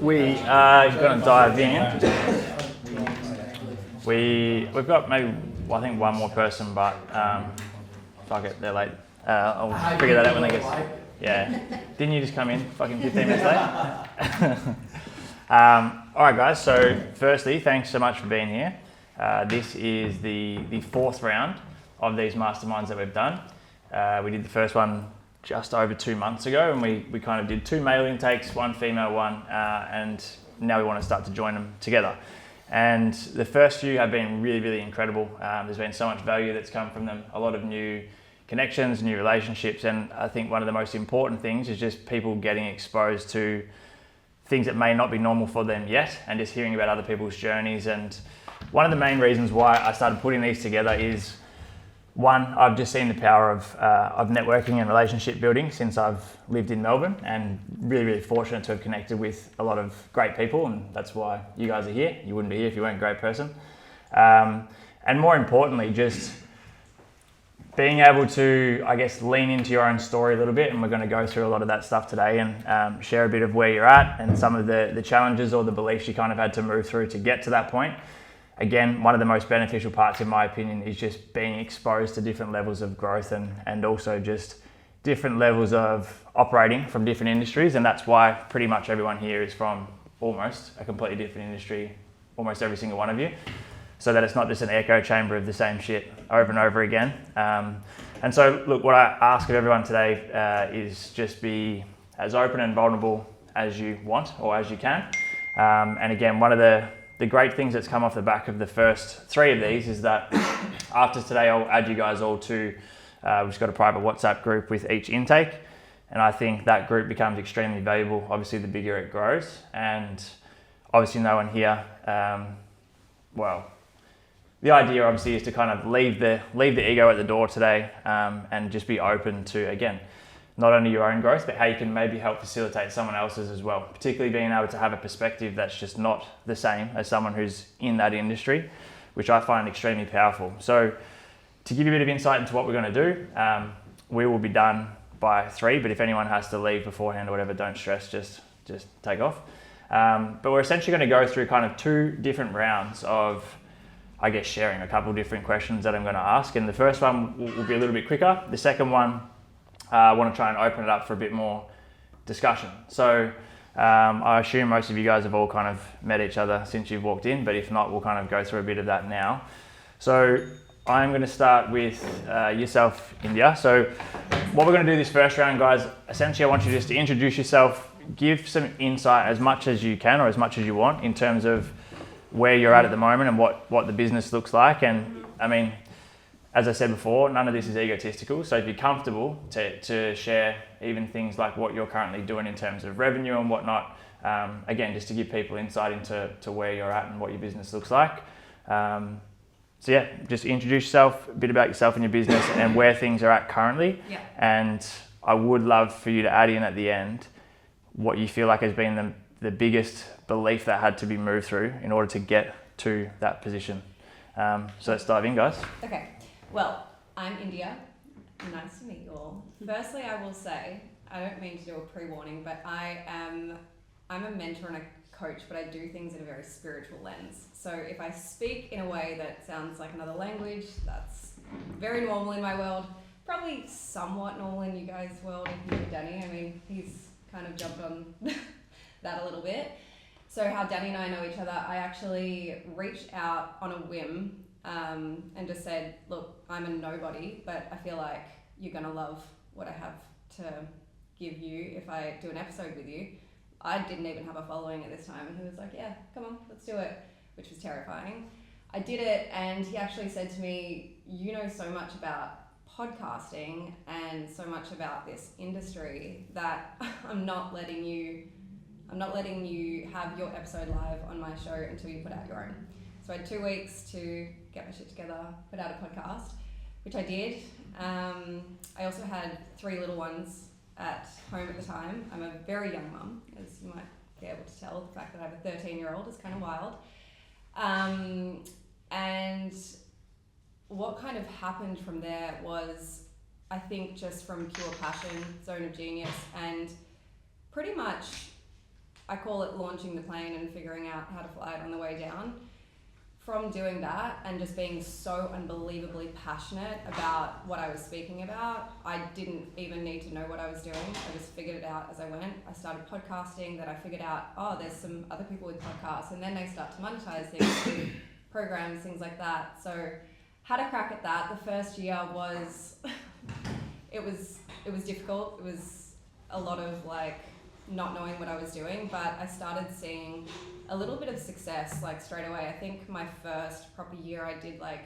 We are going to dive in. We've got maybe, I think, one more person, but fuck it, they're late. I'll figure that out when they get. Yeah. Didn't you just come in fucking 15 minutes late? All right, guys. So, firstly, thanks so much for being here. This is the fourth round of these masterminds that we've done. We did the first one just over 2 months ago, and we kind of did 2 male intakes, 1 female one, and now we want to start to join them together. And the first few have been really, really incredible. There's been so much value that's come from them, a lot of new connections, new relationships, and I think one of the most important things is just people getting exposed to things that may not be normal for them yet, and just hearing about other people's journeys. And one of the main reasons why I started putting these together is, one, I've just seen the power of networking and relationship building since I've lived in Melbourne, and really, really fortunate to have connected with a lot of great people, and that's why you guys are here. You wouldn't be here if you weren't a great person. And more importantly, just being able to, I guess, lean into your own story a little bit, and we're going to go through a lot of that stuff today and share a bit of where you're at and some of the challenges or the beliefs you kind of had to move through to get to that point. Again, one of the most beneficial parts, in my opinion, is just being exposed to different levels of growth and also just different levels of operating from different industries. And that's why pretty much everyone here is from almost a completely different industry, almost every single one of you, so that it's not just an echo chamber of the same shit over and over again. And so, look, what I ask of everyone today is just be as open and vulnerable as you want or as you can. And again, one of the great things that's come off the back of the first 3 of these is that after today, I'll add you guys all to, we've just got a private WhatsApp group with each intake. And I think that group becomes extremely valuable, obviously, the bigger it grows. And obviously no one here, well, the idea obviously is to kind of leave the ego at the door today, and just be open to, again, not only your own growth, but how you can maybe help facilitate someone else's as well. Particularly being able to have a perspective that's just not the same as someone who's in that industry, which I find extremely powerful. So to give you a bit of insight into what we're going to do, we will be done by 3, but if anyone has to leave beforehand or whatever, don't stress, just take off. But we're essentially going to go through kind of 2 different rounds of, I guess, sharing a couple of different questions that I'm going to ask. And the first one will be a little bit quicker. The second one, I want to try and open it up for a bit more discussion. So I assume most of you guys have all kind of met each other since you've walked in, but if not, we'll kind of go through a bit of that now. So I'm going to start with yourself, India. So what we're going to do this first round, guys, essentially I want you just to introduce yourself, give some insight as much as you can or as much as you want in terms of where you're at the moment and what the business looks like. And I mean, as I said before, none of this is egotistical. So if you're comfortable to share even things like what you're currently doing in terms of revenue and whatnot, again, just to give people insight into where you're at and what your business looks like. So yeah, just introduce yourself, a bit about yourself and your business and where things are at currently. Yeah. And I would love for you to add in at the end what you feel like has been the biggest belief that had to be moved through in order to get to that position. So let's dive in, guys. Okay. Well, I'm India. Nice to meet you all. Firstly, I will say, I don't mean to do a pre-warning, but I'm a mentor and a coach, but I do things in a very spiritual lens. So if I speak in a way that sounds like another language, that's very normal in my world. Probably somewhat normal in you guys' world if you know Danny. I mean, he's kind of jumped on that a little bit. So how Danny and I know each other, I actually reached out on a whim and just said, look, I'm a nobody, but I feel like you're going to love what I have to give you if I do an episode with you. I didn't even have a following at this time, and he was like, yeah, come on, let's do it, which was terrifying. I did it, and he actually said to me, you know so much about podcasting and so much about this industry that I'm not letting you have your episode live on my show until you put out your own. So I had 2 weeks to get my shit together, put out a podcast, which I did. I also had 3 little ones at home at the time. I'm a very young mum, as you might be able to tell. The fact that I have a 13-year-old is kind of wild. And what kind of happened from there was, I think, just from pure passion, zone of genius, and pretty much I call it launching the plane and figuring out how to fly it on the way down. From doing that and just being so unbelievably passionate about what I was speaking about, I didn't even need to know what I was doing. I just figured it out as I went. I started podcasting, then I figured out, oh, there's some other people with podcasts, and then they start to monetize things, do programs, things like that. So had a crack at that. The first year was, it was difficult. It was a lot of like not knowing what I was doing, but I started seeing a little bit of success like straight away. I think my first proper year I did like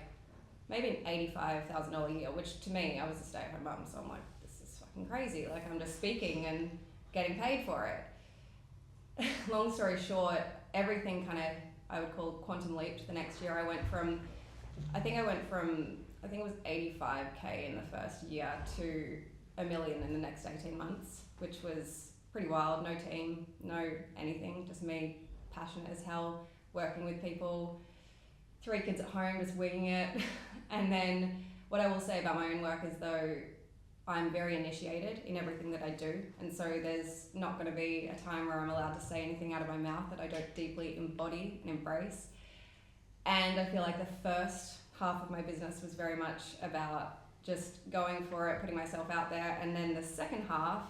maybe an $85,000 a year, which to me, I was a stay-at-home mum, so I'm like, this is fucking crazy. Like I'm just speaking and getting paid for it. Long story short, everything kind of, I would call quantum leaped the next year. I think it was 85K in the first year to $1 million in the next 18 months, which was pretty wild. No team, no anything, just me, passionate as hell, working with people, 3 kids at home, just winging it. And then what I will say about my own work is though I'm very initiated in everything that I do, and so there's not going to be a time where I'm allowed to say anything out of my mouth that I don't deeply embody and embrace. And I feel like the first half of my business was very much about just going for it, putting myself out there, and then the second half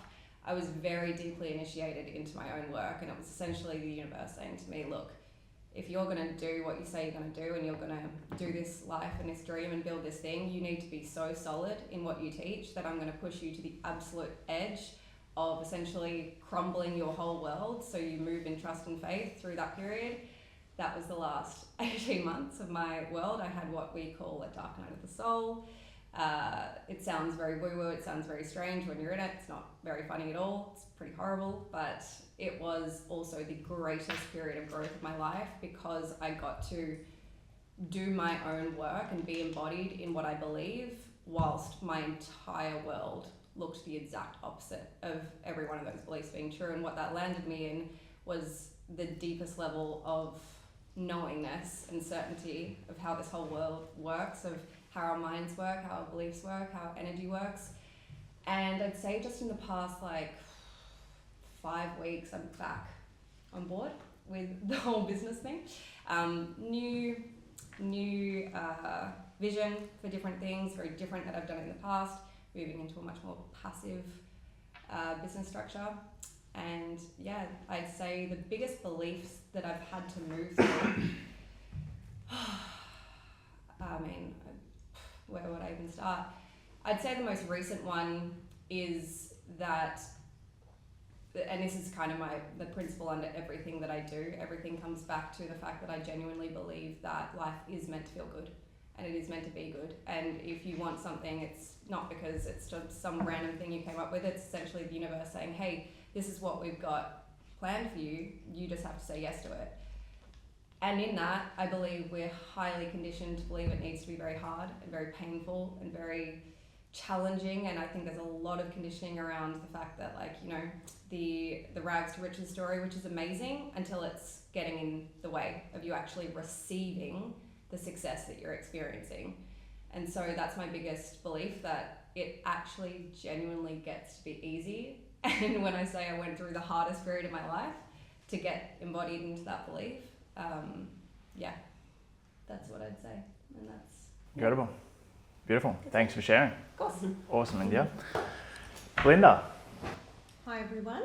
I was very deeply initiated into my own work, and it was essentially the universe saying to me, look, if you're going to do what you say you're going to do and you're going to do this life and this dream and build this thing, you need to be so solid in what you teach that I'm going to push you to the absolute edge of essentially crumbling your whole world so you move in trust and faith through that period. That was the last 18 months of my world. I had what we call a dark night of the soul. It sounds very woo-woo, it sounds very strange when you're in it. It's not very funny at all. It's pretty horrible, but it was also the greatest period of growth of my life because I got to do my own work and be embodied in what I believe, whilst my entire world looked the exact opposite of every one of those beliefs being true. And what that landed me in was the deepest level of knowingness and certainty of how this whole world works, of how our minds work, how our beliefs work, how energy works. And I'd say just in the past like 5 weeks, I'm back on board with the whole business thing. New vision for different things, very different that I've done in the past, moving into a much more passive business structure. And yeah, I'd say the biggest beliefs that I've had to move through, I mean, where would I even start? I'd say the most recent one is that, and this is kind of the principle under everything that I do, everything comes back to the fact that I genuinely believe that life is meant to feel good and it is meant to be good. And if you want something, it's not because it's just some random thing you came up with. It's essentially the universe saying, hey, this is what we've got planned for you. You just have to say yes to it. And in that, I believe we're highly conditioned to believe it needs to be very hard and very painful and very challenging. And I think there's a lot of conditioning around the fact that, like, you know, the rags to riches story, which is amazing until it's getting in the way of you actually receiving the success that you're experiencing. And so that's my biggest belief, that it actually genuinely gets to be easy. And when I say I went through the hardest period of my life to get embodied into that belief, yeah, that's what I'd say. And that's incredible. Beautiful. Thanks for sharing. Of course. Awesome, India. Belinda. Hi everyone,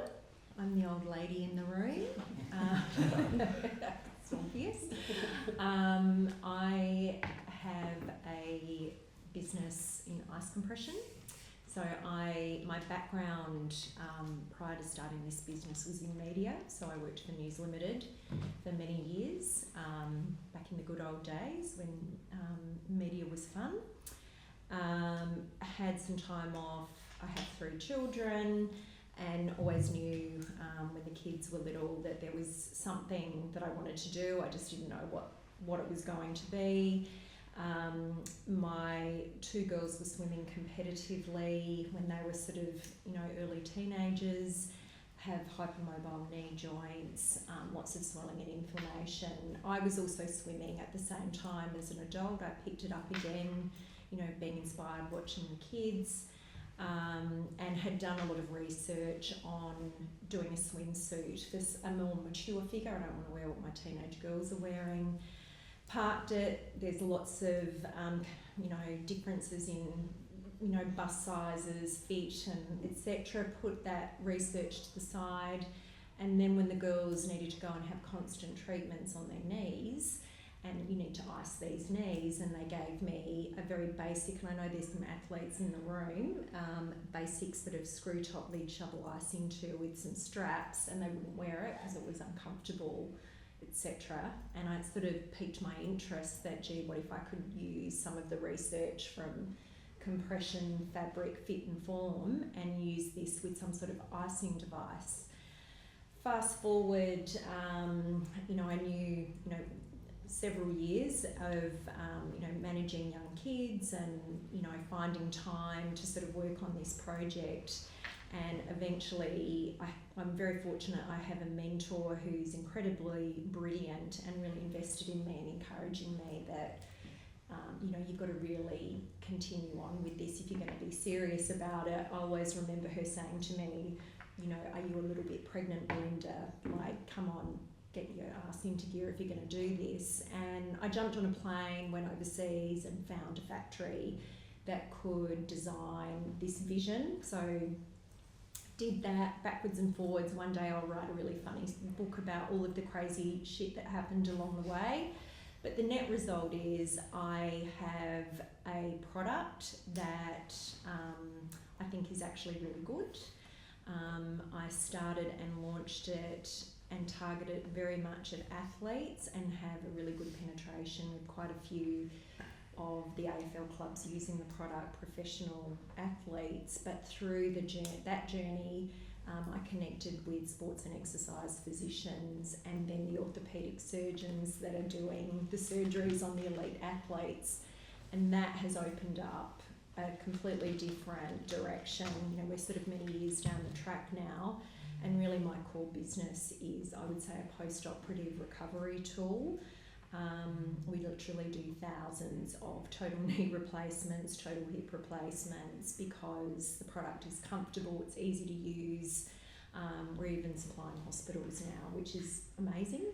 I'm the old lady in the room. It's obvious. I have a business in ice compression. So my background prior to starting this business was in media. So I worked for News Limited for many years, back in the good old days when media was fun. I had some time off. I had 3 children and always knew when the kids were little that there was something that I wanted to do. I just didn't know what it was going to be. My 2 girls were swimming competitively when they were sort of, early teenagers, have hypermobile knee joints, lots of swelling and inflammation. I was also swimming at the same time as an adult. I picked it up again, being inspired watching the kids. and had done a lot of research on doing a swimsuit for a more mature figure. I don't want to wear what my teenage girls are wearing. Parked it. There's lots of differences in bust sizes, fit, and etc. Put that research to the side, and then when the girls needed to go and have constant treatments on their knees, and you need to ice these knees, and they gave me a very basic, and I know there's some athletes in the room, basic sort of screw top lid shovel ice into with some straps, and they wouldn't wear it because it was uncomfortable, etc. And it sort of piqued my interest that, gee, what if I could use some of the research from compression, fabric, fit and form, and use this with some sort of icing device. Fast forward, I knew, several years of, managing young kids and, finding time to sort of work on this project. And eventually, I'm very fortunate I have a mentor who's incredibly brilliant and really invested in me and encouraging me that, you've got to really continue on with this if you're going to be serious about it. I always remember her saying to me, are you a little bit pregnant, Belinda? Like, come on, get your ass into gear if you're going to do this. And I jumped on a plane, went overseas and found a factory that could design this vision. So did that backwards and forwards. One day I'll write a really funny book about all of the crazy shit that happened along the way. But the net result is I have a product that I think is actually really good. I started and launched it and targeted very much at athletes and have a really good penetration with quite a few of the AFL clubs using the product, professional athletes. But through that journey, I connected with sports and exercise physicians and then the orthopaedic surgeons that are doing the surgeries on the elite athletes. And that has opened up a completely different direction. We're sort of many years down the track now. And really my core business is, I would say, a post-operative recovery tool. We literally do thousands of total knee replacements, total hip replacements, because the product is comfortable, it's easy to use. We're even supplying hospitals now, which is amazing,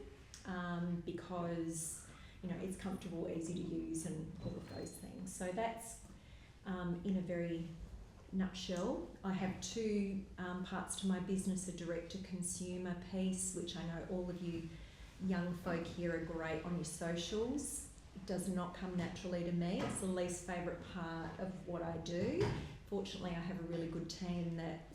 because it's comfortable, easy to use, and all of those things. So that's in a very nutshell. I have two parts to my business: a direct-to-consumer piece, which I know all of you young folk here are great on your socials. It does not come naturally to me. It's the least favourite part of what I do. Fortunately, I have a really good team that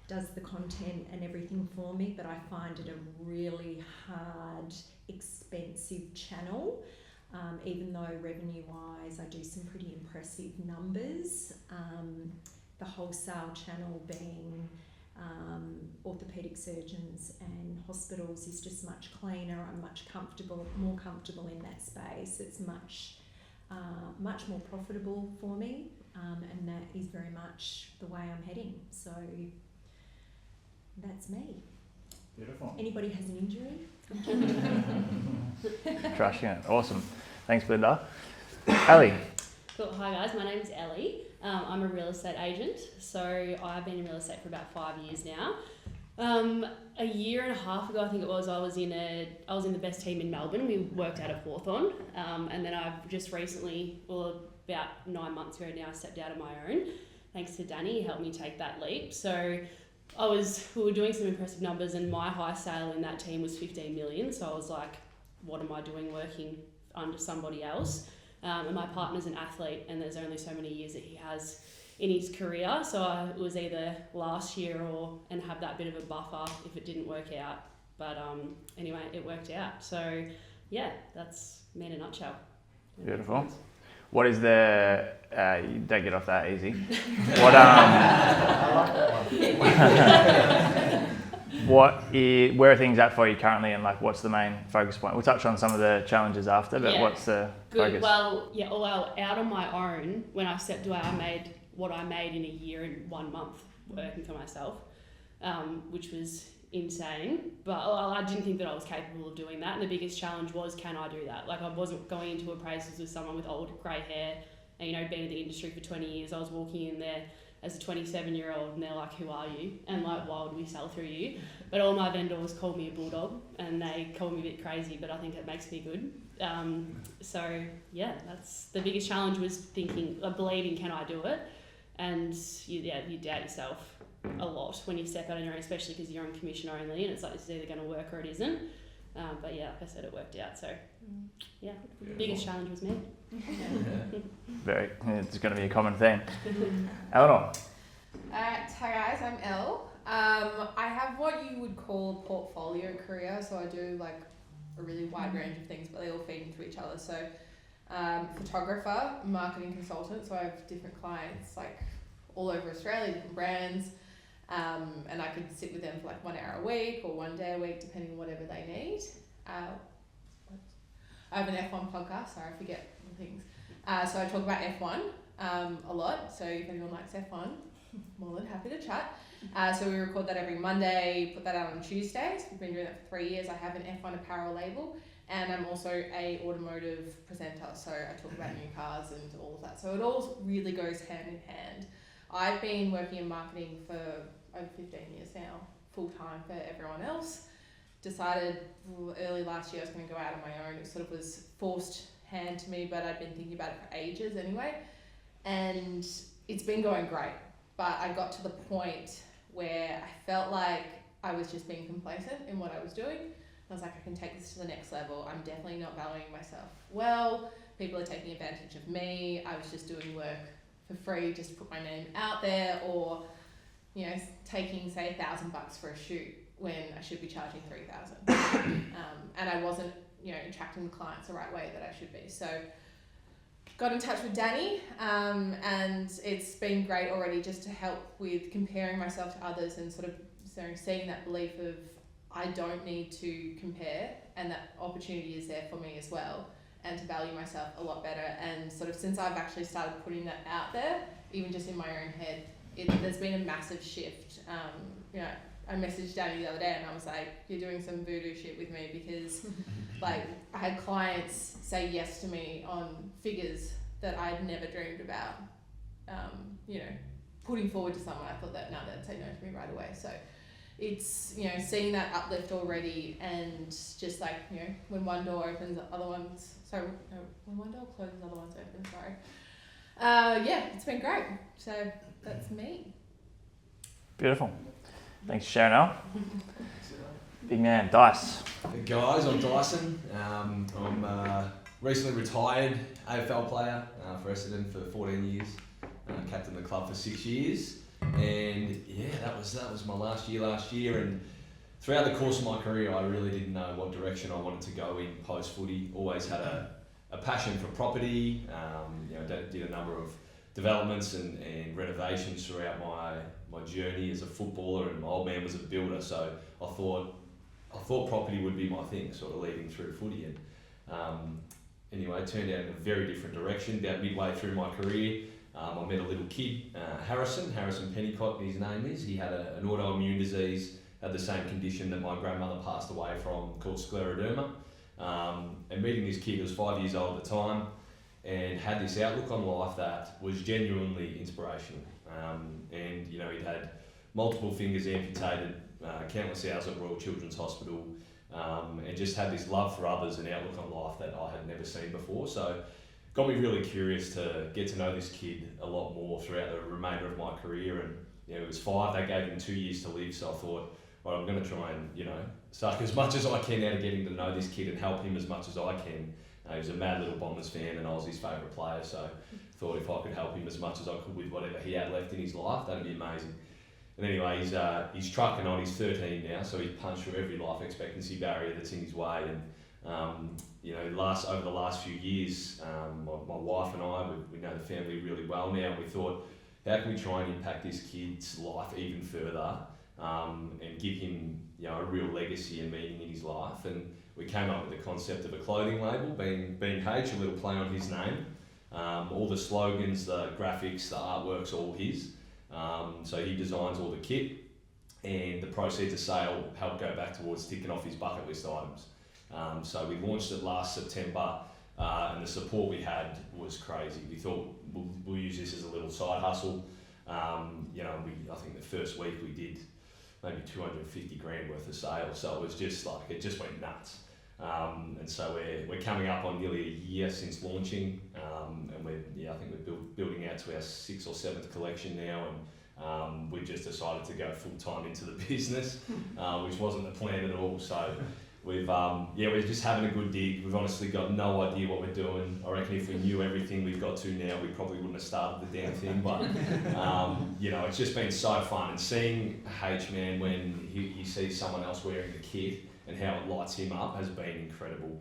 does the content and everything for me, but I find it a really hard, expensive channel. Even though revenue-wise I do some pretty impressive numbers. The wholesale channel being orthopaedic surgeons and hospitals is just much cleaner. I'm more comfortable in that space. It's much more profitable for me, and that is very much the way I'm heading. So that's me. Beautiful. Anybody has an injury? Crushing it. Awesome. Thanks, Belinda. Ali. Cool. Hi guys, my name's Ellie. I'm a real estate agent, so I've been in real estate for about 5 years now. A year and a half ago, I think it was, I was in the best team in Melbourne. We worked out of Hawthorn, and then I've just recently, about 9 months ago now, stepped out on my own. Thanks to Danny, he helped me take that leap. So we were doing some impressive numbers, and my high sale in that team was 15 million. So I was like, what am I doing working under somebody else? And my partner's an athlete, and there's only so many years that he has in his career. So it was either last year and have that bit of a buffer if it didn't work out. But anyway, it worked out. So yeah, that's me in a nutshell. Beautiful. What is the, you don't get off that easy. Where are things at for you currently, and like what's the main focus point? We'll touch on some of the challenges after, but what's the focus? Well, out on my own, when I stepped away, I made what I made in a year and 1 month working for myself, which was insane. But I didn't think that I was capable of doing that. And the biggest challenge was, can I do that? Like, I wasn't going into appraisals with someone with old grey hair And, you know, being in the industry for 20 years, I was walking in there as a 27-year-old and they're like, who are you? And like, why would we sell through you? But all my vendors call me a bulldog and they call me a bit crazy, but I think it makes me good. So yeah, that's the biggest challenge, was believing, can I do it? And you doubt yourself a lot when you step out on your own, especially because you're on commission only and it's like, this is either going to work or it isn't. But yeah, like I said, it worked out. So yeah, biggest challenge was me. It's going to be a common theme. Eleanor. Hi guys, I'm Elle. I have what you would call a portfolio career, so I do like a really wide range of things, but they all feed into each other. So photographer, marketing consultant, so I have different clients like all over Australia, different brands, and I could sit with them for like 1 hour a week or 1 day a week, depending on whatever they need. I have an F1 podcast, sorry, I forget things. So I talk about F1 a lot, so if anyone likes F1, more than happy to chat. So we record that every Monday, put that out on Tuesdays. We've been doing that for 3 years. I have an F1 apparel label, and I'm also a automotive presenter, so I talk about new cars and all of that. So it all really goes hand in hand. I've been working in marketing for over 15 years now, full time for everyone else. Decided early last year I was going to go out on my own. It sort of was forced hand to me, but I'd been thinking about it for ages anyway. And it's been going great. But I got to the point where I felt like I was just being complacent in what I was doing. I was like, I can take this to the next level. I'm definitely not valuing myself well. People are taking advantage of me. I was just doing work for free, just to put my name out there, or, you know, taking say $1,000 for a shoot when I should be charging $3,000. And I wasn't, you know, attracting the clients the right way that I should be. So got in touch with Danny, and it's been great already just to help with comparing myself to others and sort of seeing that belief of I don't need to compare, and that opportunity is there for me as well, and to value myself a lot better. And sort of since I've actually started putting that out there, even just in my own head, there's been a massive shift. You know, I messaged Danny the other day and I was like, you're doing some voodoo shit with me, because like I had clients say yes to me on figures that I'd never dreamed about, you know, putting forward to someone. I thought that, no, they'd say no to me right away. So it's, you know, seeing that uplift already, and just like, you know, when one door opens, other ones, sorry, no, when one door closes, other ones open, sorry. Yeah, it's been great. So that's me. Beautiful. Thanks for sharing, Al. Big man, Dice. Hey guys, I'm Dyson. I'm recently retired AFL player for Essendon for 14 years. Captained the club for 6 years. And yeah, that was my last year. And throughout the course of my career, I really didn't know what direction I wanted to go in post footy. Always had a passion for property. You know, did a number of developments and renovations throughout my journey as a footballer, and my old man was a builder, so I thought property would be my thing, sort of leading through footy. And anyway, it turned out in a very different direction. About midway through my career, I met a little kid, Harrison Pennicott, his name is. He had an autoimmune disease, had the same condition that my grandmother passed away from, called scleroderma. And meeting this kid, he was 5 years old at the time, and had this outlook on life that was genuinely inspirational. And you know, he'd had multiple fingers amputated, countless hours at Royal Children's Hospital, and just had this love for others and outlook on life that I had never seen before. So got me really curious to get to know this kid a lot more throughout the remainder of my career. And you know, it was 5, they gave him 2 years to live, so I thought, well, I'm going to try and, you know, suck as much as I can out of getting to know this kid and help him as much as I can. He was a mad little Bombers fan and I was his favourite player, so thought if I could help him as much as I could with whatever he had left in his life, that'd be amazing. And anyway, he's trucking on, he's 13 now, so he's punched through every life expectancy barrier that's in his way. And you know, over the last few years, my wife and I, we know the family really well now, and we thought, how can we try and impact this kid's life even further, and give him, you know, a real legacy and meaning in his life. And we came up with the concept of a clothing label, being H, a little play on his name. All the slogans, the graphics, the artwork's all his. So he designs all the kit, and the proceeds of sale help go back towards ticking off his bucket list items. So we launched it last September. and the support we had was crazy. We thought we'll use this as a little side hustle. I think the first week we did maybe 250 grand worth of sales, so it was just like, it just went nuts. And so we're coming up on nearly a year since launching, and I think we're building out to our 6th or 7th collection now, and we've just decided to go full time into the business, which wasn't the plan at all. So we're just having a good dig. We've honestly got no idea what we're doing. I reckon if we knew everything we've got to now, we probably wouldn't have started the damn thing. But it's just been so fun, and seeing H, man, when he sees someone else wearing the kit and how it lights him up has been incredible.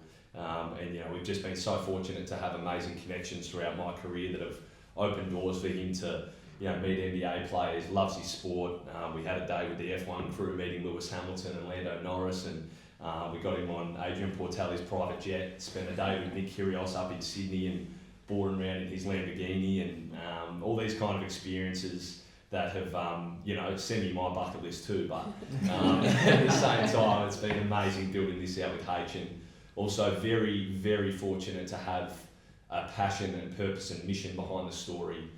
We've just been so fortunate to have amazing connections throughout my career that have opened doors for him to meet NBA players. Loves his sport. We had a day with the F1 crew meeting Lewis Hamilton and Lando Norris, and we got him on Adrian Portelli's private jet, spent a day with Nick Kyrgios up in Sydney and boring around in his Lamborghini, and all these kind of experiences that have, semi my bucket list too, but at the same time, it's been amazing building this out with H, and also very, very fortunate to have a passion and purpose and mission behind the story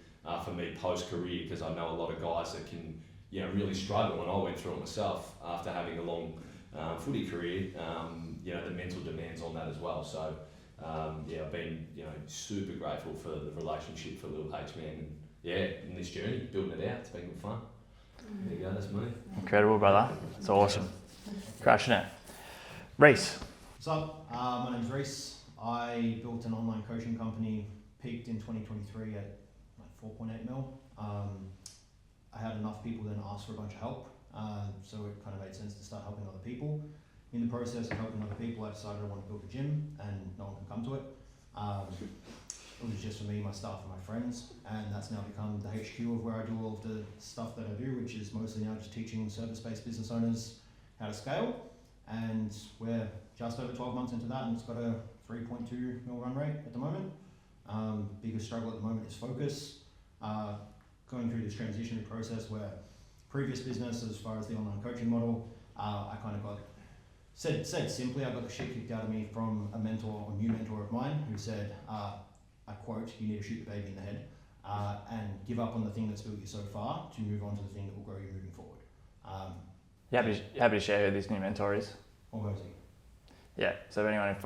for me post-career, because I know a lot of guys that can, really struggle, and I went through it myself after having a long footy career, the mental demands on that as well. So, I've been, super grateful for the relationship for Little H, man, and in this journey, building it out, it's been good fun. There you go, that's me. Incredible, brother. It's awesome. Crushing it. Reese. What's up? My name's Reese. I built an online coaching company, peaked in 2023 at like 4.8 mil. I had enough people then ask for a bunch of help, so it kind of made sense to start helping other people. In the process of helping other people, I decided I want to build a gym, and no one can come to it. It was just for me, my staff, and my friends, and that's now become the HQ of where I do all of the stuff that I do, which is mostly now just teaching service-based business owners how to scale. And we're just over 12 months into that, and it's got a 3.2 mil run rate at the moment. Biggest struggle at the moment is focus. Going through this transitionary process where previous business, as far as the online coaching model, I kind of got, said simply, I got the shit kicked out of me from a new mentor of mine who said, I quote, "You need to shoot the baby in the head and give up on the thing that's built you so far to move on to the thing that will grow you moving forward." You happy to share who this new mentor is? Hormozy. Yeah, so if anyone who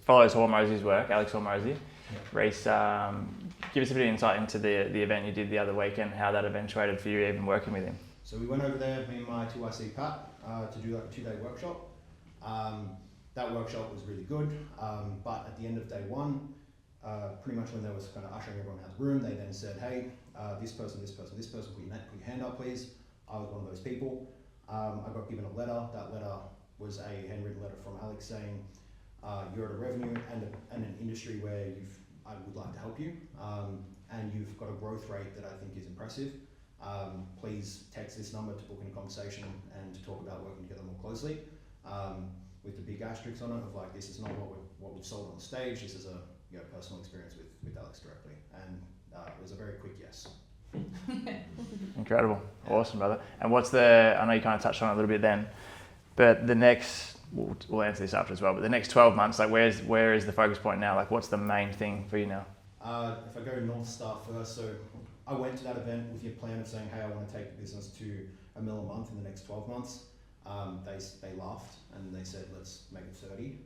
follows Hormozy's work, Alex Hormozy, Yeah. Reese, give us a bit of insight into the event you did the other week and how that eventuated for you even working with him. So we went over there, me and my 2IC Pat, to do like a 2-day workshop. That workshop was really good, but at the end of day one, pretty much when they was kind of ushering everyone out of the room, they then said, "Hey, this person, put your hand up, please." I was one of those people. I got given a letter. That letter was a handwritten letter from Alex saying, "You're at a revenue and an industry where I would like to help you, and you've got a growth rate that I think is impressive. Please text this number to book in a conversation and to talk about working together more closely." With the big asterisks on it of like, this is not what we've sold on stage. This is a personal experience with Alex directly, and it was a very quick yes. Incredible. Awesome, brother. And I know you kind of touched on it a little bit then, but the next, we'll answer this after as well, but the next 12 months, like where is the focus point now? Like what's the main thing for you now? If I go North Star first, so I went to that event with your plan of saying, "Hey, I want to take the business to $1 million a month in the next 12 months. They laughed and they said, "Let's make it 30.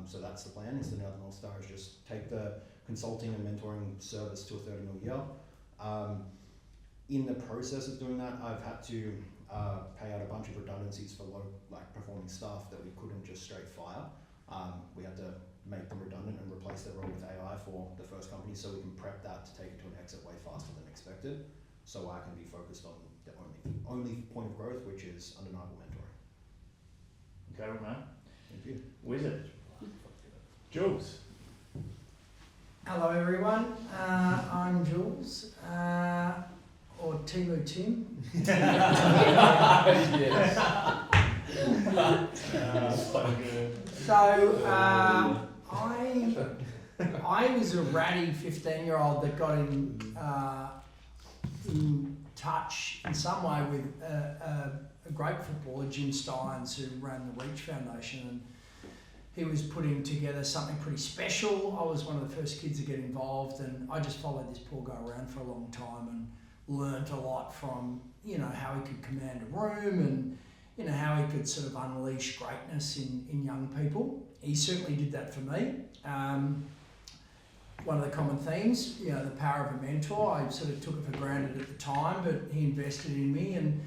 So that's the plan. Is the now the North Star is just take the consulting and mentoring service to a 30 mil a year. In the process of doing that, I've had to pay out a bunch of redundancies for low performing staff that we couldn't just straight fire. We had to make them redundant and replace their role with AI for the first company, so we can prep that to take it to an exit way faster than expected. So I can be focused on the only point of growth, which is undeniable mentoring. Incredible, man. Thank you. Wizard. Jules. Hello everyone, I'm Jules, or Timu Tim. So I was a ratty 15-year-old that got in touch in some way with a great footballer, Jim Steins, who ran the Reach Foundation. And he was putting together something pretty special. I was one of the first kids to get involved, and I just followed this poor guy around for a long time and learnt a lot from, you know, how he could command a room and, you know, how he could sort of unleash greatness in young people. He certainly did that for me. One of the common themes, you know, the power of a mentor. I sort of took it for granted at the time, but he invested in me, and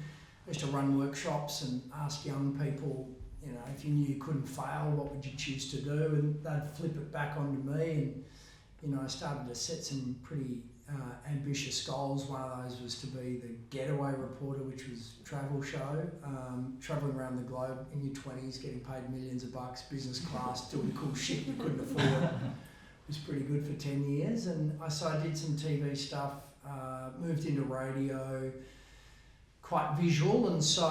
I used to run workshops and ask young people, you know, if you knew you couldn't fail, what would you choose to do? And they'd flip it back onto me, and, you know, I started to set some pretty ambitious goals. One of those was to be the getaway reporter, which was a travel show, travelling around the globe in your 20s, getting paid millions of bucks, business class, doing cool shit you couldn't afford. It was pretty good for 10 years. And so I did some TV stuff, moved into radio, quite visual, and so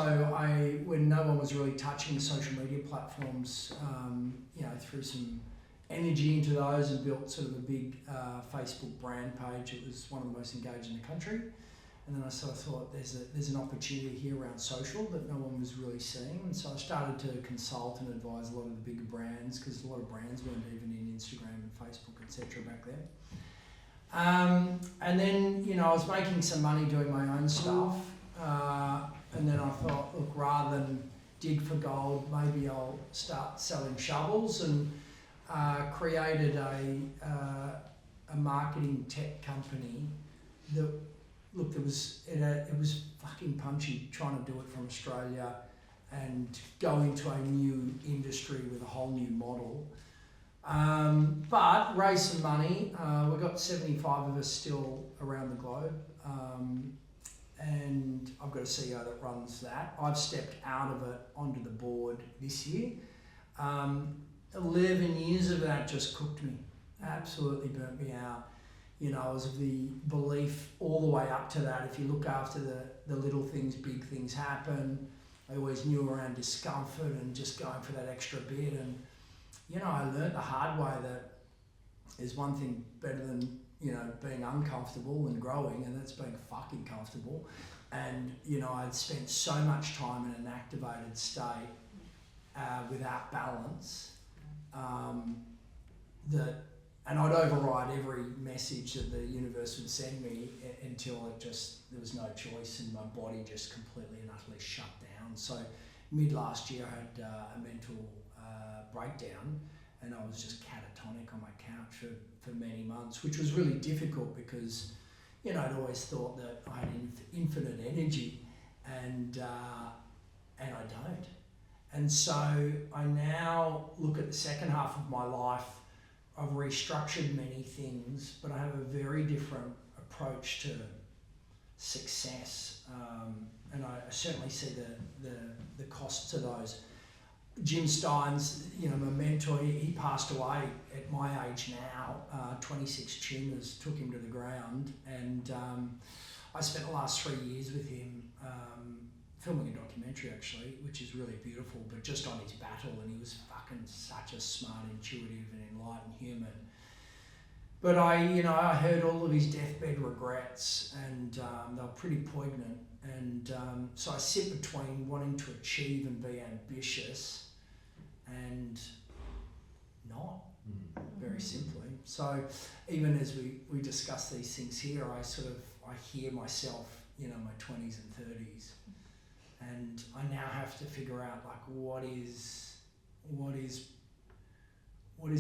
when no one was really touching the social media platforms, you know, threw some energy into those and built sort of a big Facebook brand page. It was one of the most engaged in the country. And then I sort of thought there's an opportunity here around social that no one was really seeing. And so I started to consult and advise a lot of the bigger brands, because a lot of brands weren't even in Instagram and Facebook, etc. back then. And then, you know, I was making some money doing my own stuff. And then I thought, look, rather than dig for gold, maybe I'll start selling shovels, and created a marketing tech company that, look, it was fucking punchy trying to do it from Australia and go into a new industry with a whole new model. But raised some money. We've got 75 of us still around the globe. And I've got a CEO that runs that. I've stepped out of it onto the board this year. 11 years of that just cooked me, absolutely burnt me out. You know, I was of the belief all the way up to that, if you look after the little things, big things happen. I always knew around discomfort and just going for that extra bit. And, you know, I learnt the hard way that there's one thing better than, you know, being uncomfortable and growing, and that's being fucking comfortable. And, you know, I'd spent so much time in an activated state without balance and I'd override every message that the universe would send me until there was no choice, and my body just completely and utterly shut down. So mid last year I had a mental breakdown, and I was just catatonic on my couch for many months, which was really difficult because, you know, I'd always thought that I had infinite energy, and I don't. And so I now look at the second half of my life. I've restructured many things, but I have a very different approach to success, and I certainly see the cost to those. Jim Steins, you know, my mentor, he passed away at my age now. 26 tumours took him to the ground, and I spent the last 3 years with him filming a documentary, actually, which is really beautiful, but just on his battle. And he was fucking such a smart, intuitive and enlightened human. But I heard all of his deathbed regrets, and they were pretty poignant. And so I sit between wanting to achieve and be ambitious and not, very simply. So even as we discuss these things here, I hear myself, you know, my 20s and 30s. And I now have to figure out, like, what is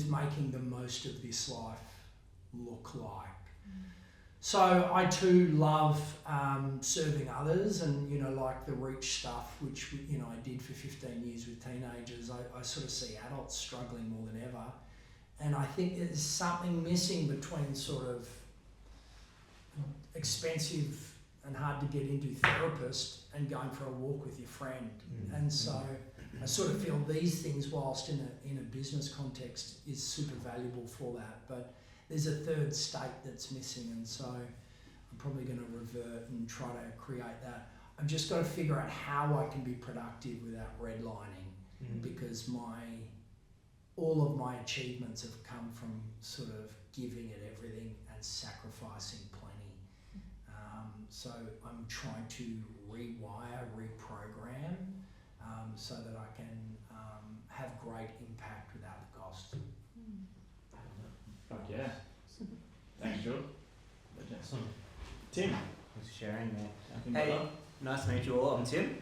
making the most of this life look like. So I too love serving others, and, you know, like the Reach stuff, which, you know, I did for 15 years with teenagers. I sort of see adults struggling more than ever, and I think there's something missing between sort of expensive and hard to get into therapist and going for a walk with your friend. And so I sort of feel these things, whilst in a business context, is super valuable for that. But there's a third state that's missing, and so I'm probably going to revert and try to create that. I've just got to figure out how I can be productive without redlining, because all of my achievements have come from sort of giving it everything and sacrificing plenty. So I'm trying to reprogram, so that I can have great impact without the Fuck yeah. Thanks, Jules. Awesome. Tim. Thanks for sharing, mate. Nothing Hey, but nice to meet you all. I'm Tim.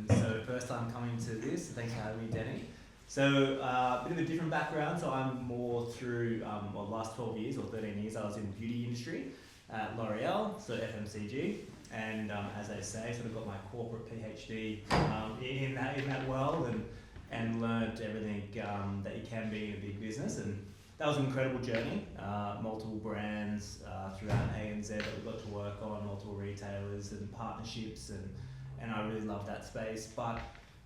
So first time coming to this. Thanks for having me, Denny. So a bit of a different background. So I'm more through the last 12 years or 13 years. I was in the beauty industry at L'Oreal, so FMCG, and as they say, sort of got my corporate PhD in that world and learned everything that you can be in a big business. And that was an incredible journey. Multiple brands throughout ANZ that we got to work on, multiple retailers and partnerships, and I really loved that space. But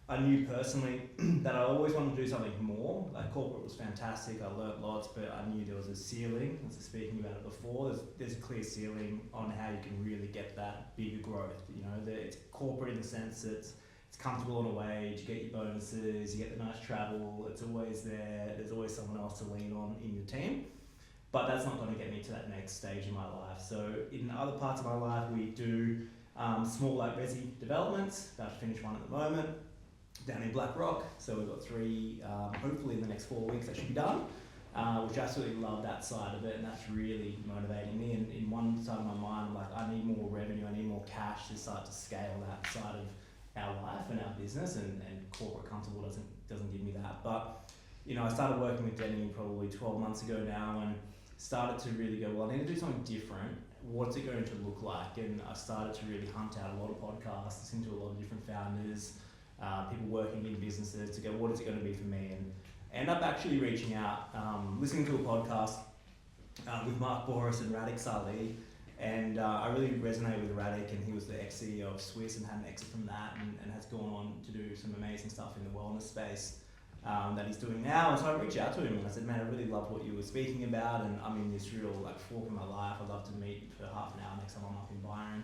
I knew personally that I always wanted to do something more. Like corporate was fantastic, I learnt lots, but I knew there was a ceiling. As I was speaking about it before, there's a clear ceiling on how you can really get that bigger growth. You know, it's corporate in the sense that it's comfortable on a wage, you get your bonuses, you get the nice travel, it's always there, there's always someone else to lean on in your team. But that's not going to get me to that next stage in my life. So in other parts of my life, we do small like resi developments, about to finish one at the moment, down in Black Rock. So we've got 3, hopefully in the next 4 weeks that should be done, which I absolutely love that side of it, and that's really motivating me. And in one side of my mind, I'm like, I need more revenue, I need more cash to start to scale that side of our life and our business, and corporate comfortable doesn't give me that. But you know, I started working with Denny probably 12 months ago now, and started to really go, well, I need to do something different. What's it going to look like? And I started to really hunt out a lot of podcasts, listen to a lot of different founders, people working in businesses, to go, what is it going to be for me? And end up actually reaching out, listening to a podcast with Mark Boris and Radek Salih. And I really resonated with Radek, and he was the ex-CEO of Swiss and had an exit from that, and has gone on to do some amazing stuff in the wellness space that he's doing now. And so I reached out to him and I said, man, I really loved what you were speaking about, and I'm in this real like fork in my life. I'd love to meet for half an hour next time I'm up in Byron,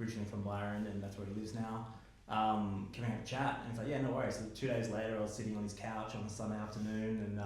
originally from Byron, and that's where he lives now. Can we have a chat? And he's like, yeah, no worries. So 2 days later, I was sitting on his couch on a Sunday afternoon and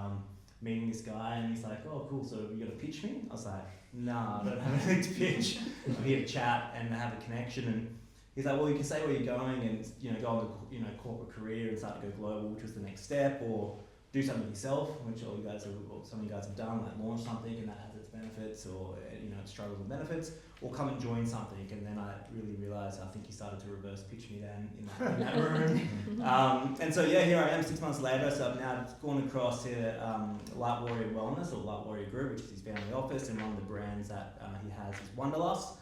meeting this guy, and he's like, oh, cool, so you got to pitch me? I was like, nah, I don't have anything to pitch. I'm here to chat and have a connection. And he's like, well, you can say where you're going and, you know, go on the, you know, corporate career and start to go global, which was the next step, or do something yourself, which all you guys have, or some of you guys have done, like launch something and that has its benefits, or, you know, it struggles with benefits, or come and join something. And then I really realised, I think he started to reverse pitch me then in that room. And so, yeah, here I am 6 months later. So I've now gone across to Light Warrior Wellness, or Light Warrior Group, which is his family office, and one of the brands that he has is Wanderlust,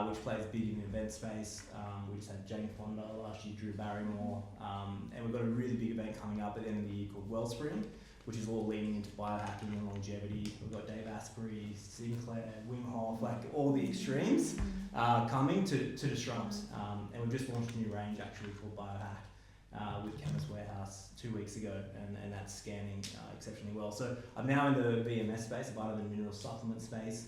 which plays big in the event space. We just had Jane Fonda last year, Drew Barrymore, and we've got a really big event coming up at the end of the year called Wellspring, which is all leaning into biohacking and longevity. We've got Dave Asprey, Sinclair, Wim Hof, like all the extremes coming to the shrubs. And we've just launched a new range actually called Biohack with Chemist Warehouse 2 weeks ago, and that's scanning exceptionally well. So I'm now in the VMS space, the vitamin mineral supplement space.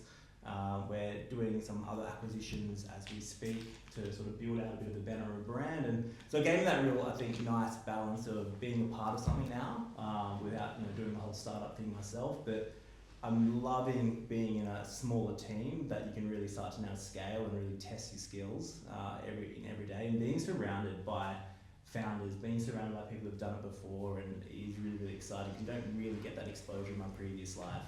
We're doing some other acquisitions as we speak to sort of build out a bit of a banner of brand, and so it gave me that real, I think, nice balance of being a part of something now, without, you know, doing the whole startup thing myself. But I'm loving being in a smaller team that you can really start to now scale and really test your skills every day, and being surrounded by founders, being surrounded by people who've done it before, and is really, really exciting because you don't really get that exposure in my previous life.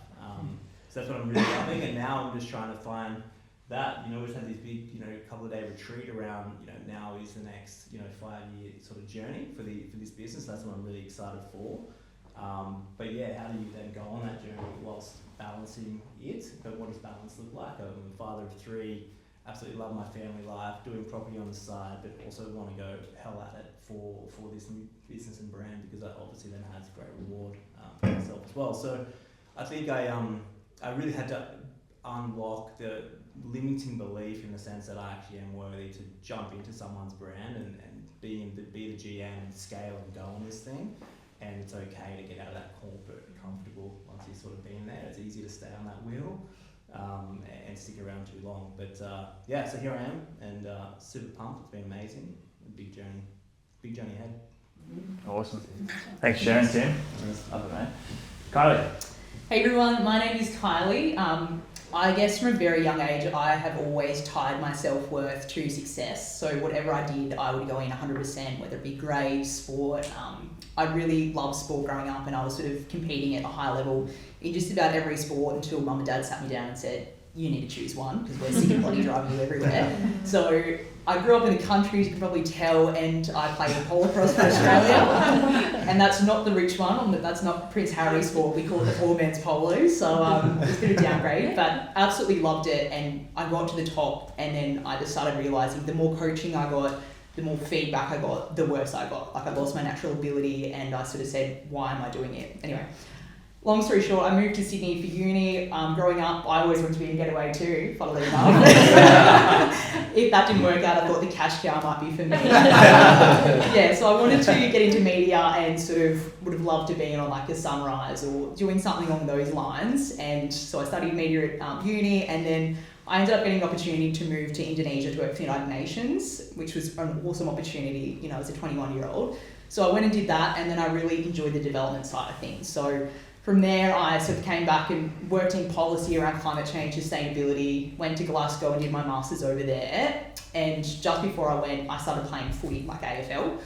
So that's what I'm really loving, and now I'm just trying to find that, you know, we just had this big, you know, couple of day retreat around, you know, now is the next, you know, 5-year sort of journey for this business. That's what I'm really excited for. But yeah, how do you then go on that journey whilst balancing it? But what does balance look like? I'm a father of 3, absolutely love my family life, doing property on the side, but also want to go hell at it for this new business and brand, because that obviously then has great reward for myself as well. So I think I really had to unlock the limiting belief in the sense that I actually am worthy to jump into someone's brand and be the GM and scale and go on this thing. And it's okay to get out of that corporate comfortable once you've sort of been there. It's easy to stay on that wheel and stick around too long. But yeah, so here I am, and super pumped. It's been amazing. A big journey ahead. Awesome. Thanks for sharing, Tim. Love it, mate. Kylie. Hey everyone, my name is Kylie. I guess from a very young age, I have always tied my self-worth to success. So whatever I did, I would go in 100%, whether it be grades, sport. I really loved sport growing up, and I was sort of competing at a high level in just about every sport until mum and dad sat me down and said, you need to choose one because we're sick of bloody driving you everywhere. So I grew up in the country, as you can probably tell, and I played polocrosse for Australia. And that's not the rich one, that's not Prince Harry sport, we call it the poor man's polo. So it's a bit of a downgrade, but absolutely loved it. And I got to the top, and then I just started realising the more coaching I got, the more feedback I got, the worse I got. Like I lost my natural ability, and I sort of said, why am I doing it? Anyway. Long story short, I moved to Sydney for uni. Growing up, I always wanted to be in Getaway too, funnily enough. If that didn't work out, I thought the cash cow might be for me. Yeah, so I wanted to get into media and sort of would have loved to be on like a Sunrise or doing something along those lines. And so I studied media at uni, and then I ended up getting an opportunity to move to Indonesia to work for the United Nations, which was an awesome opportunity, you know, as a 21-year-old. So I went and did that, and then I really enjoyed the development side of things. So from there, I sort of came back and worked in policy around climate change, sustainability, went to Glasgow and did my masters over there. And just before I went, I started playing footy, like AFL.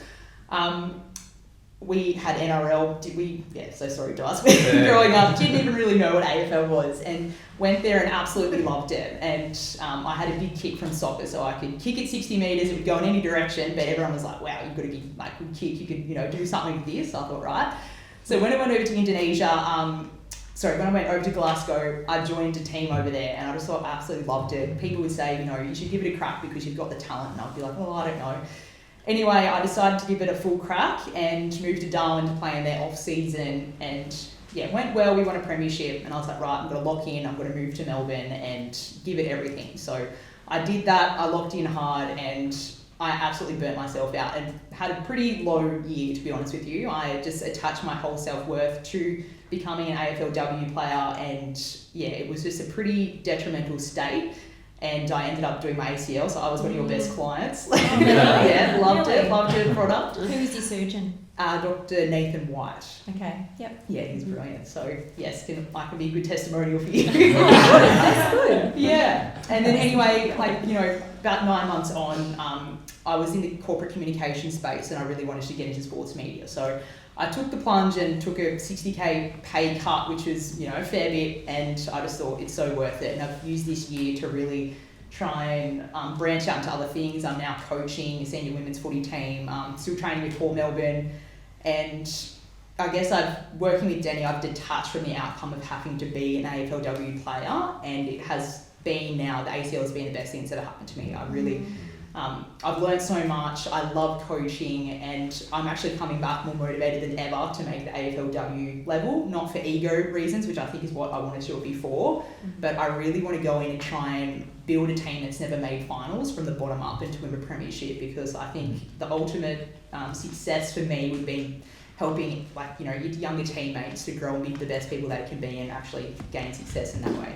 We had NRL, did we? Yeah, so sorry to ask. Growing up, didn't even really know what AFL was, and went there and absolutely loved it. And I had a big kick from soccer, so I could kick it 60 metres, it would go in any direction, but everyone was like, wow, you've got to be like good kick, you could, you know, do something with this. So I thought, right. So when I went over to Indonesia, when I went over to Glasgow, I joined a team over there, and I just thought I absolutely loved it. People would say, you know, you should give it a crack because you've got the talent, and I'd be like, well, I don't know. Anyway, I decided to give it a full crack and moved to Darwin to play in their off-season, and yeah, went well. We won a premiership, and I was like, right, I'm going to lock in, I'm going to move to Melbourne and give it everything. So I did that, I locked in hard, and I absolutely burnt myself out and had a pretty low year, to be honest with you. I just attached my whole self-worth to becoming an AFLW player, and yeah, it was just a pretty detrimental state. And I ended up doing my ACL, so I was one of your best clients. Yeah, loved the product. Who was your surgeon? Dr. Nathan White. Okay, yep. Yeah, he's brilliant. So yes, I can be a good testimonial for you. That's good. Yeah, and then anyway, like, you know, about 9 months on, I was in the corporate communication space, and I really wanted to get into sports media. So I took the plunge and took a 60k pay cut, which was, you know, a fair bit, and I just thought it's so worth it. And I've used this year to really try and branch out into other things. I'm now coaching a senior women's footy team, still training with Port Melbourne, and I guess working with Denny, I've detached from the outcome of having to be an AFLW player, and it has been now, the ACL has been the best thing that's ever happened to me. I really... I've learned so much, I love coaching, and I'm actually coming back more motivated than ever to make the AFLW level, not for ego reasons, which I think is what I wanted to do it before, but I really want to go in and try and build a team that's never made finals from the bottom up and to win a premiership, because I think the ultimate success for me would be helping, like, you know, your younger teammates to grow and be the best people they can be and actually gain success in that way.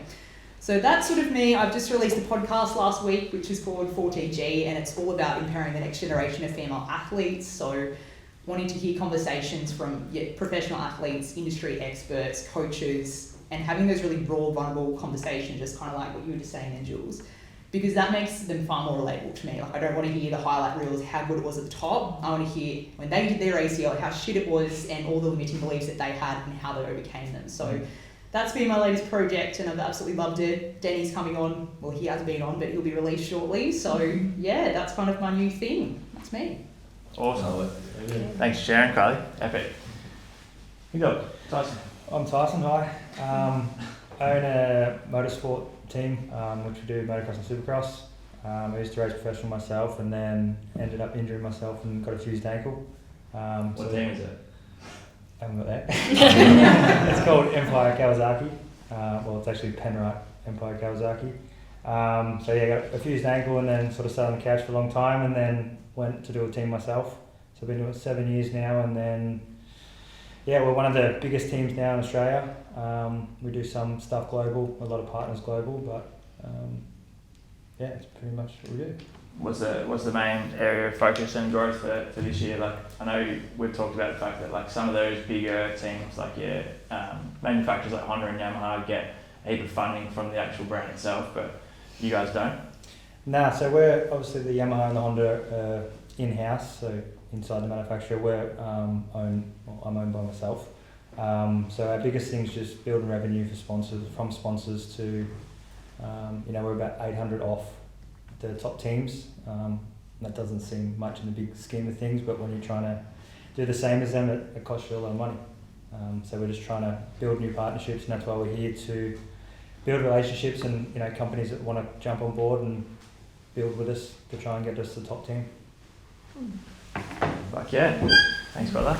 So that's sort of me. I've just released a podcast last week, which is called 4TG, and it's all about empowering the next generation of female athletes. So wanting to hear conversations from professional athletes, industry experts, coaches, and having those really raw, vulnerable conversations, just kind of like what you were just saying then, Jules, because that makes them far more relatable to me. Like, I don't want to hear the highlight reels, how good it was at the top. I want to hear when they did their ACL, how shit it was, and all the limiting beliefs that they had and how they overcame them. So that's been my latest project, and I've absolutely loved it. Denny's coming on, well, he has been on, but he'll be released shortly. So yeah, that's kind of my new thing. That's me. Awesome. Thanks for sharing, Kylie. Epic. You go, Tyson. I'm Tyson, hi. I own a motorsport team, which we do motocross and supercross. I used to race professional myself, and then ended up injuring myself and got a fused ankle. What team is it? I haven't got that. It's called Empire Kawasaki. Well, it's actually Penrite Empire Kawasaki. So yeah, got a fused ankle, and then sort of sat on the couch for a long time, and then went to do a team myself. So I've been doing it 7 years now, and then yeah, we're one of the biggest teams now in Australia. We do some stuff global, a lot of partners global, but yeah, it's pretty much what we do. What's the main area of focus and growth for this year? Like, I know we've talked about the fact that like some of those bigger teams, like manufacturers like Honda and Yamaha get a heap of funding from the actual brand itself, but you guys don't. Nah, so we're obviously the Yamaha and the Honda in-house, so inside the manufacturer. I'm owned by myself. So our biggest thing is just building revenue for sponsors to, we're about 800 off the top teams. That doesn't seem much in the big scheme of things, but when you're trying to do the same as them, it costs you a lot of money. So we're just trying to build new partnerships, and that's why we're here to build relationships and companies that want to jump on board and build with us to try and get us to the top team. Fuck yeah. Thanks, brother.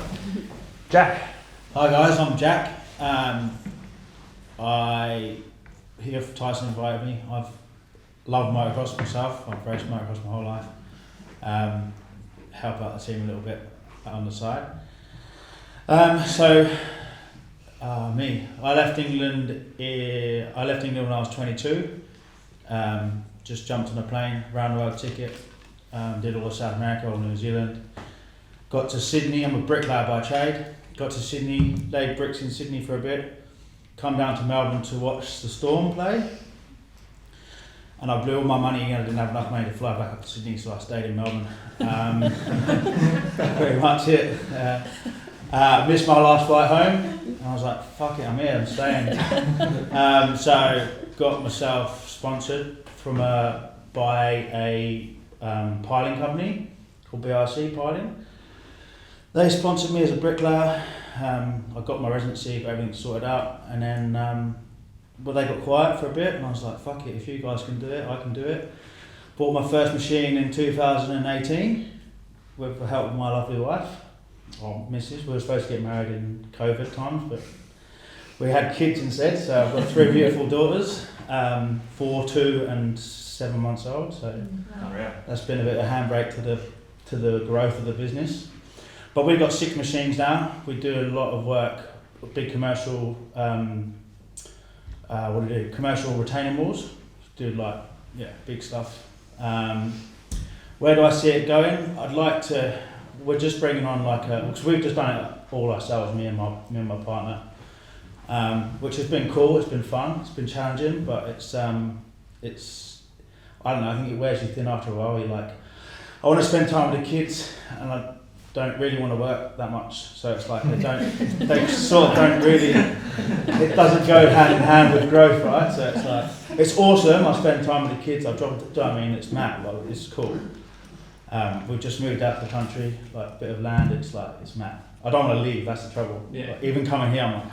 Jack. Hi guys, I'm Jack. Here for Tyson invited me. I've loved motocross myself. I've raced motocross my whole life. Help out the team a little bit on the side. Me. I left England when I was 22. Just jumped on a plane, round the world ticket. Did all of South America, all of New Zealand. Got to Sydney. I'm a bricklayer by trade. Got to Sydney, laid bricks in Sydney for a bit. Come down to Melbourne to watch the Storm play. And I blew all my money, I didn't have enough money to fly back up to Sydney, so I stayed in Melbourne. Pretty much it. Missed my last flight home, and I was like, fuck it, I'm here, I'm staying. So got myself sponsored by a piling company called BRC Piling. They sponsored me as a bricklayer. I got my residency, got everything sorted out, and then they got quiet for a bit, and I was like, fuck it, if you guys can do it, I can do it. Bought my first machine in 2018 with the help of my lovely wife, or missus. We were supposed to get married in COVID times, but we had kids instead, so I've got 3 beautiful daughters, 4, 2 and 7 months old, so that's been a bit of a handbrake to the growth of the business. But we've got 6 machines now. We do a lot of work, big commercial commercial retaining walls. Do big stuff. Where do I see it going? We're just bringing on because we've just done it all ourselves, me and my partner, which has been cool. It's been fun. It's been challenging, but it's I don't know. I think it wears you thin after a while. You're like, I want to spend time with the kids, and I don't really want to work that much. So it's like it doesn't go hand in hand with growth, right? So it's like, it's awesome. I spend time with the kids. It's mad. It's cool. We've just moved out of the country, a bit of land. It's mad. I don't want to leave. That's the trouble. Yeah. Even coming here, I'm like,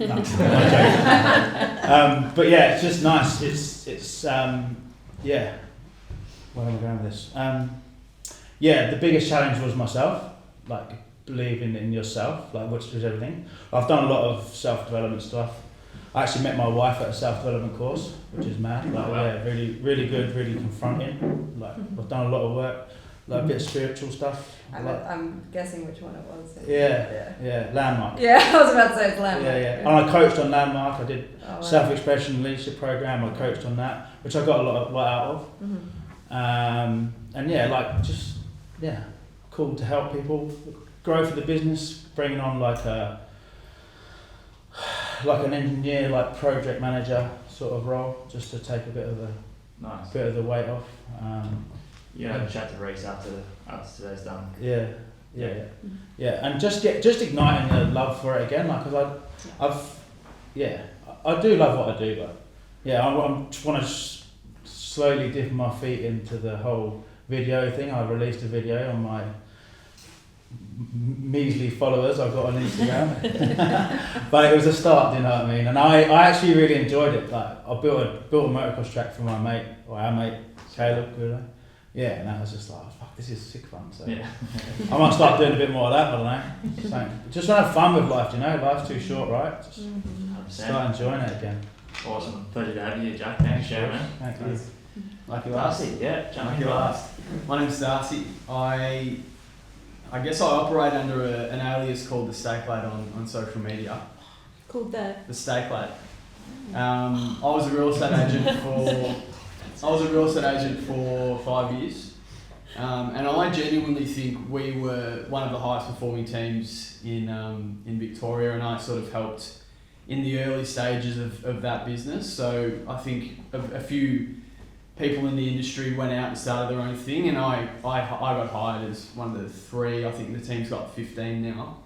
no, I'm joking. But yeah, it's just nice. It's yeah. Where am I going with this? The biggest challenge was myself, believing in yourself, which is everything. I've done a lot of self-development stuff. I actually met my wife at a self-development course, which is mad. Really, really good, really confronting. I've done a lot of work, a bit of spiritual stuff. I'm guessing which one it was. Yeah, Landmark. Yeah, I was about to say it's Landmark. Yeah. And I coached on Landmark. I did self-expression leadership program. I coached on that, which I got a lot out of. Mm-hmm. Cool to help people grow for the business, bringing on an engineer, project manager sort of role, just to take a bit of the weight off. You have a chat to Reese after today's done. Yeah, and just igniting the love for it again, because I do love what I do, but I want to slowly dip my feet into the whole video thing. I released a video on my measly followers I've got on Instagram, but it was a start, you know what I mean? And I actually really enjoyed it. I built a motocross track for our mate Caleb. And that was just fuck, this is sick fun. So I might start doing a bit more of that. I don't know. Just want to have fun with life, Life's too short, right? Just start enjoying it again. Awesome, pleasure to have you, Jack. Thanks, man. Thank you. Lucky last. Darcy, Lucky last. My name's Darcy. I guess I operate under an alias called the Steak Lad on social media. Called the Steak Lad. I was a real estate agent for 5 years, and I genuinely think we were one of the highest performing teams in Victoria, and I sort of helped in the early stages of that business. So I think a few people in the industry went out and started their own thing, and I got hired as one of the 3. I think the team's got 15 now.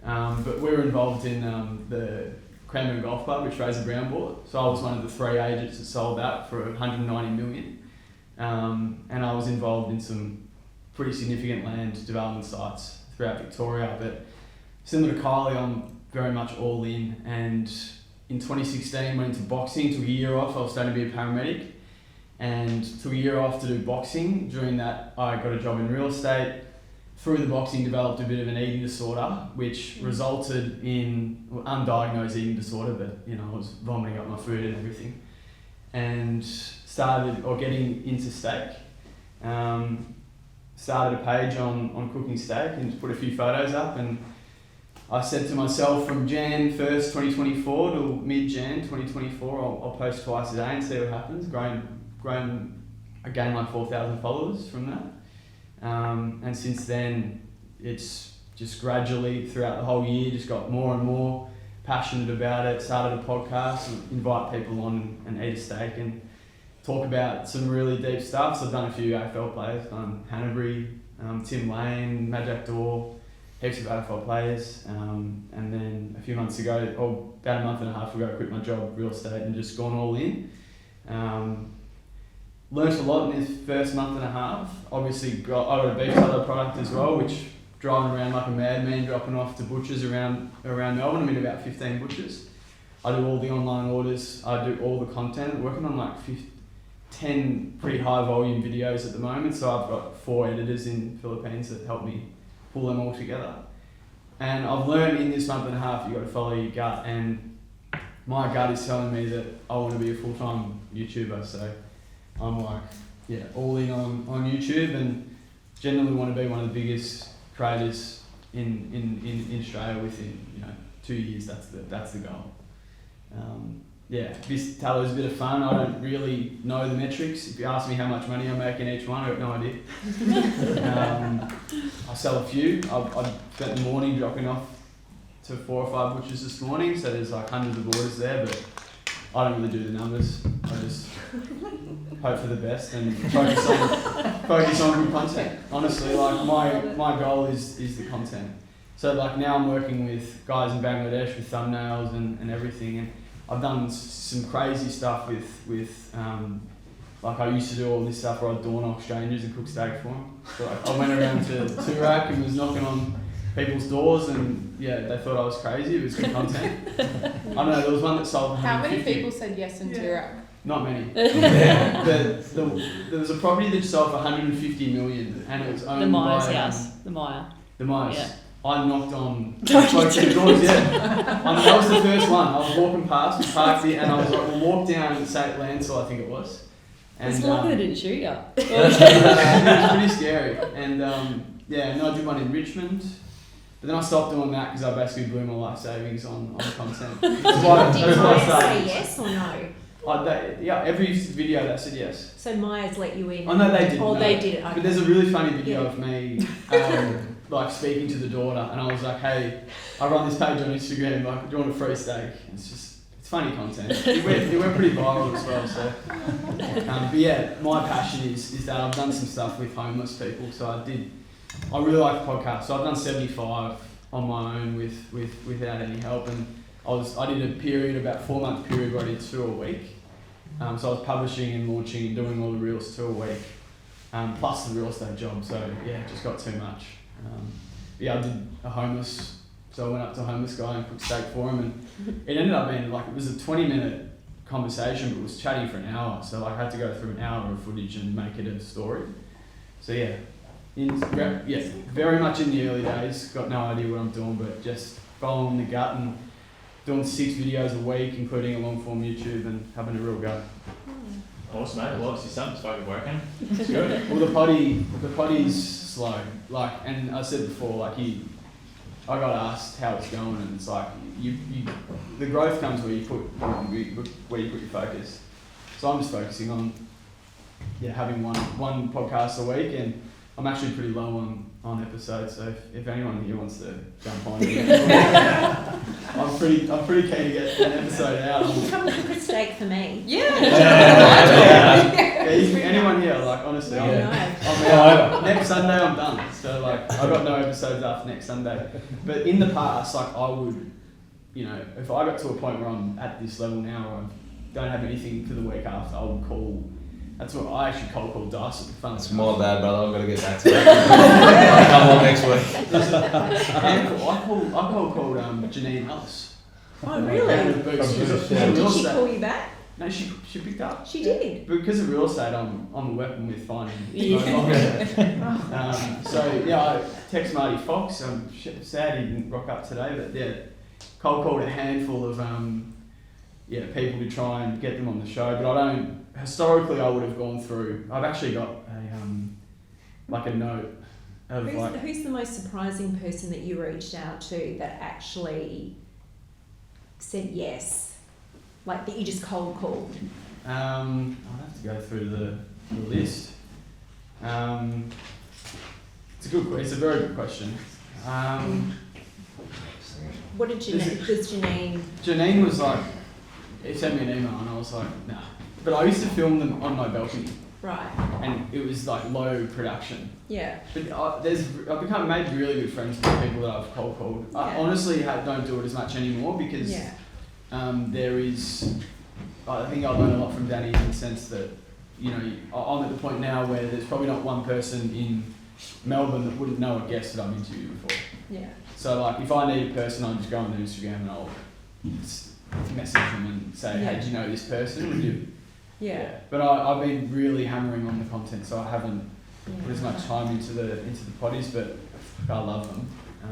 But we were involved in the Cranbourne Golf Club, which Fraser Brown bought. So I was one of the 3 agents that sold that for 190 million. And I was involved in some pretty significant land development sites throughout Victoria. But similar to Kylie, I'm very much all in. And in 2016, went into boxing, took a year off. I was starting to be a paramedic, and took a year off to do boxing. During that, I got a job in real estate. Through the boxing, developed a bit of an eating disorder, which resulted in undiagnosed eating disorder, but I was vomiting up my food and everything, and getting into steak. Started a page on cooking steak and put a few photos up, and I said to myself, from Jan 1st 2024 till mid-Jan 2024, I'll post twice a day and see what happens. I gained like 4,000 followers from that. And since then, it's just gradually throughout the whole year, just got more and more passionate about it. Started a podcast, invite people on and eat a steak and talk about some really deep stuff. So I've done a few AFL players, done Hanbury, Tim Lane, Majak Dor, heaps of AFL players. And then a few months ago, or about a month and a half ago, I quit my job, real estate, and just gone all in. Learned a lot in this first month and a half. Obviously, I got a beef tallow product as well, which driving around like a madman, dropping off to butchers around Melbourne. I'm in about 15 butchers. I do all the online orders. I do all the content. Working on like 10 pretty high volume videos at the moment. So I've got 4 editors in Philippines that help me pull them all together. And I've learned in this month and a half, you've got to follow your gut. And my gut is telling me that I want to be a full-time YouTuber. So I'm like, all in on YouTube, and generally want to be one of the biggest creators in Australia within 2 years. That's the goal. This tallow is a bit of fun. I don't really know the metrics. If you ask me how much money I'm making each one, I have no idea. I sell a few. I spent the morning dropping off to 4 or 5 butchers this morning, so there's like hundreds of orders there, but I don't really do the numbers. I just hope for the best and focus on good content. Honestly, like my goal is the content. So like now I'm working with guys in Bangladesh with thumbnails and everything, and I've done some crazy stuff with like I used to do all this stuff where I'd door knock strangers and cook steak for them. So like, I went around to Toorak and was knocking on people's doors, and they thought I was crazy. It was good content. I don't know, there was one that sold 150. How many people said yes in Toorak? Not many. There was a property that sold for 150 million, and it was owned The Myers by house. The Meyer. The Myers. Yeah. I knocked on both the doors. That was the first one. I was walking past, we parked it, and I was like, we'll walk down and St. Lancel, I think it was. And It's lucky they didn't shoot you. it was pretty scary. And I did one in Richmond. But then I stopped doing that because I basically blew my life savings on content. Did Myers say yes or no? Every video that said yes. So Myers let you in? Oh no, they didn't. Or no. they did it, okay. But there's a really funny video of me like speaking to the daughter, and I was like, hey, I run this page on Instagram, like, do you want a free steak? It's funny content. It went pretty viral as well, so. But my passion is that I've done some stuff with homeless people, so I really like the podcast. So I've done 75 on my own without any help, and I did a period, about 4-month period, where I did 2 a week. So I was publishing and launching and doing all the reels 2 a week, plus the real estate job. So it just got too much. I did a homeless, so I went up to a homeless guy and cooked steak for him, and it ended up being like, it was a 20-minute conversation, but it was chatting for an hour. So I had to go through an hour of footage and make it a story. So very much in the early days, got no idea what I'm doing, but just following the gut and doing 6 videos a week, including a long form YouTube, and having a real go. Awesome, mate. Well, obviously something's fucking working. It's good. Well, the potty's slow. Like, and I said before, like I got asked how it's going, and it's like the growth comes where you put your focus. So I'm just focusing on having one podcast a week, and I'm actually pretty low on episodes. So if anyone here wants to jump on, I'm pretty keen to get an episode out. Come and cook a steak for me. Anyone here, like honestly, I'm No. out. Next Sunday I'm done. So like I've got no episodes after next Sunday. But in the past, like I would, you know, if I got to a point where I'm at this level now where I don't have anything for the week after, I would call. That's what I actually called Dice at the fun. It's my bad, brother. I've got to get back to that. Come on next week. I called Janine Ellis. Oh, really? And Did she call you back? No, she picked up. She did. Because of real estate, I'm a weapon with finding. Yeah. So yeah, I text Marty Fox. I'm sad he didn't rock up today, but yeah, cold called a handful of people to try and get them on the show. But I don't. Historically, I would have gone through. I've actually got a note of Who's the most surprising person that you reached out to that actually said yes? Like that you just cold called? I'll have to go through the list. It's a very good question. What did Janine? Janine was like, he sent me an email and I was like, nah. But I used to film them on my balcony. Right. And it was like low production. Yeah. But I've made really good friends with the people that I've cold called. Yeah. I honestly don't do it as much anymore because there is, I think I learned a lot from Danny in the sense that, you know, I'm at the point now where there's probably not one person in Melbourne that wouldn't know a guest that I've interviewed before. Yeah. So like if I need a person, I just go on their Instagram and I'll message them and say, hey, do you know this person? Would you? Yeah. But I've been really hammering on the content, so I haven't put as much time into the potties, but I love them.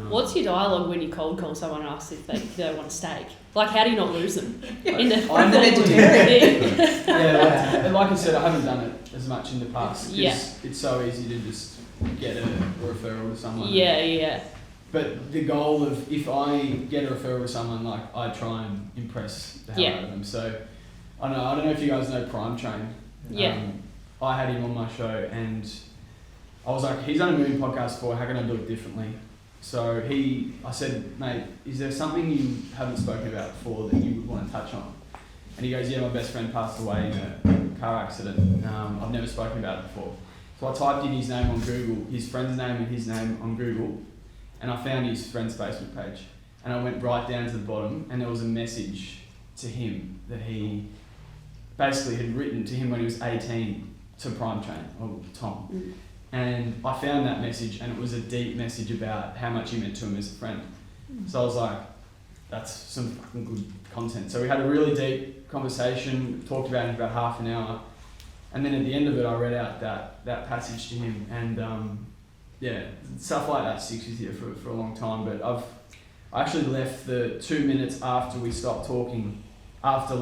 What's your dialogue when you cold call someone and ask if they want a steak? Like, how do you not lose them? I'm the vegetarian. Like I said, I haven't done it as much in the past because it's so easy to just get a referral to someone. Yeah. But the goal of if I get a referral to someone, like I try and impress the hell out of them. So I don't know if you guys know Prime Train. Yeah. I had him on my show and I was like, he's done a moving podcast before, how can I do it differently? So I said, mate, is there something you haven't spoken about before that you would want to touch on? And he goes, yeah, my best friend passed away in a car accident. I've never spoken about it before. So I typed in his name on Google, his friend's name and his name on Google, and I found his friend's Facebook page. And I went right down to the bottom and there was a message to him that he basically had written to him when he was 18 to Prime Train, or Tom. Mm. And I found that message and it was a deep message about how much he meant to him as a friend. So I was like, that's some fucking good content. So we had a really deep conversation, talked about it for about half an hour. And then at the end of it, I read out that passage to him. And stuff like that sticks with you for a long time. But I actually left the 2 minutes after we stopped talking, after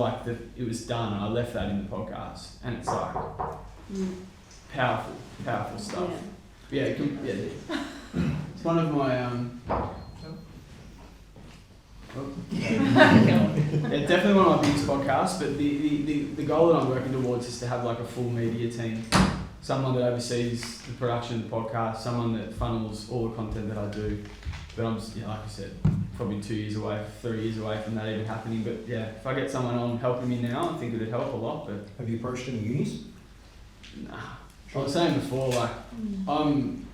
it was done, I left that in the podcast. And it's like powerful stuff. Yeah, it's one of my definitely one of my biggest podcasts, but the goal that I'm working towards is to have like a full media team, someone that oversees the production of the podcast, someone that funnels all the content that I do. But I'm just, like I said, probably 2 years away, 3 years away from that even happening. But yeah, if I get someone on helping me now, I think it would help a lot. But have you approached any unis? Nah. I was saying before, like I'm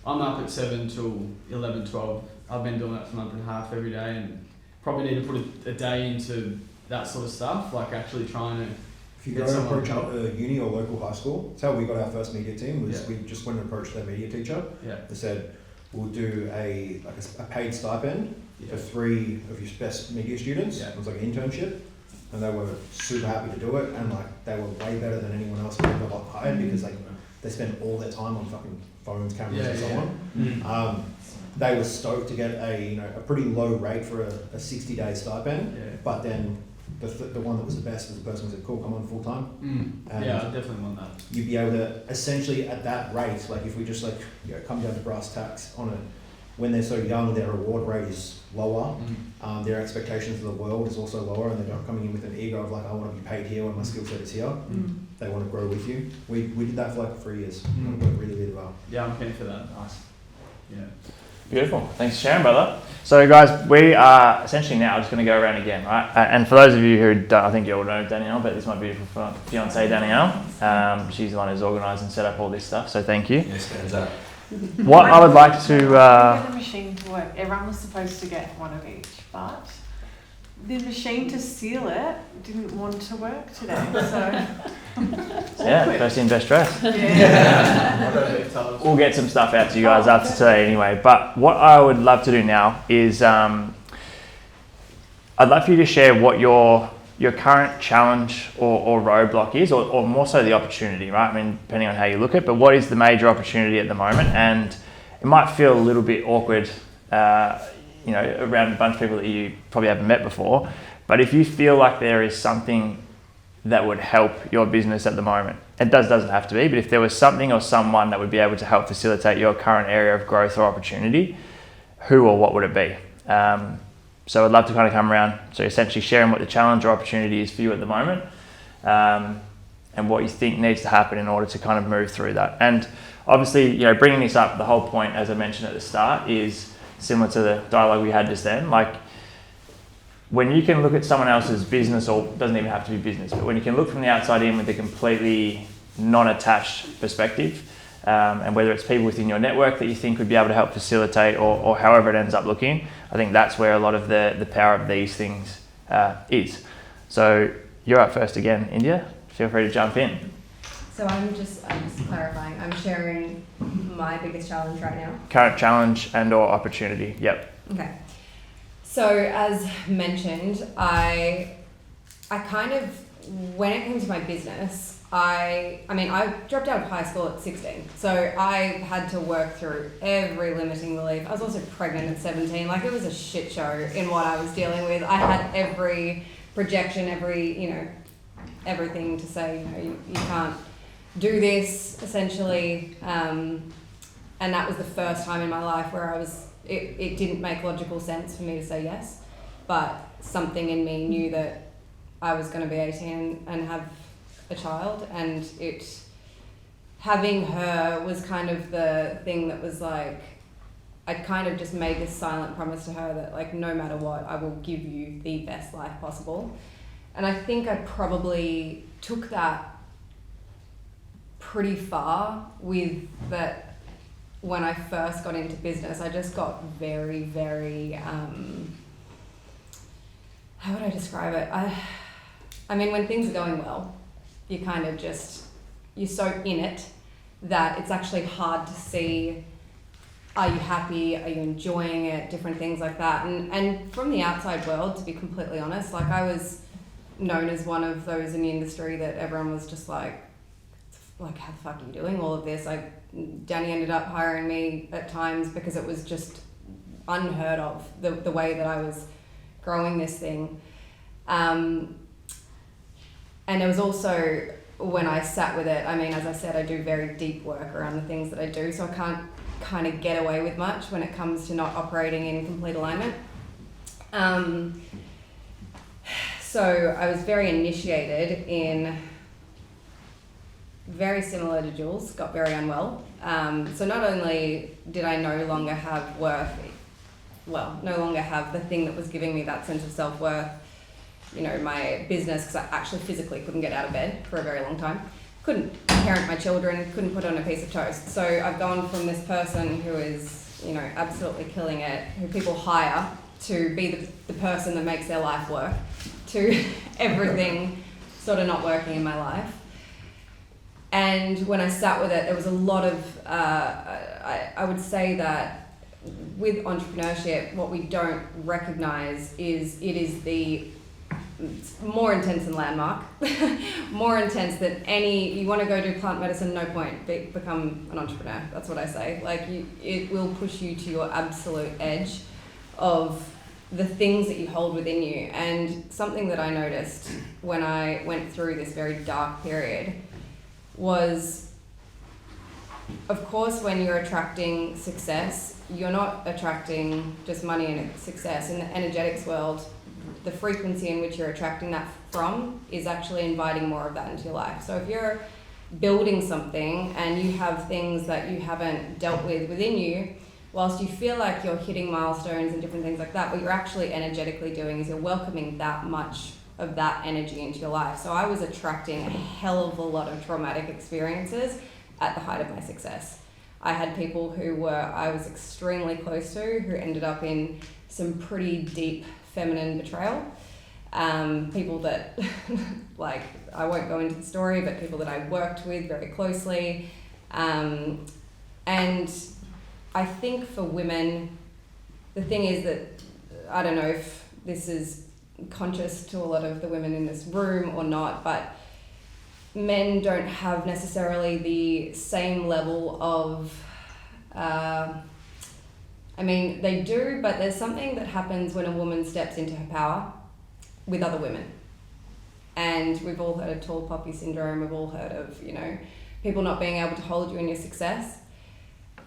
up at 7 till 11, 12. I've been doing that for a month and a half every day, and probably need to put a day into that sort of stuff, like actually trying to. If you go and approach a uni or local high school, that's how we got our first media team. We just went and approached their media teacher. Yeah. They said we'll do a paid stipend for 3 of your best media students. Yeah. It was like an internship. And they were super happy to do it, and like they were way better than anyone else we ever hired because they spent all their time on fucking phones, cameras, and so on. They were stoked to get a pretty low rate for a 60-day stipend, but then the one that was the best was the person who said, "Cool, come on full time." I definitely want that. You'd be able to essentially at that rate, like if we just come down to brass tacks on it. When they're so young, their reward rate is lower. Their expectations of the world is also lower, and they're not coming in with an ego of like, I want to be paid here when my skill set is here. They want to grow with you. We did that for like 3 years. It went really, really well. Yeah, I'm keen for that. Nice. Yeah. Beautiful. Thanks for sharing, brother. So, guys, we are essentially now just going to go around again, right? And for those of you who don't, I think you all know Danielle, but this is my beautiful fiancée, Danielle. She's the one who's organised and set up all this stuff, so thank you. Yes, hands up. What I would like to... Get the machine to work. Everyone was supposed to get one of each, but the machine to seal it didn't want to work today, so... yeah, first in, best dressed. Yeah. We'll get some stuff out to you guys after today anyway. But what I would love to do now is I'd love for you to share what your current challenge or roadblock is, or more so the opportunity, right? I mean, depending on how you look at it, but what is the major opportunity at the moment? And it might feel a little bit awkward, around a bunch of people that you probably haven't met before. But if you feel like there is something that would help your business at the moment, it doesn't have to be, but if there was something or someone that would be able to help facilitate your current area of growth or opportunity, who or what would it be? So I'd love to kind of come around, so essentially sharing what the challenge or opportunity is for you at the moment, and what you think needs to happen in order to kind of move through that. And obviously, bringing this up, the whole point, as I mentioned at the start, is similar to the dialogue we had just then. Like, when you can look at someone else's business, or doesn't even have to be business, but when you can look from the outside in with a completely non-attached perspective, and whether it's people within your network that you think would be able to help facilitate, or however it ends up looking, I think that's where a lot of the power of these things is. So you're up first again, India. Feel free to jump in. So I'm just clarifying. I'm sharing my biggest challenge right now. Current challenge and or opportunity. Yep. Okay. So as mentioned, I kind of, when it came to my business, I dropped out of high school at 16. So I had to work through every limiting belief. I was also pregnant at 17. Like, it was a shit show in what I was dealing with. I had every projection, everything to say, you can't do this, essentially. And that was the first time in my life where it didn't make logical sense for me to say yes, but something in me knew that I was going to be 18 and have a child, and having her was kind of the thing that was like, I'd kind of just made this silent promise to her that, like, no matter what, I will give you the best life possible. And I think I probably took that pretty far with that. When I first got into business, I just got very, very, how would I describe it? I mean, when things are going well, you kind of you're so in it that it's actually hard to see, are you happy? Are you enjoying it? Different things like that. And from the outside world, to be completely honest, like, I was known as one of those in the industry that everyone was just like, how the fuck are you doing all of this? Like, Danny ended up hiring me at times because it was just unheard of, the way that I was growing this thing. And there was also, when I sat with it, I mean, as I said, I do very deep work around the things that I do, so I can't kind of get away with much when it comes to not operating in complete alignment. So I was very initiated in, very similar to Jules, got very unwell. So not only did I no longer have the thing that was giving me that sense of self-worth, my business, because I actually physically couldn't get out of bed for a very long time. Couldn't parent my children, couldn't put on a piece of toast. So I've gone from this person who is, absolutely killing it, who people hire to be the person that makes their life work, to everything sort of not working in my life. And when I sat with it, there was a lot of, I would say that with entrepreneurship, what we don't recognize is it is more intense than Landmark, more intense than you want to go do plant medicine, no point, become an entrepreneur. That's what I say. Like, it will push you to your absolute edge of the things that you hold within you. And something that I noticed when I went through this very dark period was, of course, when you're attracting success, you're not attracting just money and success. In the energetics world, the frequency in which you're attracting that from is actually inviting more of that into your life. So if you're building something and you have things that you haven't dealt with within you, whilst you feel like you're hitting milestones and different things like that, what you're actually energetically doing is you're welcoming that much of that energy into your life. So I was attracting a hell of a lot of traumatic experiences at the height of my success. I had people who I was extremely close to who ended up in some pretty deep feminine betrayal. People that, like, I won't go into the story, but people that I worked with very closely. And I think for women, the thing is that, I don't know if this is conscious to a lot of the women in this room or not, but men don't have necessarily the same level of, I mean, they do, but there's something that happens when a woman steps into her power with other women. And we've all heard of tall poppy syndrome, we've all heard of, you know, people not being able to hold you in your success.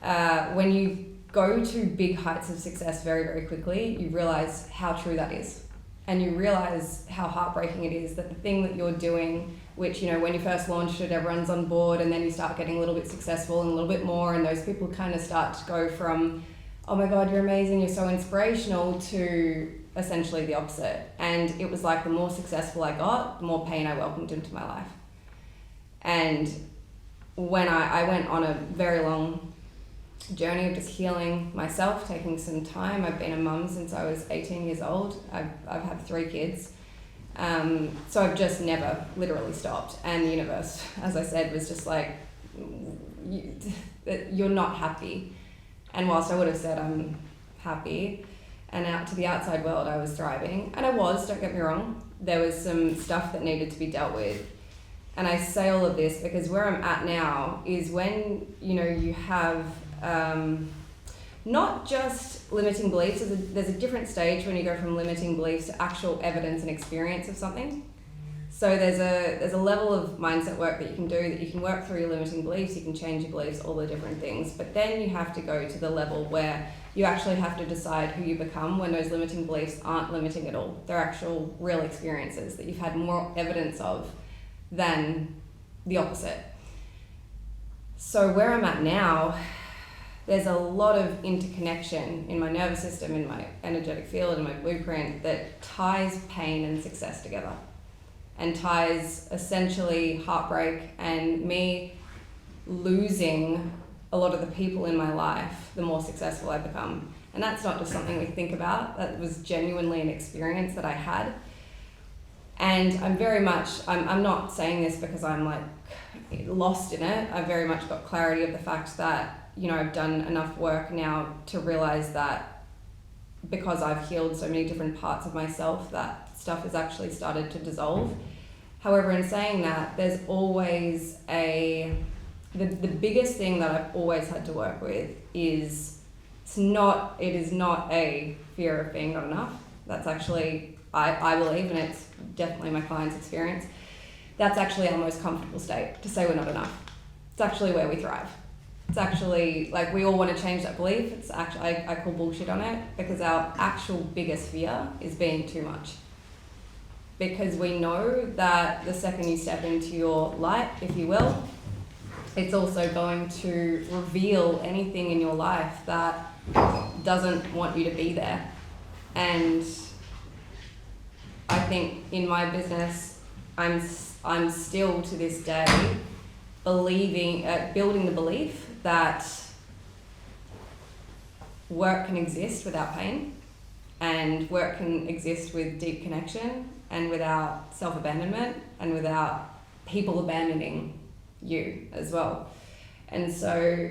When you go to big heights of success very, very quickly, you realize how true that is. And you realize how heartbreaking it is that the thing that you're doing, which, you know, when you first launched it, everyone's on board, and then you start getting a little bit successful and a little bit more, and those people kind of start to go from, oh my God, you're amazing, you're so inspirational, to essentially the opposite. And it was like the more successful I got, the more pain I welcomed into my life. And when I went on a very long journey of just healing myself, taking some time. I've been a mum since I was 18 years old. I've had 3 kids. So I've just never literally stopped. And the universe, as I said, was just like, you're not happy. And whilst I would have said I'm happy, and out to the outside world I was thriving, and I was, don't get me wrong, there was some stuff that needed to be dealt with. And I say all of this because where I'm at now is when, you know, you have not just limiting beliefs, there's a different stage when you go from limiting beliefs to actual evidence and experience of something. So there's a level of mindset work that you can do, that you can work through your limiting beliefs, you can change your beliefs, all the different things. But then you have to go to the level where you actually have to decide who you become when those limiting beliefs aren't limiting at all. They're actual real experiences that you've had more evidence of than the opposite. So where I'm at now, there's a lot of interconnection in my nervous system, in my energetic field, in my blueprint that ties pain and success together, and ties essentially heartbreak and me losing a lot of the people in my life the more successful I become. And that's not just something we think about, that was genuinely an experience that I had. And I'm not saying this because I'm like lost in it. I've very much got clarity of the fact that, you know, I've done enough work now to realize that because I've healed so many different parts of myself, that stuff has actually started to dissolve. However, in saying that, there's always the biggest thing that I've always had to work with is it is not a fear of being not enough. That's actually, I believe, and it's definitely my clients' experience, that's actually our most comfortable state, to say we're not enough. It's actually where we thrive. It's actually, like, we all want to change that belief. It's actually, I call bullshit on it, because our actual biggest fear is being too much. Because we know that the second you step into your light, if you will, it's also going to reveal anything in your life that doesn't want you to be there. And I think in my business, I'm still to this day building the belief that work can exist without pain, and work can exist with deep connection and without self-abandonment and without people abandoning you as well. And so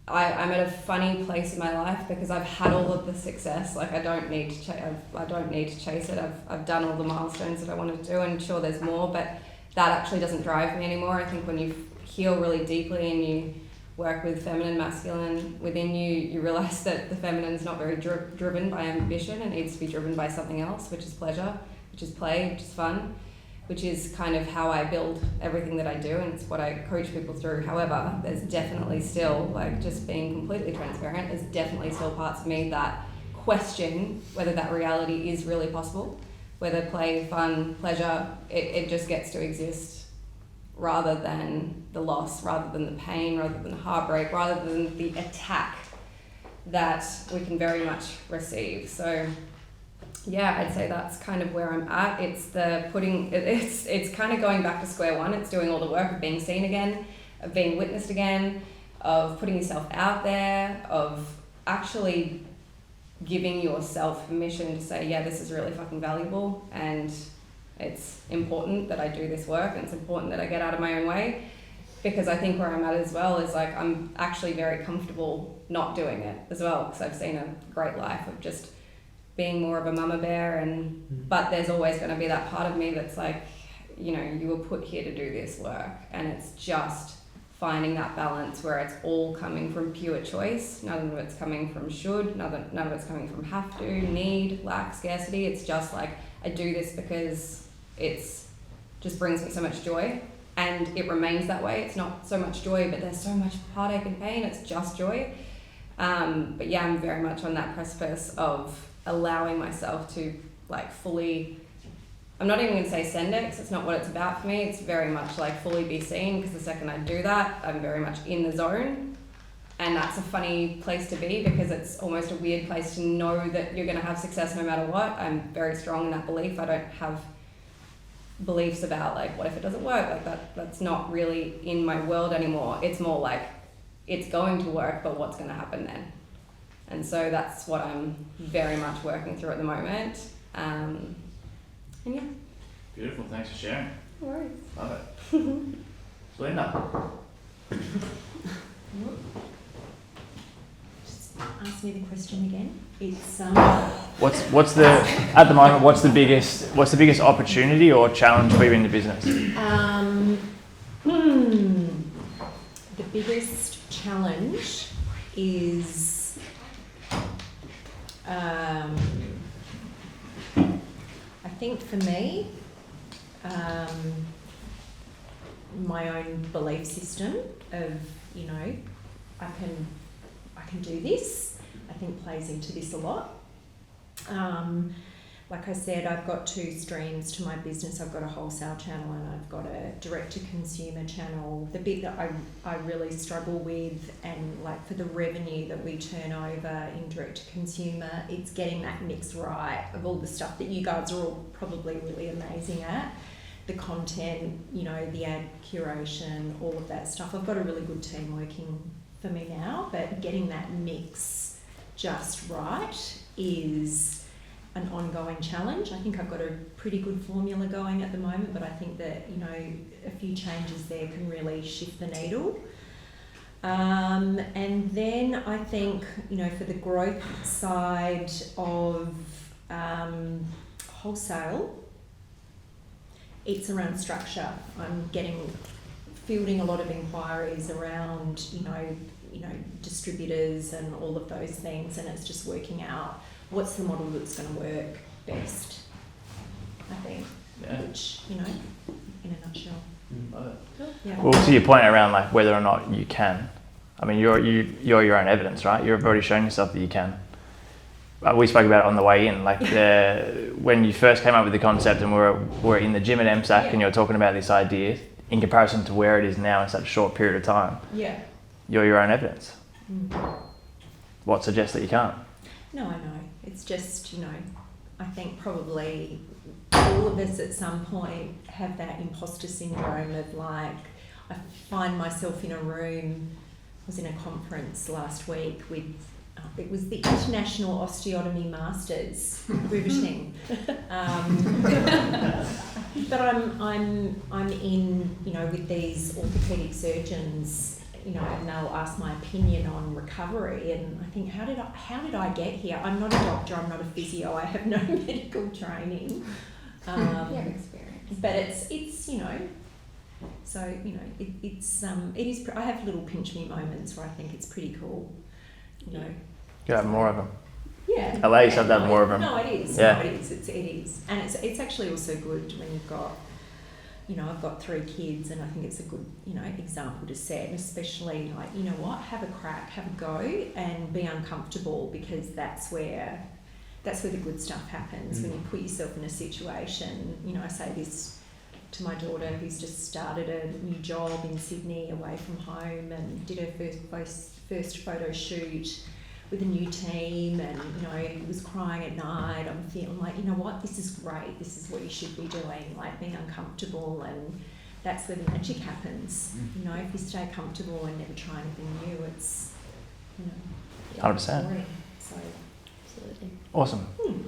I'm at a funny place in my life because I've had all of the success. Like, I don't need to chase it. I've done all the milestones that I wanted to do, and sure, there's more, but that actually doesn't drive me anymore. I think when you heal really deeply and you work with feminine, masculine within you, you realize that the feminine is not very driven by ambition. It needs to be driven by something else, which is pleasure, which is play, which is fun, which is kind of how I build everything that I do, and it's what I coach people through. However, there's definitely still, like, just being completely transparent, there's definitely still parts of me that question whether that reality is really possible, whether play, fun, pleasure, it just gets to exist rather than the loss, rather than the pain, rather than the heartbreak, rather than the attack that we can very much receive. So yeah, I'd say that's kind of where I'm at. It's it's kind of going back to square one. It's doing all the work of being seen again, of being witnessed again, of putting yourself out there, of actually giving yourself permission to say, yeah, this is really fucking valuable and it's important that I do this work and it's important that I get out of my own way. Because I think where I'm at as well is like I'm actually very comfortable not doing it as well, because I've seen a great life of just being more of a mama bear, but there's always going to be that part of me that's like, you know, you were put here to do this work, and it's just finding that balance where it's all coming from pure choice. None of it's coming from should, none of it's coming from have to, need, lack, scarcity. It's just like, I do this because it's just brings me so much joy, and it remains that way. It's not so much joy, but there's so much heartache and pain. It's just joy. But yeah, I'm very much on that precipice of allowing myself to like fully, I'm not even going to say send it, 'cause it's not what it's about for me. It's very much like fully be seen, because the second I do that, I'm very much in the zone. And that's a funny place to be, because it's almost a weird place to know that you're going to have success no matter what. I'm very strong in that belief. I don't have beliefs about like, what if it doesn't work? Like that's not really in my world anymore. It's more like, it's going to work, but what's going to happen then? And so that's what I'm very much working through at the moment. And yeah. Beautiful, thanks for sharing. No worries. Love it. Linda. Just ask me the question again. It's What's the at the moment? What's the biggest opportunity or challenge for you in the business? The biggest challenge is I think for me, my own belief system of, you know, I can do this, I think plays into this a lot. Like I said, I've got 2 streams to my business. I've got a wholesale channel and I've got a direct-to-consumer channel. The bit that I really struggle with, and like for the revenue that we turn over in direct-to-consumer, it's getting that mix right of all the stuff that you guys are all probably really amazing at. The content, you know, the ad curation, all of that stuff. I've got a really good team working for me now, but getting that mix just right is an ongoing challenge. I think I've got a pretty good formula going at the moment, but I think that, you know, a few changes there can really shift the needle. And then I think, you know, for the growth side of wholesale, it's around structure. I'm fielding a lot of inquiries around, you know, distributors and all of those things, and it's just working out what's the model that's going to work best, I think, which, you know, in a nutshell. Love it. Cool. Yeah. Well, to your point around like whether or not you can, I mean, you're your own evidence, right? You've already shown yourself that you can. We spoke about it on the way in, like when you first came up with the concept and we're in the gym at MSAC and you're talking about this idea in comparison to where it is now in such a short period of time. Yeah. You're your own evidence. What suggests that you can't? No, I know. It's just, you know, I think probably all of us at some point have that imposter syndrome of like, I find myself in a room, I was in a conference last week with, it was the International Osteotomy Masters, riveting. But I'm in, you know, with these orthopaedic surgeons, you know, and they'll ask my opinion on recovery, and I think, how did I get here? I'm not a doctor, I'm not a physio, I have no medical training. Yeah, experience. But it's you know, so you know, it is. I have little pinch me moments where I think it's pretty cool, you know. You have more of them. Yeah. Allow yourself to have more of them. No, it is. Yeah. No, it is. It is, and it's actually also good when you've got, you know, I've got 3 kids, and I think it's a good, you know, example to set, and especially like, you know what, have a crack, have a go, and be uncomfortable, because that's where the good stuff happens. When you put yourself in a situation, you know, I say this to my daughter who's just started a new job in Sydney away from home and did her first photo shoot with a new team, and you know, he was crying at night. I'm feeling like, you know what, this is great. This is what you should be doing. Like being uncomfortable, and that's where the magic happens. You know, if you stay comfortable and never try anything new, it's, you know, 100%. boring. So Absolutely. Awesome. Hmm.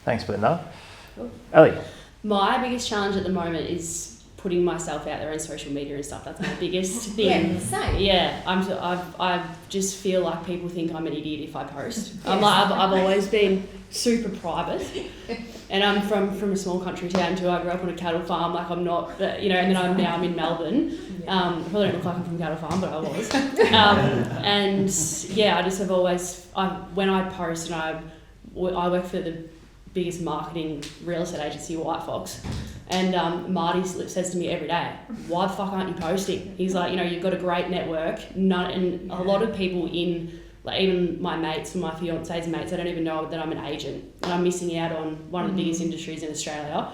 Thanks, Belinda. Cool. Ellie. My biggest challenge at the moment is putting myself out there on social media and stuff. That's my biggest thing. Yeah, same. Yeah, I just feel like people think I'm an idiot if I post. I'm like, I've always been super private, and I'm from a small country town too. I grew up on a cattle farm. Like I'm not, you know, and then I'm in Melbourne. I probably don't look like I'm from a cattle farm, but I was. And yeah, I just have always, when I post, and I work for the biggest marketing real estate agency, White Fox. And Marty says to me every day, why the fuck aren't you posting? He's like, you know, you've got a great network. And a lot of people in, like even my mates and my fiance's mates, they don't even know that I'm an agent. And I'm missing out on one of the biggest industries in Australia.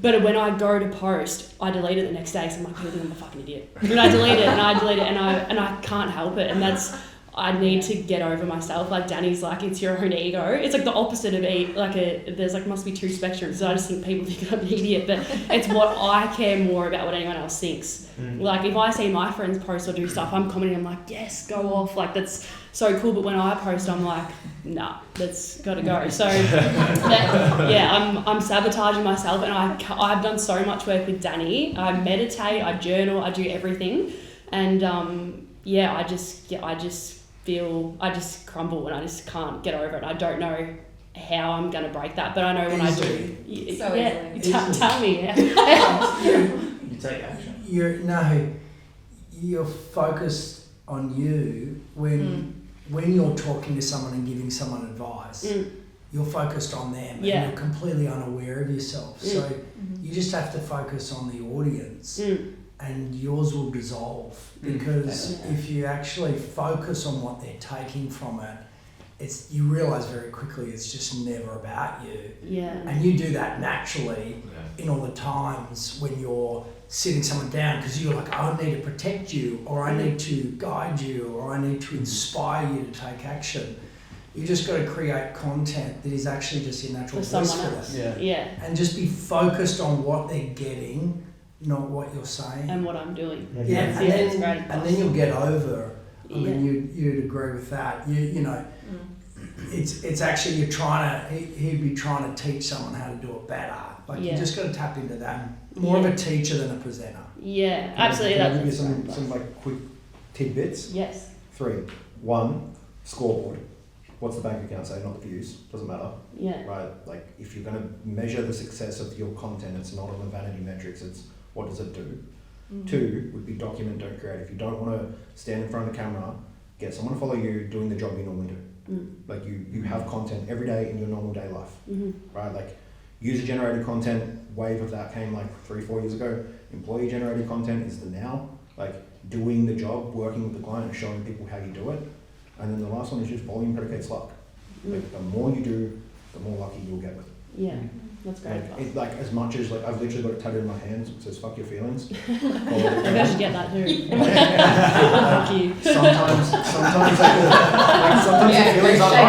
But when I go to post, I delete it the next day. So I'm like, I think I'm a fucking idiot. And I delete it and I delete it and I can't help it. And that's, I need to get over myself. Like Danny's like, it's your own ego. It's like the opposite of there's like must be two spectrums. So I just think people think I'm an idiot, but it's what I care more about what anyone else thinks. Like if I see my friends post or do stuff, I'm commenting, I'm like, yes, go off. Like that's so cool. But when I post, I'm like, nah, that's gotta go. So I'm sabotaging myself, and I've done so much work with Danny. I meditate, I journal, I do everything, and I just crumble and I just can't get over it. I don't know how I'm going to break that, but I know when I do. Tell me. You take action. You're focused on you when you're talking to someone and giving someone advice. You're focused on them and you're completely unaware of yourself. So you just have to focus on the audience. And yours will dissolve, because if you actually focus on what they're taking from it, you realise very quickly it's just never about you. Yeah. And you do that naturally in all the times when you're sitting someone down, because you're like, I need to protect you, or I need to guide you, or I need to inspire you to take action. You just got to create content that is actually just your natural voice for them. Yeah. And just be focused on what they're getting, not what you're saying. And what I'm doing. And then you'll get over. I mean, you'd agree with that. You know, it's actually he'd be trying to teach someone how to do it better. Like you just got to tap into that. More of a teacher than a presenter. Yeah, absolutely. Can I give you some like quick tidbits? Yes. 3. 1, scoreboard. What's the bank account say? Not the views. Doesn't matter. Yeah. Right. Like if you're going to measure the success of your content, it's not on the vanity metrics. It's what does it do? 2 would be document, don't create. If you don't want to stand in front of the camera, get someone to follow you doing the job you normally do. Like you have content every day in your normal day life, right? Like user generated content, wave of that came like 3-4 years ago. Employee generated content is the now, like doing the job, working with the client and showing people how you do it. And then the last one is just volume predicates luck. Like the more you do, the more lucky you'll get with it. Yeah. That's great. Like as much as like I've literally got it tattooed in my hands. It says "fuck your feelings." Maybe I should get that too. Fuck you. Sometimes the feelings aren't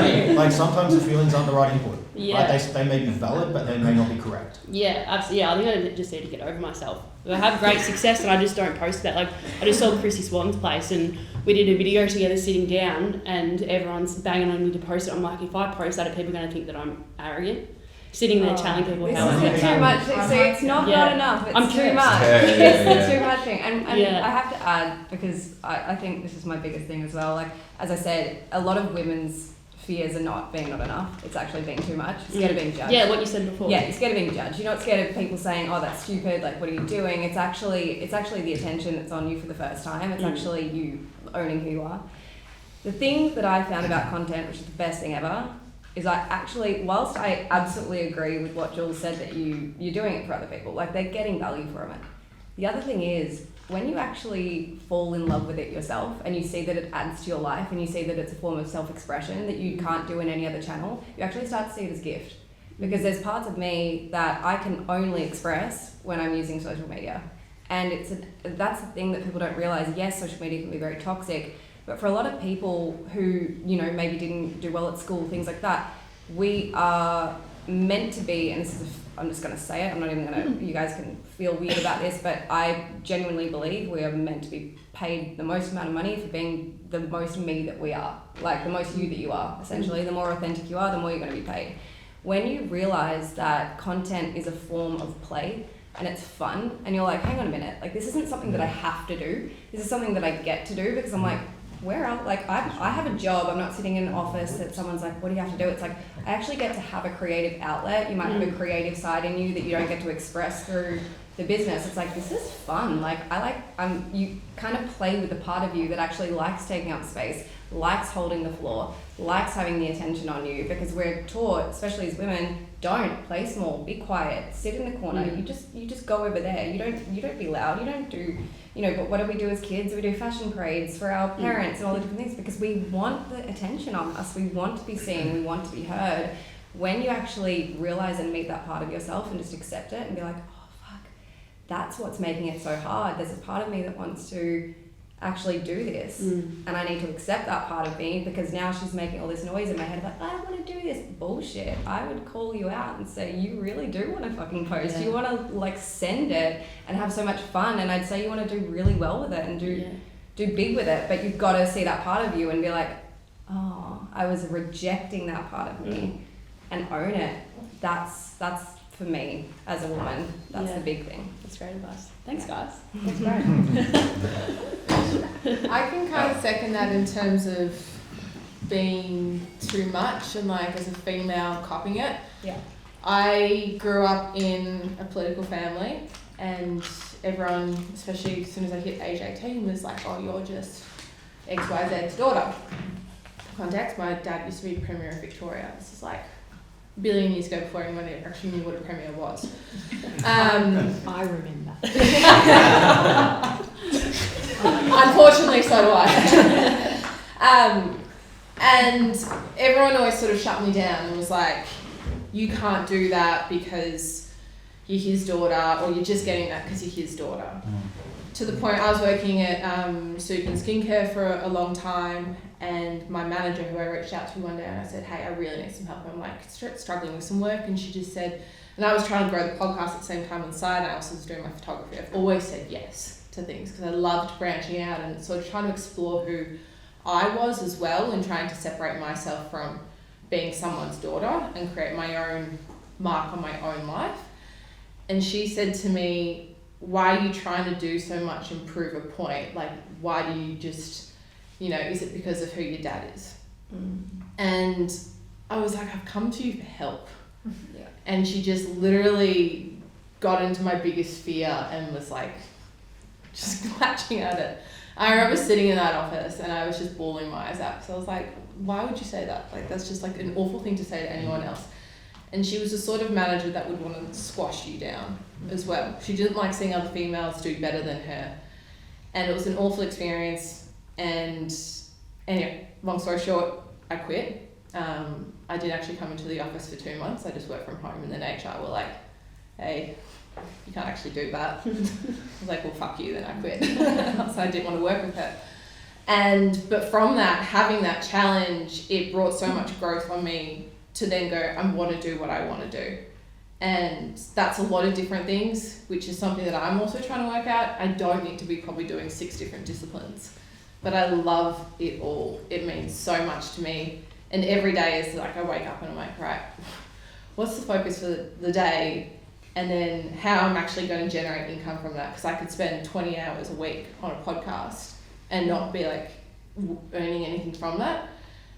right. Like sometimes the feelings aren't the right input. Yeah. Like they may be valid, but they may not be correct. Yeah, absolutely. Yeah, I think I just need to get over myself. I have great success and I just don't post that. Like I just sold Chrissy Swan's place and we did a video together sitting down and everyone's banging on me to post it. I'm like, if I post that, are people going to think that I'm arrogant? Sitting there telling people how I It's too much. See, it's not enough. It's I'm too much. It's too much thing. And I have to add, because I think this is my biggest thing as well. Like, as I said, a lot of women's fears are not being not enough. It's actually being too much. It's scared of being judged. Yeah, what you said before. Yeah, it's scared of being judged. You're not scared of people saying, oh, that's stupid, like, what are you doing? It's actually the attention that's on you for the first time. It's actually you owning who you are. The thing that I found about content, which is the best thing ever, is I actually, whilst I absolutely agree with what Jules said, that you're doing it for other people, like they're getting value from it. The other thing is, when you actually fall in love with it yourself and you see that it adds to your life and you see that it's a form of self-expression that you can't do in any other channel, you actually start to see it as gift. Because there's parts of me that I can only express when I'm using social media. And that's the thing that people don't realise. Yes, social media can be very toxic, But for a lot of people who, you know, maybe didn't do well at school, things like that, we are meant to be, and this is, I'm just going to say it, I'm not even going to, you guys can feel weird about this, but I genuinely believe we are meant to be paid the most amount of money for being the most me that we are. Like the most you that you are, essentially. The more authentic you are, the more you're going to be paid. When you realize that content is a form of play and it's fun, and you're like, hang on a minute, like this isn't something that I have to do. This is something that I get to do because I'm like, where else? Like I have a job. I'm not sitting in an office that someone's like, what do you have to do? It's like I actually get to have a creative outlet. You might have a creative side in you that you don't get to express through the business. It's like, this is fun. Like you kind of play with the part of you that actually likes taking up space, likes holding the floor, likes having the attention on you, because we're taught, especially as women, don't play small, be quiet, sit in the corner. You just go over there. You don't be loud. You don't do, you know. But what do we do as kids? We do fashion parades for our parents and all the different things because we want the attention on us. We want to be seen. We want to be heard. When you actually realize and meet that part of yourself and just accept it and be like, that's what's making it so hard. There's a part of me that wants to actually do this, and I need to accept that part of me because now she's making all this noise in my head like, I want to do this. Bullshit. I would call you out and say, you really do want to fucking post. You want to like send it and have so much fun, and I'd say you want to do really well with it and do big with it, but you've got to see that part of you and be like, oh, I was rejecting that part of me, and own it. That's for me as a woman, that's the big thing. That's great advice. Thanks, guys. That's great. I can kind of second that in terms of being too much and like as a female copying it. Yeah. I grew up in a political family and everyone, especially as soon as I hit age 18, was like, oh, you're just XYZ's daughter. For context, my dad used to be Premier of Victoria. This is like a billion years ago before anyone actually knew what a Premier was. I remember. Unfortunately, so do I. And everyone always sort of shut me down and was like, you can't do that because you're his daughter, or you're just getting that because you're his daughter. To the point I was working at Sukin Skincare for a long time, and my manager, who I reached out to one day, and I said, hey, I really need some help. I'm like struggling with some work, and she just said, and I was trying to grow the podcast at the same time on the side, and I also was doing my photography. I've always said yes to things because I loved branching out and sort of trying to explore who I was as well, and trying to separate myself from being someone's daughter and create my own mark on my own life. And she said to me, why are you trying to do so much and prove a point? Like, why do you just, you know, is it because of who your dad is? And I was like, I've come to you for help. Yeah. And she just literally got into my biggest fear and was like, just clutching at it. I remember sitting in that office and I was just bawling my eyes out. So I was like, why would you say that? Like, that's just like an awful thing to say to anyone else. And she was the sort of manager that would want to squash you down as well. She didn't like seeing other females do better than her. And it was an awful experience. And anyway, long story short, I quit. I did actually come into the office for 2 months. I just worked from home, and then HR were like, hey, you can't actually do that. I was like, well, fuck you, then I quit. So I didn't want to work with her. But from that, having that challenge, it brought so much growth on me to then go, I want to do what I want to do. And that's a lot of different things, which is something that I'm also trying to work out. I don't need to be probably doing 6 different disciplines, but I love it all. It means so much to me. And every day is like, I wake up and I'm like, right, what's the focus for the day? And then how I'm actually going to generate income from that. Because I could spend 20 hours a week on a podcast and not be like earning anything from that,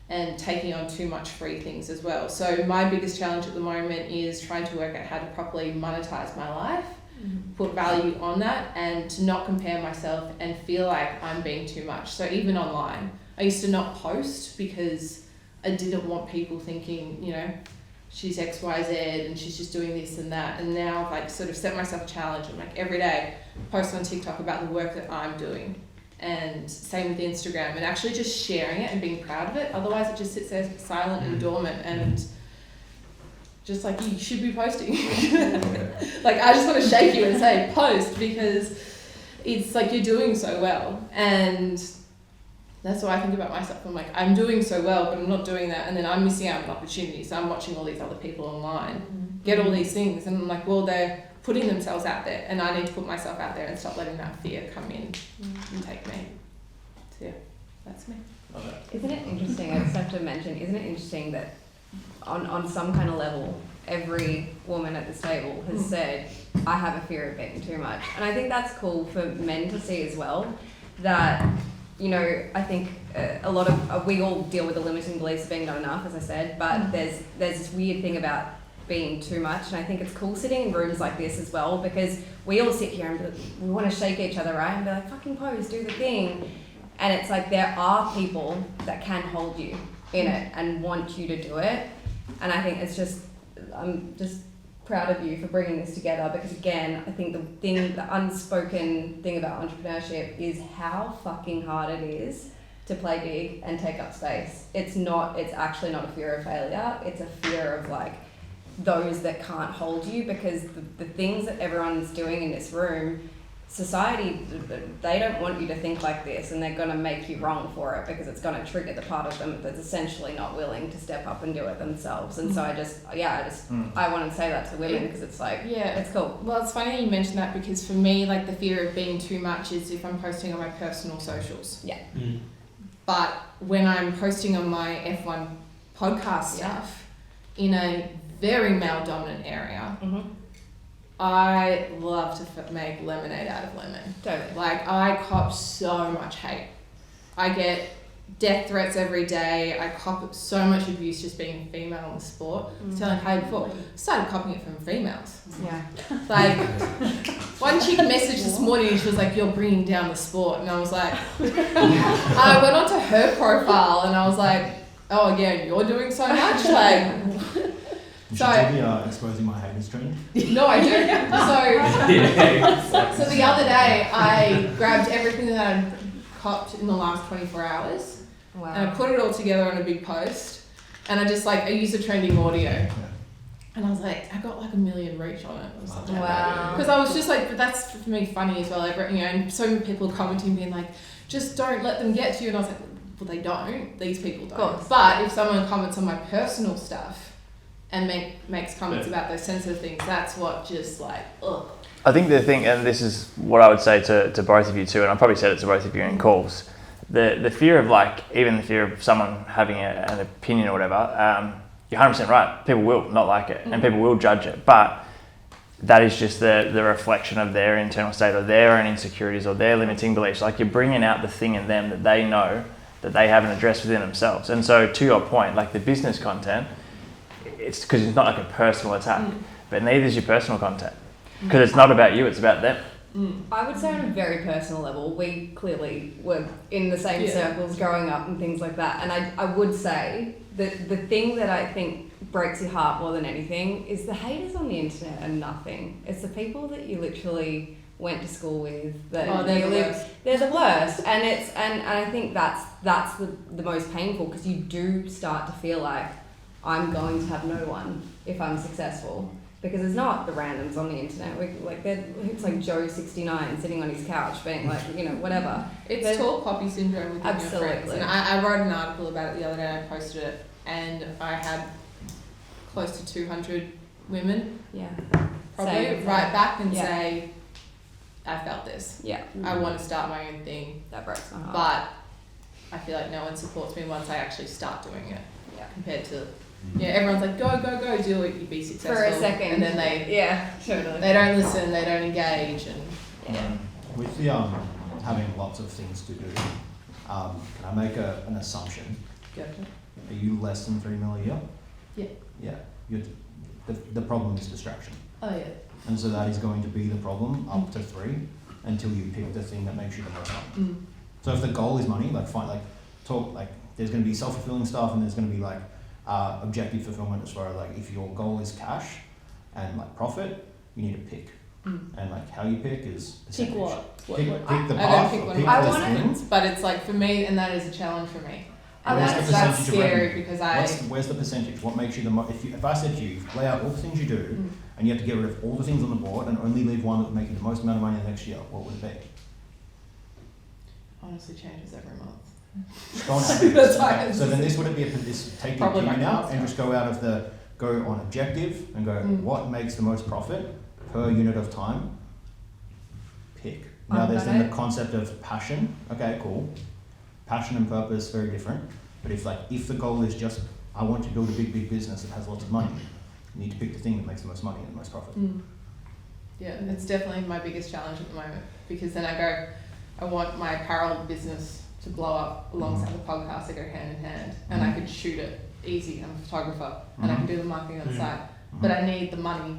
and taking on too much free things as well. So my biggest challenge at the moment is trying to work out how to properly monetize my life, put value on that, and to not compare myself and feel like I'm being too much. So even online, I used to not post because I didn't want people thinking, you know, she's XYZ and she's just doing this and that. And now I've like sort of set myself a challenge. I'm like, every day post on TikTok about the work that I'm doing. And same with Instagram, and actually just sharing it and being proud of it. Otherwise it just sits there silent and dormant, and just like, you should be posting. Like, I just want to shake you and say post, because it's like you're doing so well. And That's what I think about myself. I'm like, I'm doing so well, but I'm not doing that, and then I'm missing out on opportunities. So I'm watching all these other people online get all these things, and I'm like, well, they're putting themselves out there, and I need to put myself out there and stop letting that fear come in and take me. So yeah, that's me. Isn't it interesting? I just have to mention. Isn't it interesting that on some kind of level, every woman at this table has said, "I have a fear of being too much," and I think that's cool for men to see as well. That, you know, I think a lot of we all deal with the limiting beliefs of being not enough, as I said, but there's this weird thing about being too much, and I think it's cool sitting in rooms like this as well, because we all sit here and we want to shake each other, right, and be like, fucking pose, do the thing, and it's like there are people that can hold you in it and want you to do it, and I think it's just, I'm just proud of you for bringing this together, because again, I think the unspoken thing about entrepreneurship is how fucking hard it is to play big and take up space. It's actually not a fear of failure, it's a fear of like those that can't hold you, because the things that everyone's doing in this room, society, they don't want you to think like this, and they're going to make you wrong for it, because it's going to trigger the part of them that's essentially not willing to step up and do it themselves. And so I want to say that to the women, because it's like, it's cool. Well, it's funny that you mentioned that, because for me, like, the fear of being too much is if I'm posting on my personal socials. Yeah. But when I'm posting on my F1 podcast stuff in a very male dominant area, I love to make lemonade out of lemon. Totally. Like, I cop so much hate. I get death threats every day. I cop so much abuse just being a female in the sport. Telling Kay before, I started copying it from females. Yeah. Like, one chick messaged this morning and she was like, "You're bringing down the sport." And I was like, I went onto her profile and I was like, "Oh yeah, you're doing so much?" Like, So exposing my haters trend. no, I do. So the other day, I grabbed everything that I'd copped in the last 24 hours, and I put it all together on a big post, and I just I used a trending audio, and I was like, I got like 1 million reach on it or something. Wow. Because I was just like, but that's for me funny as well. And so many people commenting, being like, just don't let them get to you, and I was like, well, they don't. These people don't. But if someone comments on my personal stuff and makes comments about those sensitive things, that's what just like, ugh. I think the thing, and this is what I would say to both of you too, and I probably said it to both of you in calls, the fear of like, even the fear of someone having an opinion or whatever, you're 100% right. People will not like it, and people will judge it, but that is just the reflection of their internal state or their own insecurities or their limiting beliefs. Like, you're bringing out the thing in them that they know that they haven't addressed within themselves. And so to your point, like the business content, it's because it's not like a personal attack, but neither is your personal content, because it's not about you, it's about them. I would say on a very personal level, we clearly were in the same circles growing up and things like that, and I would say that the thing that I think breaks your heart more than anything is the haters on the internet are nothing. It's the people that you literally went to school with, that they're the worst, and it's and I think that's the most painful, because you do start to feel like, I'm going to have no one if I'm successful, because it's not the randoms on the internet. It's like Joe 69 sitting on his couch being like, you know, whatever. It's tall poppy syndrome with your friends. Absolutely. And I wrote an article about it the other day. I posted it, and I had close to 200 women. Yeah. Probably Same. write back and say, I felt this. Yeah. I want to start my own thing. That breaks my heart. But I feel like no one supports me once I actually start doing it. Yeah. Compared to, everyone's like, go, do it, you'd be successful. For a second. And then they totally. They don't listen, they don't engage, and With the having lots of things to do, can I make an assumption? Go for it. Are you less than 3 mil a year? Yeah. Yeah. The problem is distraction. Oh yeah. And so that is going to be the problem up to 3 until you pick the thing that makes you the most money. So if the goal is money, like fine, there's going to be self-fulfilling stuff, and there's going to be like objective fulfillment as far as like, if your goal is cash and like profit, you need to pick. And like how you pick is percentage. Pick what? Pick the I path. don't pick one. Pick I the want thing. it, but it's like for me, and that is a challenge for me. Where's the That's percentage of scary revenue? because Where's the percentage? What makes you the most? If I said to you, lay out all the things you do, and you have to get rid of all the things on the board and only leave one that would make you the most amount of money the next year, what would it be? honestly changes every month. Just go on That's average. why Okay, so then this wouldn't be this take your Probably opinion my out cost, and yeah. just go on objective and go Mm. what makes the most profit per unit of time. Pick. Now I've there's got then it. the concept of passion. Okay, cool. Passion and purpose very different. But if the goal is just I want to build a big business that has lots of money, you need to pick the thing that makes the most money and the most profit. Yeah, it's definitely my biggest challenge at the moment because then I want my apparel business to blow up alongside the podcast. They go hand in hand, and I could shoot it easy. I'm a photographer, and I can do the marketing on the side, but I need the money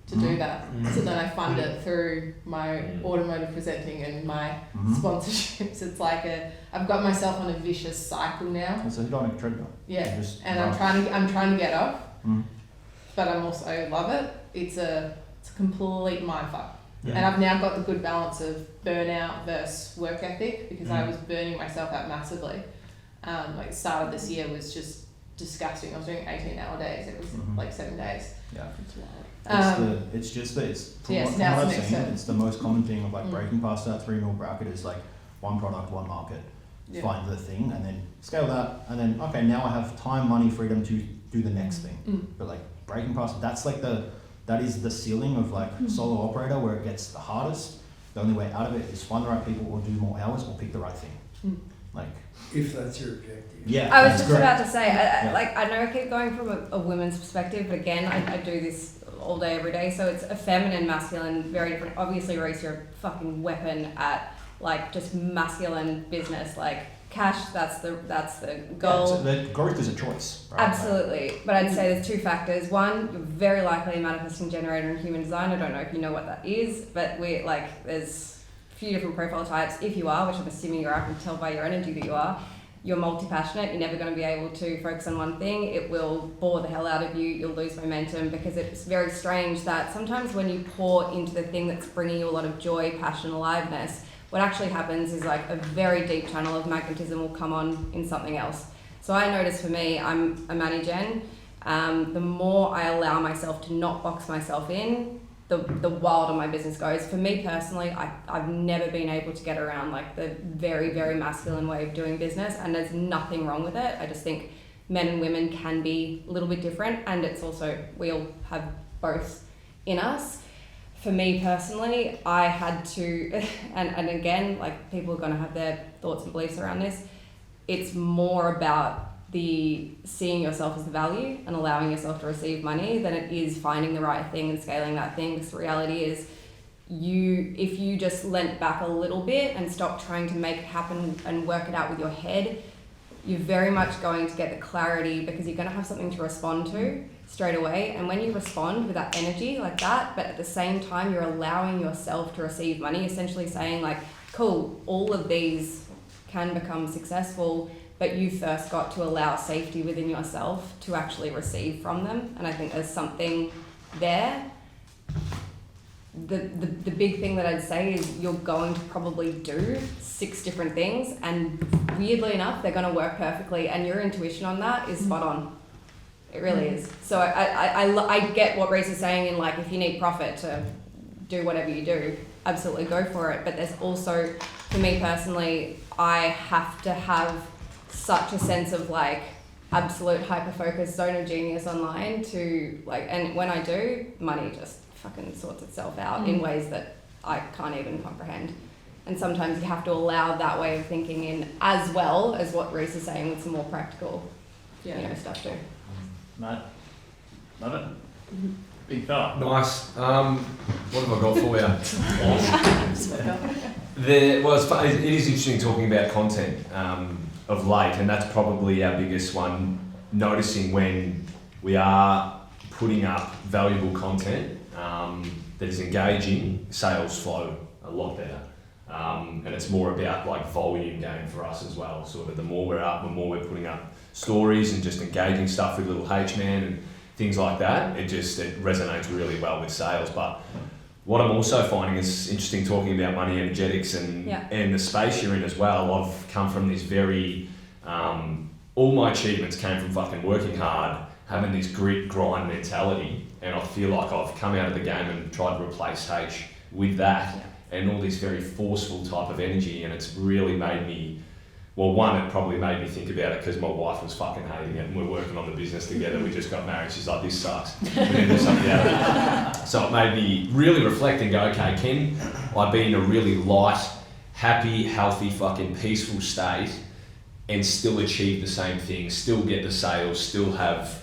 to do that. So then I fund it through my automotive presenting and my sponsorships. It's like I've got myself on a vicious cycle now. It's a hedonic treadmill. Yeah, You just and I'm run. trying to get off, Mm. but I love it. It's a complete mindfuck. Yeah. And I've now got the good balance of burnout versus work ethic because I was burning myself out massively. Like start of this year was just disgusting. I was doing 18-hour days. It was like 7 days. Yeah. It's It's from yes, what now I've it's the next seen, step. it's the most common thing of like breaking past that 3 mil bracket is like one product, one market, Yeah. find the thing and then scale that and then okay, now I have time, money, freedom to do the next thing. But like breaking past that is the ceiling of like solo operator where it gets the hardest. The only way out of it is find the right people or do more hours or pick the right thing. Like If that's your objective. yeah, I was that's just correct. about to say, Yeah. I know I keep going from a women's perspective, but again, I do this all day, every day. So it's a feminine, masculine, very different. Obviously, Reese, you're a fucking weapon at like just masculine business, like cash. That's the goal. Yeah, so the growth is a choice. Right? Absolutely. But I'd say there's 2 factors. One, you're very likely a manifesting generator in human design. I don't know if you know what that is, but there's a few different profile types. If you are, which I'm assuming you are, I can tell by your energy that you are, you're multi-passionate. You're never going to be able to focus on one thing. It will bore the hell out of you. You'll lose momentum because it's very strange that sometimes when you pour into the thing that's bringing you a lot of joy, passion, aliveness, what actually happens is like a very deep channel of magnetism will come on in something else. So I notice for me, I'm a Manny Gen. The more I allow myself to not box myself in, the wilder my business goes. For me personally, I've never been able to get around like the very, very masculine way of doing business, and there's nothing wrong with it. I just think men and women can be a little bit different, and it's also, we all have both in us. For me personally, I had to, and again, like people are going to have their thoughts and beliefs around this. It's more about the seeing yourself as the value and allowing yourself to receive money than it is finding the right thing and scaling that thing. Because the reality is, if you just leant back a little bit and stopped trying to make it happen and work it out with your head, you're very much going to get the clarity because you're going to have something to respond to straight away. And when you respond with that energy like that, but at the same time you're allowing yourself to receive money, essentially saying like, cool, all of these can become successful, but you first got to allow safety within yourself to actually receive from them. And I think there's something there. The big thing that I'd say is you're going to probably do 6 different things, and weirdly enough, they're going to work perfectly, and your intuition on that is spot on. It really is. So I get what Reese is saying in like, if you need profit to do whatever you do, absolutely go for it. But there's also, for me personally, I have to have such a sense of like absolute hyper-focused zone of genius online to like, and when I do, money just fucking sorts itself out in ways that I can't even comprehend. And sometimes you have to allow that way of thinking in, as well as what Reese is saying with some more practical stuff too. Mate, love it. Big fella. Nice. What have I got for you? It is interesting talking about content of late, and that's probably our biggest one, noticing when we are putting up valuable content that is engaging, sales flow a lot better. And it's more about like volume game for us as well. Sort of the more we're up, the more we're putting up stories and just engaging stuff with little H-Man and things like that, it resonates really well with sales. But what I'm also finding is interesting talking about money energetics and the space you're in as well. I've come from this very, all my achievements came from fucking working hard, having this grit, grind mentality, and I feel like I've come out of the game and tried to replace H with that and all this very forceful type of energy, and it's really made me well, one, it probably made me think about it because my wife was fucking hating it and we're working on the business together. We just got married. She's like, this sucks. We need to do something out of it. So it made me really reflect and go, okay, can I be in a really light, happy, healthy, fucking peaceful state and still achieve the same thing, still get the sales, still have,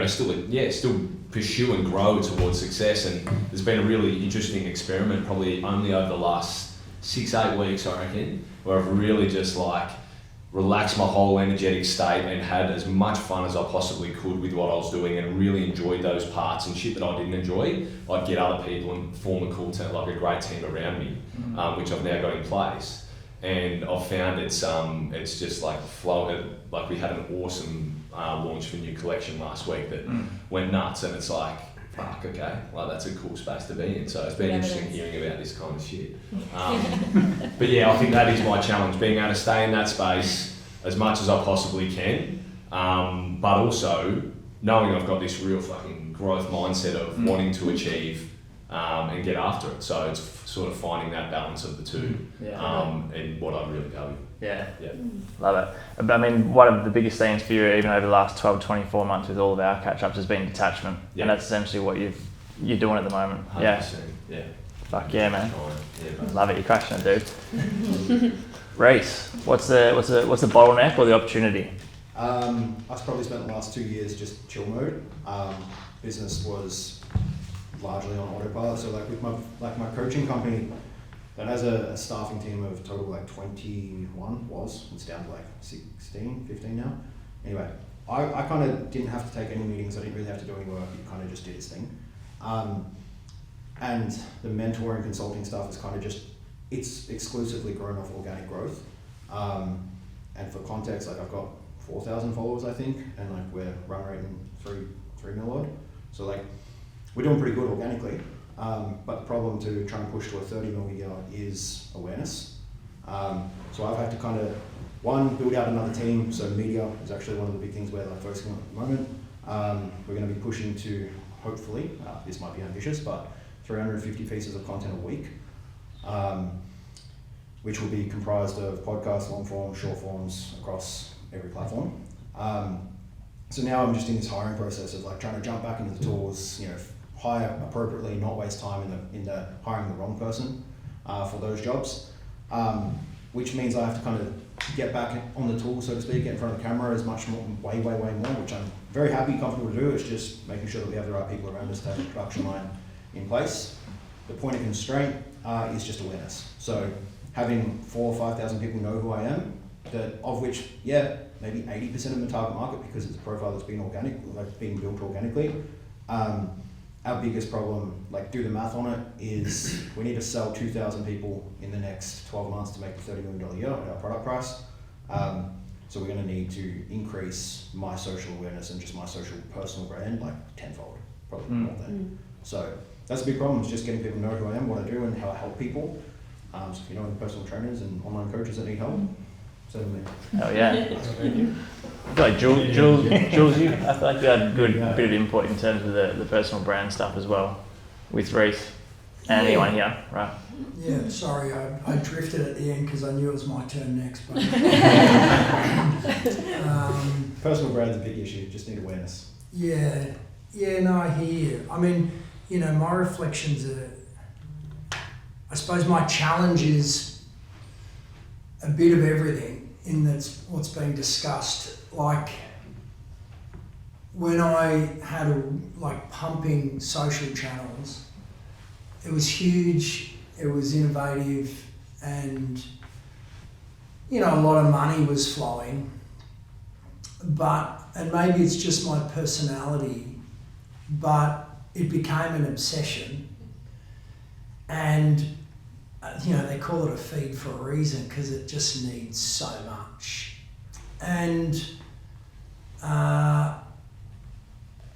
still pursue and grow towards success. And there's been a really interesting experiment probably only over the last 6-8 weeks, I reckon, where I've really just like relaxed my whole energetic state and had as much fun as I possibly could with what I was doing and really enjoyed those parts and shit that I didn't enjoy. I'd get other people and form a cool team, like a great team around me, which I've now got in place. And I've found it's just like flow. Like we had an awesome launch for a new collection last week that went nuts, and it's like, fuck, okay, well that's a cool space to be in. So it's been interesting hearing about this kind of shit. But yeah, I think that is my challenge, being able to stay in that space as much as I possibly can, but also knowing I've got this real fucking growth mindset of wanting to achieve and get after it. So it's sort of finding that balance of the two, and what I really value. Yeah. Love it. I mean, one of the biggest themes for you, even over the last 12, 24 months with all of our catch-ups, has been detachment. And that's essentially what you're doing at the moment. 100%. Yeah. Fuck yeah, man. Yeah, love it. You're crushing it, dude. Reece, what's the bottleneck or the opportunity? I've probably spent the last 2 years just chill mode. Business was largely on autopilot. So like with my coaching company, that has a staffing team of total like 21 it's down to like 16, 15 now. Anyway, I kind of didn't have to take any meetings. I didn't really have to do any work. It kind of just did its thing. And the mentoring consulting stuff is kind of it's exclusively grown off organic growth. And for context, like I've got 4,000 followers, I think, and like we're run rating 3 mil odd. So like we're doing pretty good organically. But the problem to try and push to a 30 mil a year is awareness. So I've had to kind of, build out another team. So media is actually one of the big things we're like focusing on at the moment. We're going to be pushing to, hopefully, this might be ambitious, but 350 pieces of content a week, which will be comprised of podcasts, long form, short forms across every platform. So now I'm just in this hiring process of like trying to jump back into the tools, hire appropriately, not waste time in the hiring the wrong person for those jobs, which means I have to kind of get back on the tool, so to speak, get in front of the camera as much more, way more, which I'm very happy, comfortable to do. It's just making sure that we have the right people around us to have the production line in place. The point of constraint is just awareness. So having 4,000 or 5,000 people know who I am, of which, maybe 80% of the target market, because it's a profile that's been being built organically. Our biggest problem, like do the math on it, is we need to sell 2,000 people in the next 12 months to make the $30 million a year at our product price. So we're going to need to increase my social awareness and just my social personal brand like tenfold, probably more than. So that's a big problem, is just getting people to know who I am, what I do, and how I help people. So if you know any personal trainers and online coaches that need help, send them in. Oh yeah. I feel like Jules, I feel like you had a good bit of input in terms of the personal brand stuff as well with Reece and anyone here, right? Yeah, sorry, I drifted at the end because I knew it was my turn next. But personal brand's a big issue, just need awareness. Yeah, no, I hear you. I mean, my reflections are, I suppose my challenge is a bit of everything in that's what's being discussed. Like when I had pumping social channels, it was huge, it was innovative, and a lot of money was flowing. And maybe it's just my personality, but it became an obsession. And they call it a feed for a reason, because it just needs so much. And I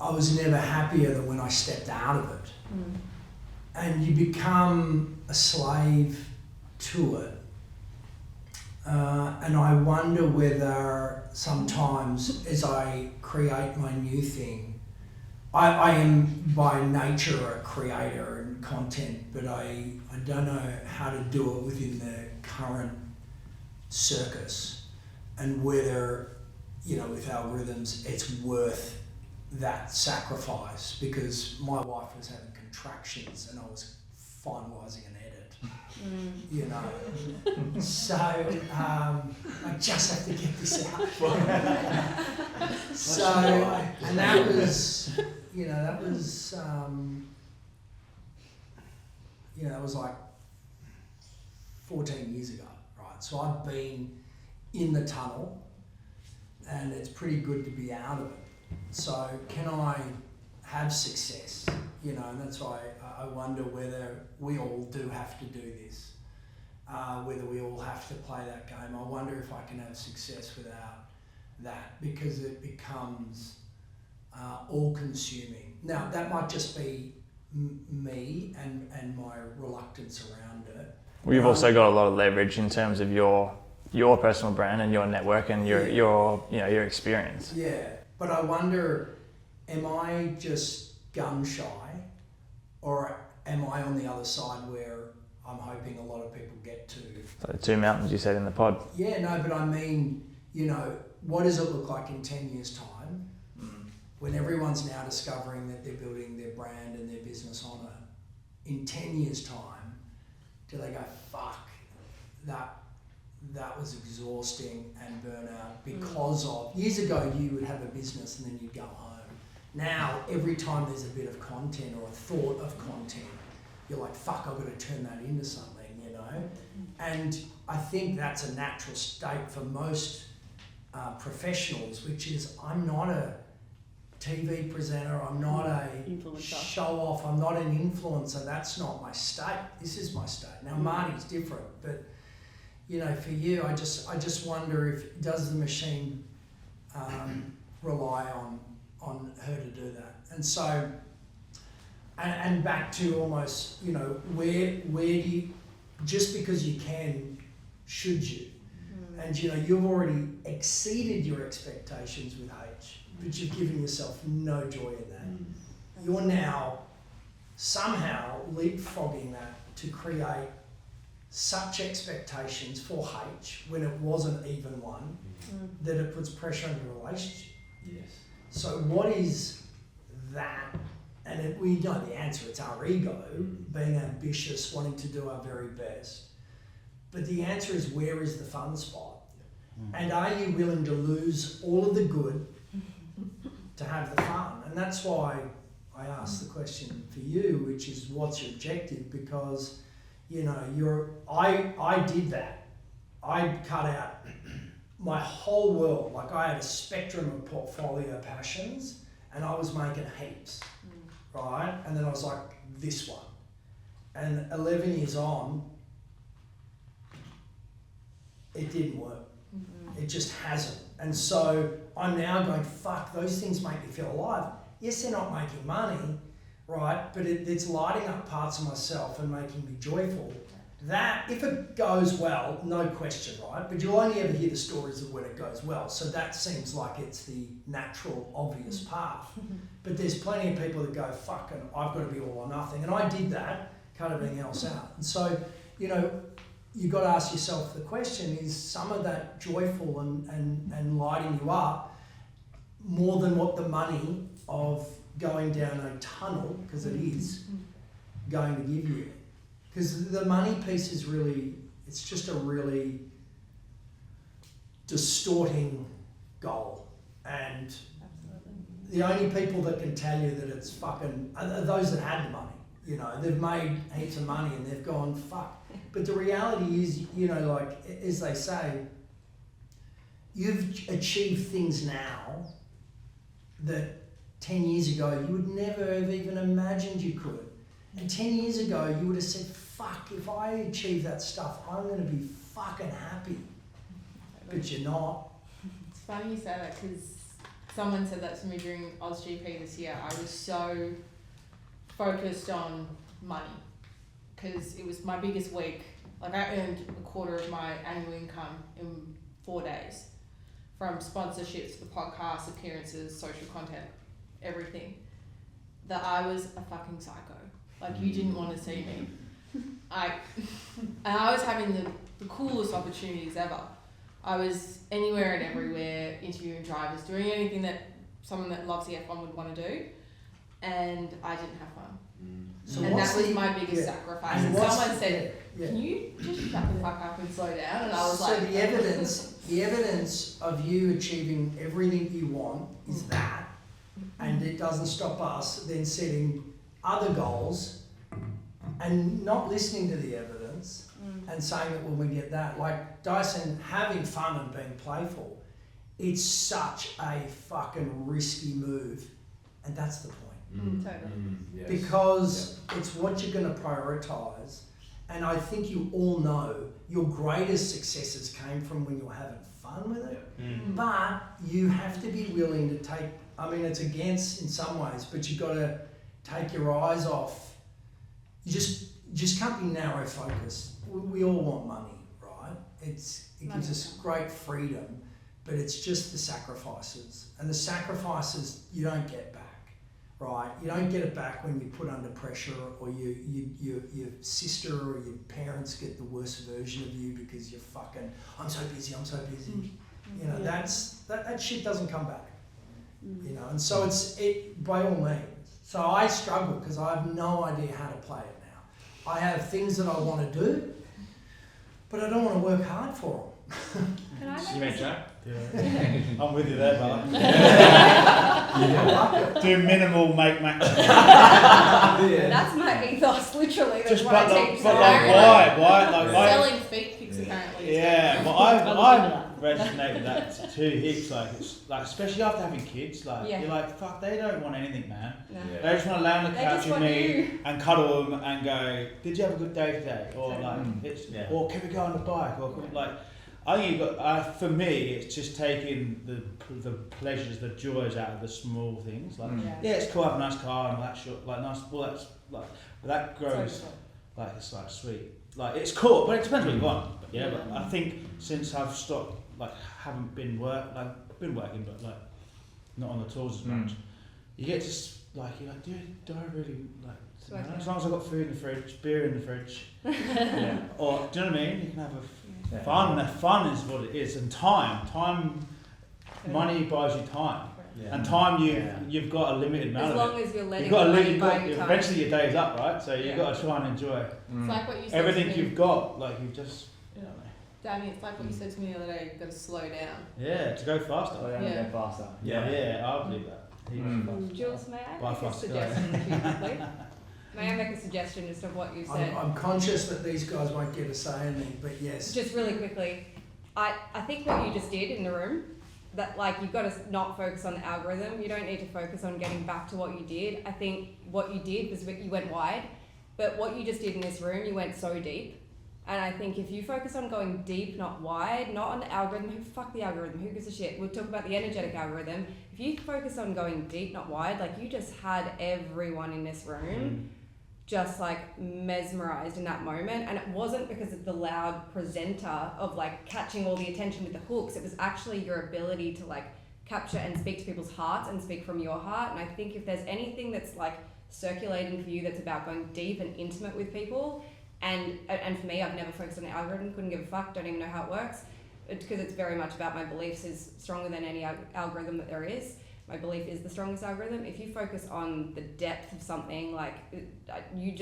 was never happier than when I stepped out of it. And you become a slave to it. And I wonder whether sometimes as I create my new thing, I am by nature a creator and content, but I don't know how to do it within the current circus, and whether, with algorithms, it's worth that sacrifice, because my wife was having contractions and I was finalising an edit, So I just have to get this out. So, and that was, that was like 14 years ago, right? So I've been in the tunnel, and it's pretty good to be out of it. So can I have success? And that's why I wonder whether we all do have to do this, whether we all have to play that game. I wonder if I can have success without that, because it becomes all-consuming. Now, that might just be me and my reluctance around it. Well, you've also got a lot of leverage in terms of your personal brand and your network and your experience. Yeah, but I wonder, am I just gun shy, or am I on the other side where I'm hoping a lot of people get to? So the two mountains you said in the pod. Yeah, no, but I mean, what does it look like in 10 years' time when everyone's now discovering that they're building their brand and their business on it? In 10 years' time, do they go, fuck, that was exhausting and burnout because of, years ago you would have a business and then you'd go home. Now, every time there's a bit of content or a thought of content, you're like, fuck, I've got to turn that into something, And I think that's a natural state for most professionals, which is, I'm not a TV presenter, I'm not a show off, I'm not an influencer, that's not my state, this is my state. Now Marty's different, but for you, I just wonder if, does the machine rely on her to do that? And so, and back to almost, where do you, just because you can, should you? And you've already exceeded your expectations with H, but you've given yourself no joy in that. You're now somehow leapfrogging that to create such expectations for H when it wasn't even one, that it puts pressure on your relationship. Yes. So what is that? And we know the answer, it's our ego, being ambitious, wanting to do our very best. But the answer is, where is the fun spot? And are you willing to lose all of the good to have the fun? And that's why I asked the question for you, which is, what's your objective? Because, I did that. I cut out my whole world. Like, I had a spectrum of portfolio passions, and I was making heaps, right? And then I was like, this one. And 11 years on, it didn't work. It just hasn't. And so I'm now going, fuck, those things make me feel alive. Yes, they're not making money, right? But it's lighting up parts of myself and making me joyful. That, if it goes well, no question, right? But you'll only ever hear the stories of when it goes well. So that seems like it's the natural, obvious path. But there's plenty of people that go, fuck, and I've got to be all or nothing. And I did that, cut everything else out. And so, you've got to ask yourself the question, is some of that joyful and lighting you up more than what the money of going down a tunnel, because it is, going to give you? Because the money piece is really, it's just a really distorting goal. And the only people that can tell you that it's fucking, are those that had the money. They've made heaps of money and they've gone, fuck. But the reality is, like, as they say, you've achieved things now that 10 years ago you would never have even imagined you could. And 10 years ago you would have said, fuck, if I achieve that stuff, I'm going to be fucking happy. But you're not. It's funny you say that, because someone said that to me during AusGP this year. I was so focused on money, because it was my biggest week. Like, I earned a quarter of my annual income in 4 days, from sponsorships, the podcast, appearances, social content, everything. That I was a fucking psycho. Like, you didn't want to see me. And I was having the coolest opportunities ever. I was anywhere and everywhere, interviewing drivers, doing anything that someone that loves the F1 would want to do, and I didn't have fun. So And what's that was the- my biggest yeah. sacrifice. And And what's someone the- said, yeah. "Can you just shut the fuck up and slow down?" And I was so like, the evidence of you achieving everything you want is that, and it doesn't stop us then setting other goals and not listening to the evidence and saying that when we get that, like Dyson, having fun and being playful, it's such a fucking risky move, and that's the point. Totally. Yes. Because it's what you're going to prioritise, and I think you all know your greatest successes came from when you're having fun with it. But you have to be willing to take. I mean, it's against in some ways, but you've got to take your eyes off. You just can't be narrow focused. We all want money, right? It gives us great freedom, but it's just the sacrifices, and the sacrifices you don't get back. Right, you don't get it back when you put under pressure, or your sister or your parents get the worst version of you because you're fucking, I'm so busy. You know, that shit doesn't come back. You know, and so it by all means. So I struggle because I have no idea how to play it now. I have things that I want to do, but I don't want to work hard for them. Can I You meant Joe? Yeah. I'm with you there, brother. Yeah. Do minimal, make maximum. That's my ethos, literally. That's Just what I but teach. why? Like selling feet pics apparently. Yeah, but I resonate with that too. Heaps like it's like, especially after having kids, like Yeah. you're like, fuck, they don't want anything, man. No. They just want to lay on the They couch just with want me you. and cuddle them and go, did you have a good day today? Or like it's or can we go on the bike? Or like I think you've got for me, it's just taking the pleasures, the joys out of the small things. Like yeah, it's cool, have a nice car and all that shit, like nice. Well, that's like that grows. Like it's like sweet. Like it's cool, but it depends what you want. But yeah, but I think since I've stopped, like haven't been been working, but like not on the tools as much. You get to like you're like, dude, do I really like? As long as I've got food in the fridge, beer in the fridge, or do you know what I mean? You can have fun. Fun is what it is, and time. Money buys you time, and time you've got a limited amount As of long it. as you're letting You've got the a money limit. buy you time. Eventually your day's up, right? So you've got to try and enjoy. It's like what you said everything to me. you've got. Like you've just, Danny, it's like what you said to me the other day. You've got to slow down. Yeah, to go faster. Slow down and go faster. Yeah, I believe that. Jules, may I Buy make a faster. suggestion to you quickly? May I make a suggestion just of what you said? I'm conscious that these guys won't get a say in me, but yes. Just really quickly, I think what you just did in the room, that like you've got to not focus on the algorithm. You don't need to focus on getting back to what you did. I think what you did was you went wide, but what you just did in this room, you went so deep. And I think if you focus on going deep, not wide, not on the algorithm, fuck the algorithm, who gives a shit? We'll talk about the energetic algorithm. If you focus on going deep, not wide, like you just had everyone in this room just like mesmerized in that moment. And it wasn't because of the loud presenter of like catching all the attention with the hooks. It was actually your ability to like capture and speak to people's hearts and speak from your heart. And I think if there's anything that's like circulating for you that's about going deep and intimate with people, and for me, I've never focused on the algorithm, couldn't give a fuck, don't even know how it works, because it's very much about my beliefs is stronger than any algorithm that there is. My belief is the strongest algorithm. If you focus on the depth of something, like your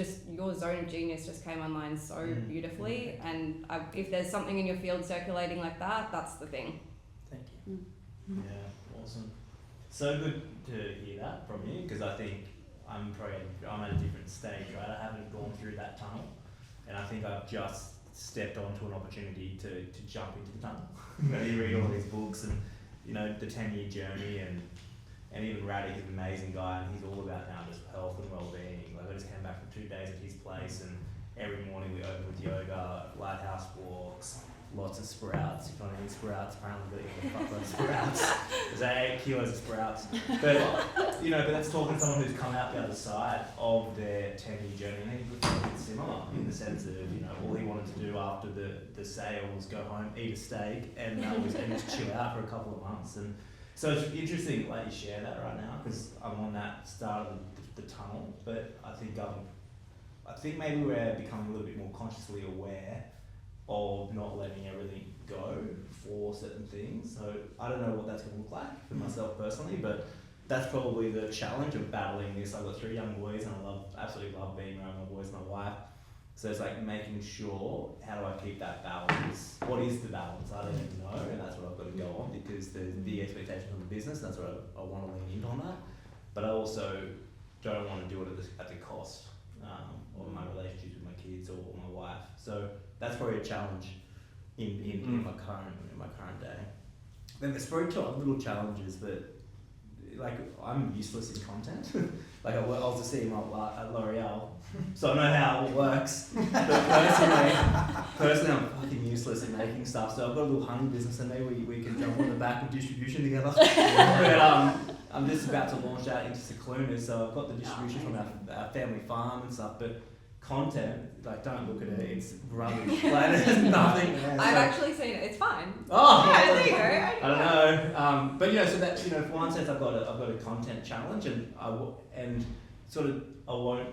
zone of genius just came online so beautifully. And if there's something in your field circulating like that, that's the thing. Thank you. Yeah, awesome. So good to hear that from you, because I think I'm at a different stage, right? I haven't gone through that tunnel, and I think I've just stepped onto an opportunity to jump into the tunnel. You read all these books and the 10-year journey, and even Raddy, he's an amazing guy, and he's all about now just health and well-being. Like I just came back from 2 days at his place, and every morning we open with yoga, lighthouse walks, lots of sprouts. If you want to eat sprouts, apparently we've got to eat a fuckload of sprouts. There's 8 kilos of sprouts. But but that's talking to someone who's come out the other side of their 10-year journey, and he's a bit similar in the sense of all he wanted to do after the sale was go home, eat a steak, and just chill out for a couple of months. And so it's interesting like you share that right now, because I'm on that start of the tunnel. But I think maybe we're becoming a little bit more consciously aware of not letting everything go for certain things. So I don't know what that's going to look like for myself personally, but that's probably the challenge of battling this. I've got 3 young boys and I absolutely love being around my boys and my wife. So it's like making sure, how do I keep that balance? What is the balance? I don't even know, and that's what I've got to go on, because there's the expectations of the business, that's what I want to lean in on that. But I also don't want to do it at the cost of my relationships with my kids or my wife. So that's probably a challenge in my current day. Then there's probably 2 little challenges that, like, I'm useless in content. Like I was a CMO at L'Oreal, so I know how it works. But personally, I'm fucking useless at making stuff. So I've got a little honey business, and maybe we can jump on the back of distribution together. But I'm just about to launch out into Secluna, so I've got the distribution from our family farm and stuff. But content, like, don't look at it, it's rubbish. Like, there's nothing. I've actually seen it. It's fine. Oh, yeah, there you go. I don't know, but so that, for one sense, I've got a content challenge, and I won't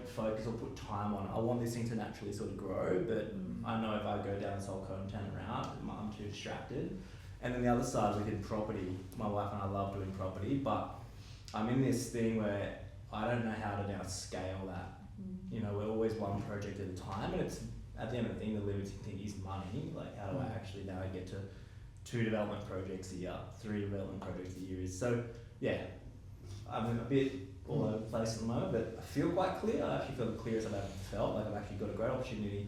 focus or put time on it. I want this thing to naturally sort of grow, but I know if I go down this whole content route, I'm too distracted. And then the other side, within property, my wife and I love doing property, but I'm in this thing where I don't know how to now scale that. We're always one project at a time, and it's, at the end of the thing, the limiting thing is money. Like, how do I actually now get to 2 development projects a year, 3 development projects a year? So, yeah, I'm a bit all over the place at the moment, but I feel quite clear. I actually feel the clearest I've ever felt. Like, I've actually got a great opportunity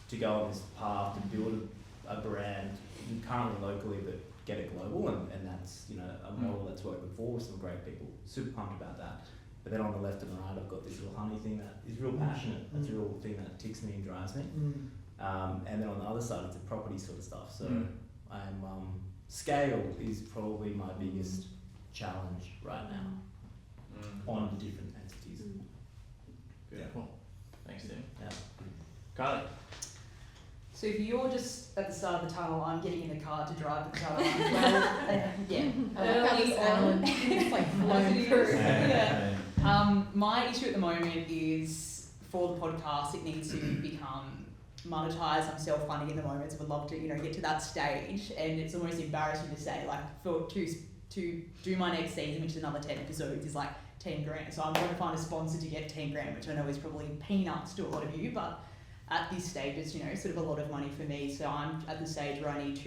to go on this path to build a brand, currently locally, but get it global, and that's, a model that's working for some great people. Super pumped about that. But then on the left and the right, I've got this little honey thing that is real passionate. That's a real thing that ticks me and drives me. And then on the other side, it's the property sort of stuff. So I'm scale is probably my biggest challenge right now on the different entities. Beautiful. Thanks, Tim. Yeah. Carly. So if you're just at the start of the tunnel, I'm getting in the car to drive the tunnel as well. Yeah. Early on. It's like flown through. Yeah. My issue at the moment is, for the podcast, it needs to become monetized. I'm self-funding at the moment, so would love to, get to that stage. And it's almost embarrassing to say, like, to do my next season, which is another 10 episodes, is like 10 grand. So I'm going to find a sponsor to get 10 grand, which I know is probably peanuts to a lot of you, but at this stage, it's, sort of a lot of money for me. So I'm at the stage where I'd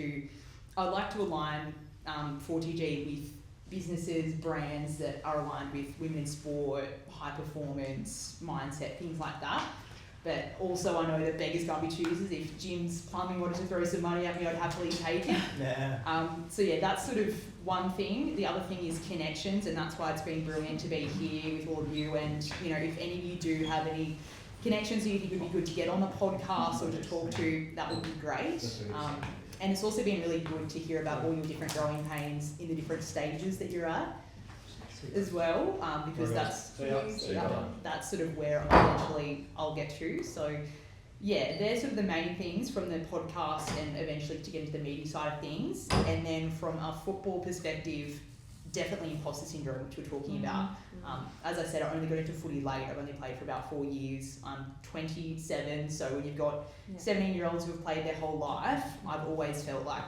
like to align 4TG with businesses, brands that are aligned with women in sport, high performance, mindset, things like that. But also I know that beggars can't be choosers. If Jim's Plumbing wanted to throw some money at me, I'd happily take it. Yeah. So yeah, that's sort of one thing. The other thing is connections, and that's why it's been brilliant to be here with all of you. And if any of you do have any connections that you think would be good to get on the podcast or to talk to, that would be great. And it's also been really good to hear about all your different growing pains in the different stages that you're at as well, because that's sort of where eventually I'll get to. So yeah, they're sort of the main things from the podcast, and eventually to get into the media side of things. And then from a football perspective, definitely imposter syndrome, which we're talking about. As I said, I only got into footy late. I've only played for about 4 years. I'm 27, so when you've got 17-year-olds who have played their whole life, I've always felt like,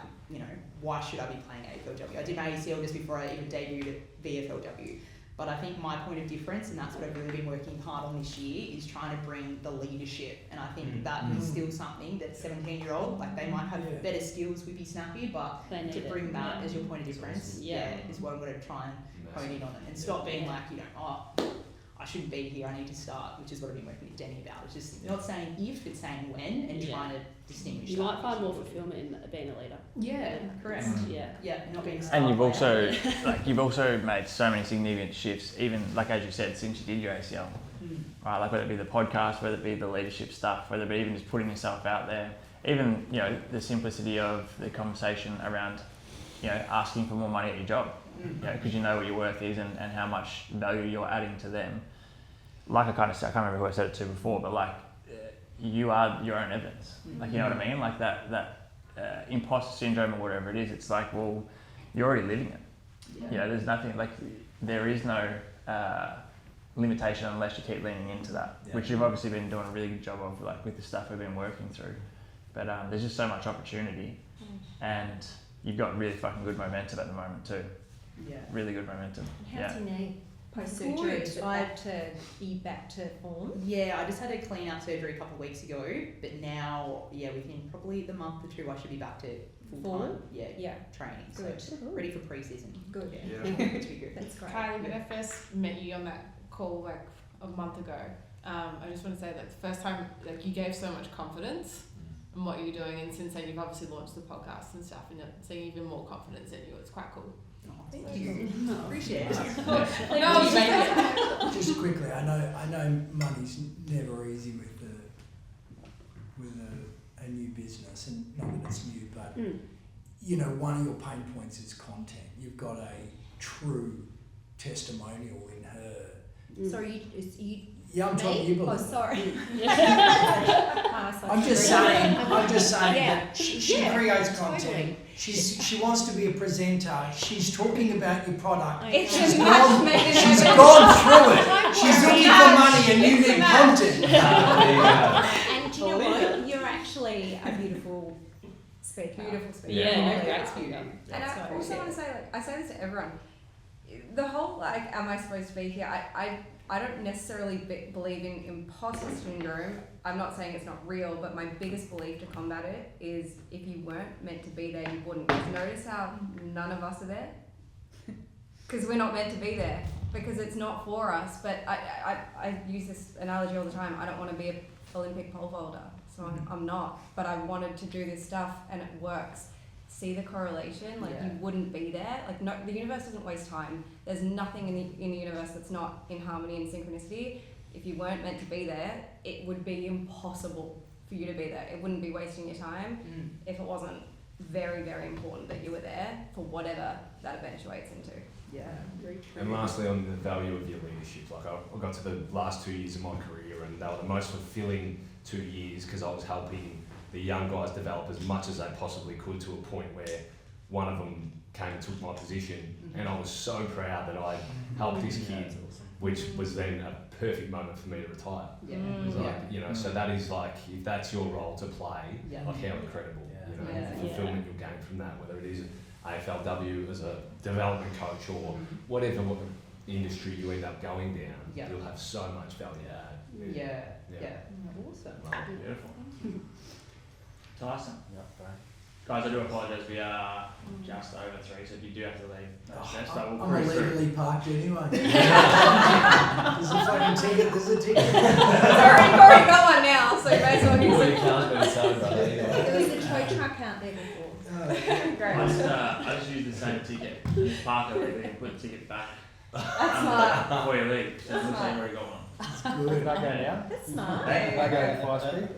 why should I be playing AFLW? I did my ACL just before I even debuted at VFLW. But I think my point of difference, and that's what I've really been working hard on this year, is trying to bring the leadership. And I think that is still something that 17-year-old, like, they might have better skills with Snappy, but to bring that as your point of difference, is what I'm going to try and hone in on it. And stop being like, I shouldn't be here, I need to start, which is what I've been working with Denny about. It's just not saying if, it's saying when, and trying to distinguish. You might find more fulfillment in being a leader. Yeah, correct. Yeah, not being a star And player. you've also made so many significant shifts, even like as you said, since you did your ACL. Right, like whether it be the podcast, whether it be the leadership stuff, whether it be even just putting yourself out there, even the simplicity of the conversation around asking for more money at your job, because you know what your worth is and how much value you're adding to them. Like I can't remember who I said it to before, but like you are your own evidence. Like, you know what I mean? Like that imposter syndrome or whatever it is. It's like, well, you're already living it. There's nothing, like, there is no limitation unless you keep leaning into that, which you've obviously been doing a really good job of, like with the stuff we've been working through. But there's just so much opportunity, and you've got really fucking good momentum at the moment too. Yeah. Really good momentum. How's your knee post-surgery? Good. Is it back to, be back to form? Yeah, I just had a clean out surgery a couple of weeks ago, but now, within probably the month or two, I should be back to full time. Yeah. Training. Good. So ready for pre-season. Good. Yeah. To be good. That's great. Kylie, when I first met you on that call like a month ago, I just want to say that the first time, like, you gave so much confidence in what you're doing, and since then you've obviously launched the podcast and stuff, and seeing even more confidence in you. It's quite cool. Thank you. Appreciate it. Just quickly, I know money's never easy with a new business, and not that it's new, but you know, one of your pain points is content. You've got a true testimonial in her. So you Yeah, I'm talking you believe. Oh, sorry. I'm just saying Yeah. that she creates content. Totally. She wants to be a presenter. She's talking about your product. It's She's a gone match made in she's heaven. gone through it. She's looking for match. money and you It's a need match. content. And do you know what? You're actually a beautiful speaker. Beautiful speaker. Yeah, great speaker. And I also want to say, like, I say this to everyone. The whole, like, am I supposed to be here? I don't necessarily believe in imposter syndrome. I'm not saying it's not real, but my biggest belief to combat it is if you weren't meant to be there, you wouldn't. Because notice how none of us are there? Because we're not meant to be there. Because it's not for us. But I use this analogy all the time. I don't want to be an Olympic pole vaulter. So I'm not. But I wanted to do this stuff and it works. See the correlation? Like, you wouldn't be there. Like, no, the universe doesn't waste time. There's nothing in the universe that's not in harmony and synchronicity. If you weren't meant to be there, it would be impossible for you to be there. It wouldn't be wasting your time if it wasn't very, very important that you were there for whatever that eventuates into. Yeah, very true. And lastly, on the value of your leadership, like I got to the last 2 years of my career, and they were the most fulfilling 2 years because I was helping the young guys develop as much as they possibly could to a point where one of them came and took my position, and I was so proud that I helped this kid, which was then a perfect moment for me to retire. It was like, you know, so that is like, if that's your role to play, like how incredible, you know, the fulfillment you'll gain from that, whether it is AFLW as a development coach or whatever industry you end up going down, you'll have so much value to add. Yeah. Awesome. Beautiful. Tyson? Guys, I do apologise. We are just over 3, so if you do have to leave, no stress. So we'll I'm cruise through. illegally parked anyway. There's a fucking ticket. There's a ticket. I've already got one now, so you may as well use it. There was a tow truck out there before. Great. I just use the same ticket. Just park it legally and put the ticket back That's smart. before you leave. So That's we'll see smart. where you got one. That's good. Can I go now? That's smart. Can I go 5 speed?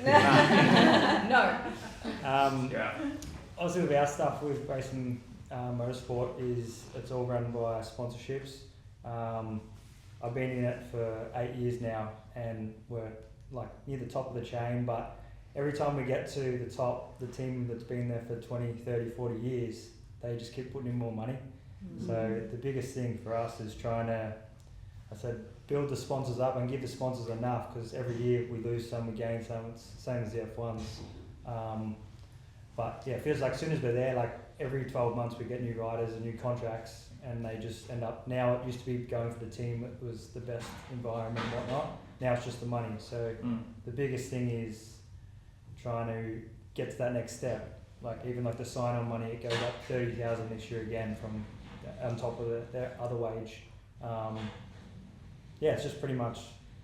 No. Yeah. Obviously with our stuff with Racing Motorsport is it's all run by sponsorships. I've been in it for 8 years now and we're like near the top of the chain, but every time we get to the top, the team that's been there for 20, 30, 40 years, they just keep putting in more money. So the biggest thing for us is trying to, build the sponsors up and give the sponsors enough, because every year we lose some, we gain some. It's the same as the F1s. But yeah, it feels like as soon as we're there, like every 12 months we get new riders and new contracts, and they just end up, now it used to be going for the team that was the best environment and whatnot. Now it's just the money. So the biggest thing is trying to get to that next step. Like even like the sign-on money, it goes up 30,000 this year again from on top of their other wage. Yeah, it's just pretty much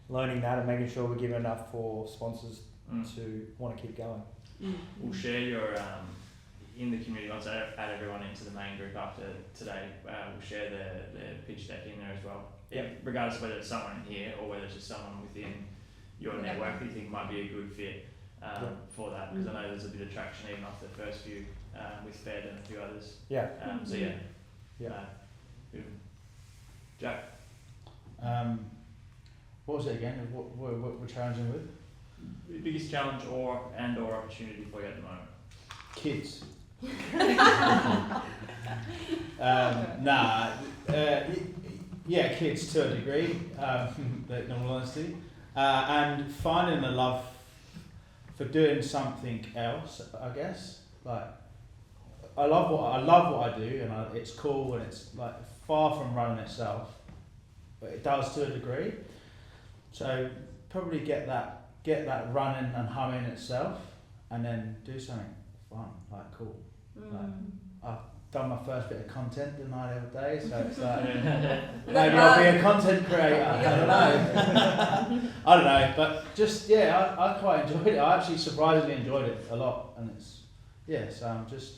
learning that and making sure we're giving enough for sponsors to want to keep going. We'll share your in the community. Once I add everyone into the main group after today, we'll share the pitch deck in there as well. Yeah, regardless of whether it's someone in here or whether it's just someone within your network that you think might be a good fit for that. Because I know there's a bit of traction even off the first few with Fed and a few others. So beautiful. Jack. What was it again? What we're challenging with? The biggest challenge or opportunity for you at the moment? Kids. Yeah, kids to a degree, in all honesty, and finding a love for doing something else, I guess. Like, I love what I do, and it's cool, and it's like far from running itself, but it does to a degree. So probably get that running and humming itself, and then do something fun, like cool. Like, I've done my first bit of content the other day, so it's like maybe I'll be a content creator. I don't know, but just I quite enjoyed it. I actually surprisingly enjoyed it a lot, and so I'm just,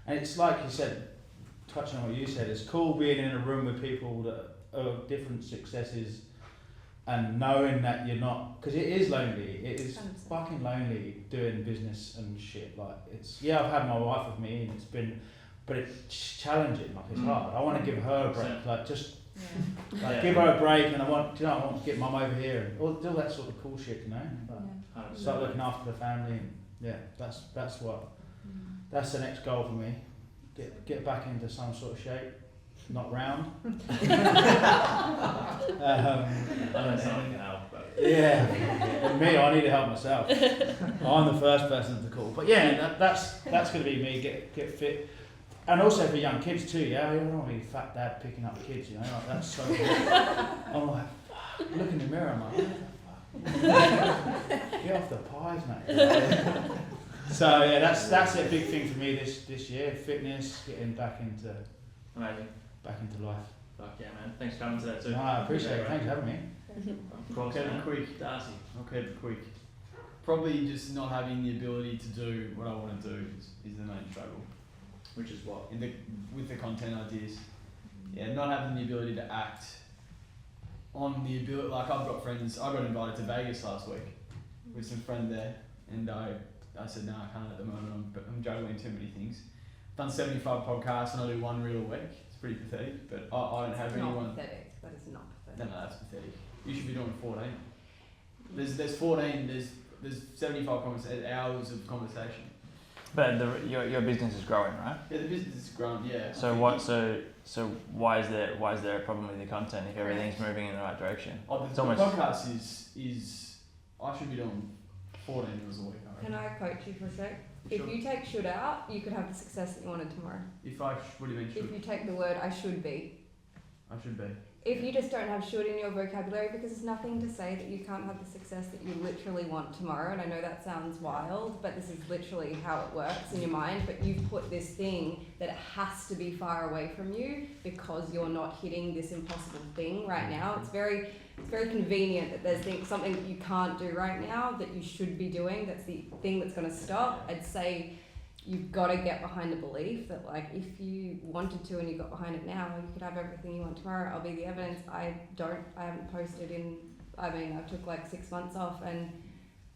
and it's like you said, touching on what you said, it's cool being in a room with people that are different successes, and knowing that you're not, because it is lonely. It is 100%. Fucking lonely doing business and shit. Like I've had my wife with me, and it's been. But it's challenging, like it's hard. I want to give her a break, like just give her a break, and I want to get mum over here and all that sort of cool shit, you know. Like, start looking after the family, and that's the next goal for me. Get back into some sort of shape, not round. I don't sound like help, but and me, I need to help myself. I'm the first person to call, but that's going to be me. Get fit. And also for young kids too, you don't want to be a fat dad picking up kids, like that's so good. I'm like, look in the mirror, I'm like, what the fuck? Get off the pies, mate. So that's a big thing for me this year, fitness, getting back into life. Fuck yeah, man. Thanks for coming to that too. No, I appreciate it, thanks for having me. Of course, I'll keep man. it quick. Darcy. I'll keep it quick. Probably just not having the ability to do what I want to do is the main struggle. Which is what? With the content ideas. Yeah, not having the ability to act on the ability, like I've got friends, I got invited to Vegas last week with some friend there, and I said, no, I can't at the moment, I'm juggling too many things. I've done 75 podcasts and I do one reel a week. It's pretty pathetic, but I don't have anyone. Not pathetic, that is not pathetic. No, that's pathetic. You should be doing 14. There's 14, there's 75 hours of conversation. But your business is growing, right? Yeah, the business is growing. Yeah. So So why is there a problem with your content if everything's moving in the right direction? The podcast is I should be doing 14 hours a week. Can I coach you for a sec? Sure. If you take should out, you could have the success that you wanted tomorrow. What do you mean should? If you take the word I should be. I should be. If you just don't have should in your vocabulary, because there's nothing to say that you can't have the success that you literally want tomorrow, and I know that sounds wild, but this is literally how it works in your mind, but you've put this thing that it has to be far away from you because you're not hitting this impossible thing right now. It's very convenient that there's something that you can't do right now that you should be doing. That's the thing that's going to stop. I'd say you've got to get behind the belief that, like, if you wanted to and you got behind it now, you could have everything you want tomorrow. I'll be the evidence. I haven't posted I took like 6 months off and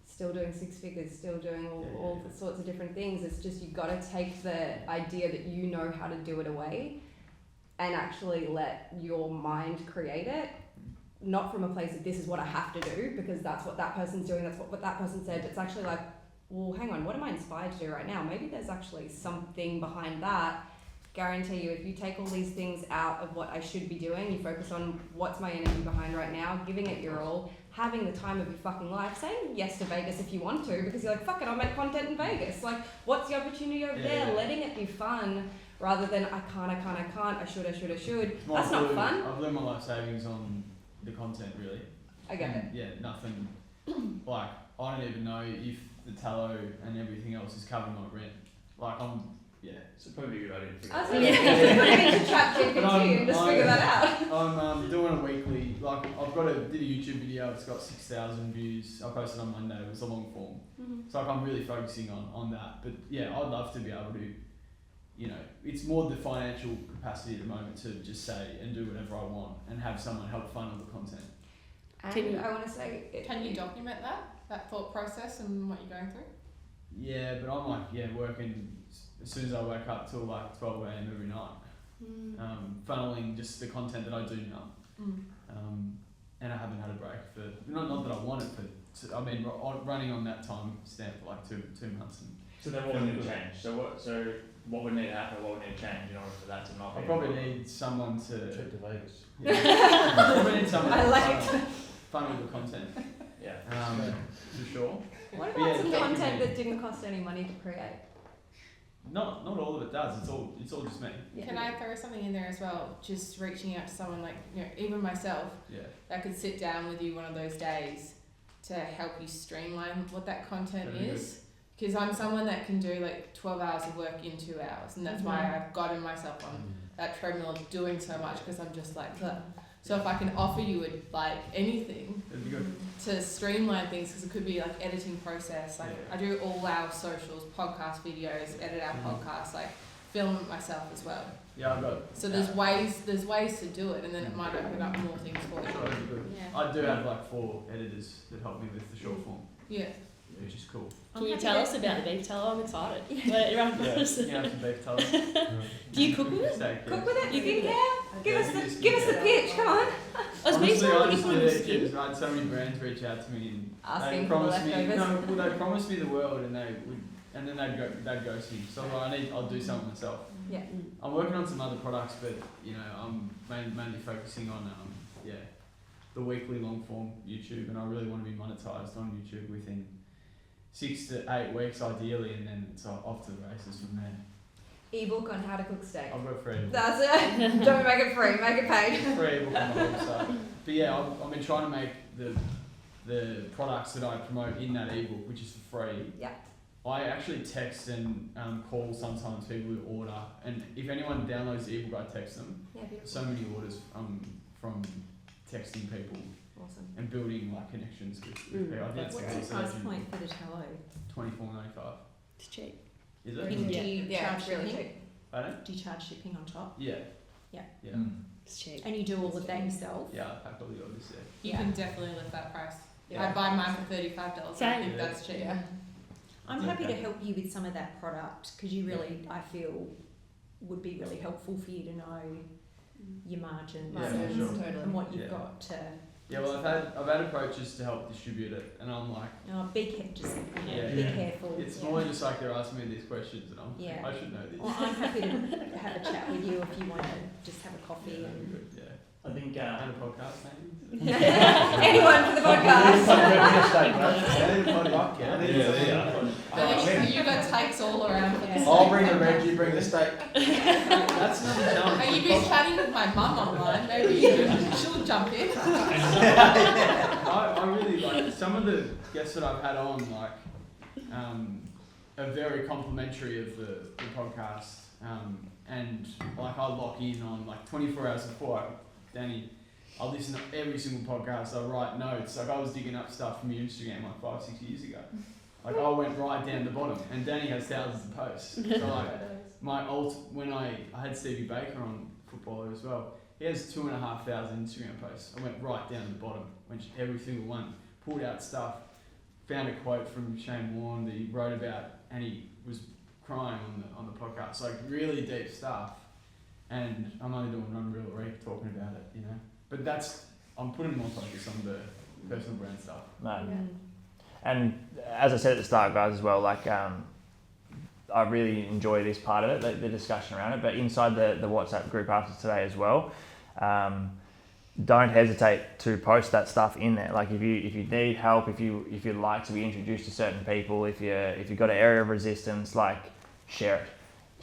still doing 6 figures, still doing all the sorts of different things. It's just, you've got to take the idea that you know how to do it away and actually let your mind create it. Not from a place of this is what I have to do because that's what that person's doing, that's what that person said. It's actually like, well, hang on, what am I inspired to do right now? Maybe there's actually something behind that. Guarantee you, if you take all these things out of what I should be doing, you focus on what's my energy behind right now, giving it your all, having the time of your fucking life, saying yes to Vegas if you want to, because you're like, fuck it, I'll make content in Vegas. Like, what's the opportunity over there? Yeah. Letting it be fun rather than I can't, I should. That's not fun. I've learned my life savings on the content, really. I get it. Yeah, nothing. Like, I don't even know if the tallow and everything else is covering my rent. Like, it's probably a good idea to figure I was thinking to chat GPT and just figure that out. I'm doing a weekly, like, did a YouTube video, it's got 6,000 views. I posted on Monday, it was a long form. Mm-hmm. So, like, I'm really focusing on that. But yeah, I'd love to be able to, it's more the financial capacity at the moment to just say and do whatever I want and have someone help fund all the content. And I want to say... Can you document that thought process and what you're going through? Yeah, but I'm working as soon as I wake up till like 12 a.m. every night, funneling just the content that I do now. And I haven't had a break for, not that I want it, but running on that time stamp for like 2 months. So then what would need to change? So what would need to happen, what would need to change in order for that to not be... I probably need someone to... Trip to Vegas. Yeah. I probably need someone I like to funnel the content. Yeah. For sure. What But about yeah, some keep content me- that didn't cost any money to create? Not all of it does. It's all just me. Can I throw something in there as well? Just reaching out to someone like, you know, even myself, Yeah. that could sit down with you one of those days to help you streamline what that content That'd be is. Because I'm someone that can do like 12 hours of work in 2 hours, and that's why I've gotten myself on that treadmill of doing so much, because I'm just like, ugh. So if I can offer you like anything That'd be good. to streamline things, because it could be like editing process, like Yeah. I do all our socials, podcast videos, edit our podcast, like film it myself as well. Yeah, I've got. So there's ways to do it, and then it might open up more things for you. Sure, that'd be good. Yeah. I do have like 4 editors that help me with the short form, Yeah. which is cool. Can you tell us about the beef tallow? I'm excited. But run Yeah, first. you have some beef tallow. Do you cook with it? Steak, Cook yeah. with it, skincare? Give us the skincare. pitch, come on. As beef Honestly, tallow, I you just put it did in it skin. because I had so many brands reach out to me and Asking they for the promised me leftovers. they promised me the world and then they'd ghost me. So I'll do something myself. Yeah. I'm working on some other products, but you know I'm mainly focusing on the weekly long form YouTube, and I really want to be monetized on YouTube within 6 to 8 weeks ideally, and then it's off to the races from there. Ebook on how to cook steak. I've got free. That's it. Don't make it free, make it paid. Free ebook on my website. But yeah, I've been trying to make the products that I promote in that ebook, which is for free. Yeah. I actually text and call sometimes people who order, and if anyone downloads the ebook, I text them. Yeah, beautiful. So many orders from texting people Awesome. and building like connections with people. I think that's What's the price point for the tallow? $24.95. It's cheap. Is Do it? you Yeah, charge it's really shipping? cheap. Pardon? Do you charge shipping on top? Yeah. Yeah. Yeah. It's cheap. And you do all of that yourself? Yeah, I pack all the orders there. You Yeah. can definitely lift that price. Yeah. I buy mine for $35. I Same. think that's cheap. Yeah. I'm happy to Okay. help you with some of that product because you really, I feel, would be really helpful for you to know your margins Yeah, and, sure. Totally. and what you've Yeah. got to. Yeah, well, I've had approaches to help distribute it, and I'm like, Just Yeah. be careful. it's yeah. more just like they're asking me these questions, and I'm Yeah. I should know this. Well, I'm happy to have a chat with you if you want to just have a coffee Yeah, that'd and. be good. Yeah. I think And a podcast, maybe. Anyone for the podcast. I think you got takes all around for this. I'll bring the veg, you bring the steak. That's another challenge. Hey, you've been chatting with my mum online. Maybe she'll jump in. I really like some of the guests that I've had on, like, are very complimentary of the podcast, and like I lock in on like 24 hours before. Danny, I listen to every single podcast. I write notes. Like I was digging up stuff from your Instagram like 5-6 years ago. Like I went right down the bottom, and Danny has thousands of posts. So like when I had Stevie Baker on, footballer as well. He has 2,500 Instagram posts. I went right down to the bottom, went every single one, pulled out stuff, found a quote from Shane Warne that he wrote about, and he was crying on the podcast. Like really deep stuff. And I'm only doing one real reap talking about it, you know. But I'm putting more focus on the personal brand stuff. No. And as I said at the start, guys, as well, like I really enjoy this part of it, the discussion around it. But inside the WhatsApp group after today as well, don't hesitate to post that stuff in there. Like if you need help, if you'd like to be introduced to certain people, if you've got an area of resistance, like share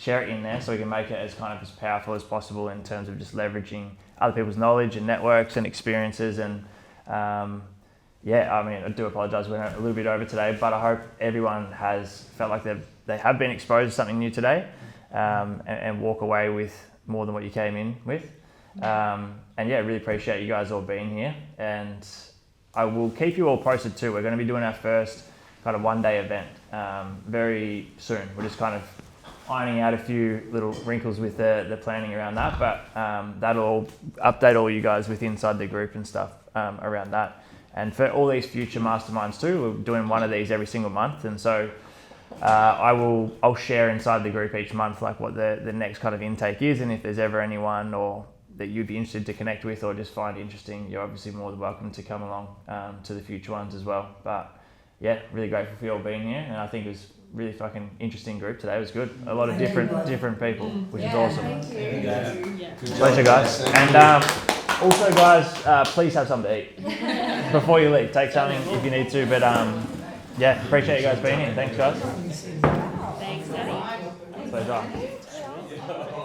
it in there so we can make it as kind of as powerful as possible in terms of just leveraging other people's knowledge and networks and experiences. And yeah, I mean, I do apologise, we went a little bit over today, but I hope everyone has felt like they have been exposed to something new today, and walk away with more than what you came in with. And yeah, really appreciate you guys all being here, and I will keep you all posted too. We're going to be doing our first kind of one-day event very soon. We're just kind of ironing out a few little wrinkles with the planning around that, but that'll update all you guys with inside the group and stuff around that. And for all these future masterminds too, we're doing one of these every single month, and so I'll share inside the group each month like what the next kind of intake is, and if there's ever anyone or that you'd be interested to connect with or just find interesting, you're obviously more than welcome to come along to the future ones as well. But yeah, really grateful for you all being here, and I think it was really fucking interesting group today. It was good. A lot of different people, which is awesome. Thank you. Pleasure, guys. And Also, guys, please have something to eat before you leave. Take something if you need to. But yeah, appreciate you guys being here. Thanks, guys. Thanks, Daddy. Pleasure.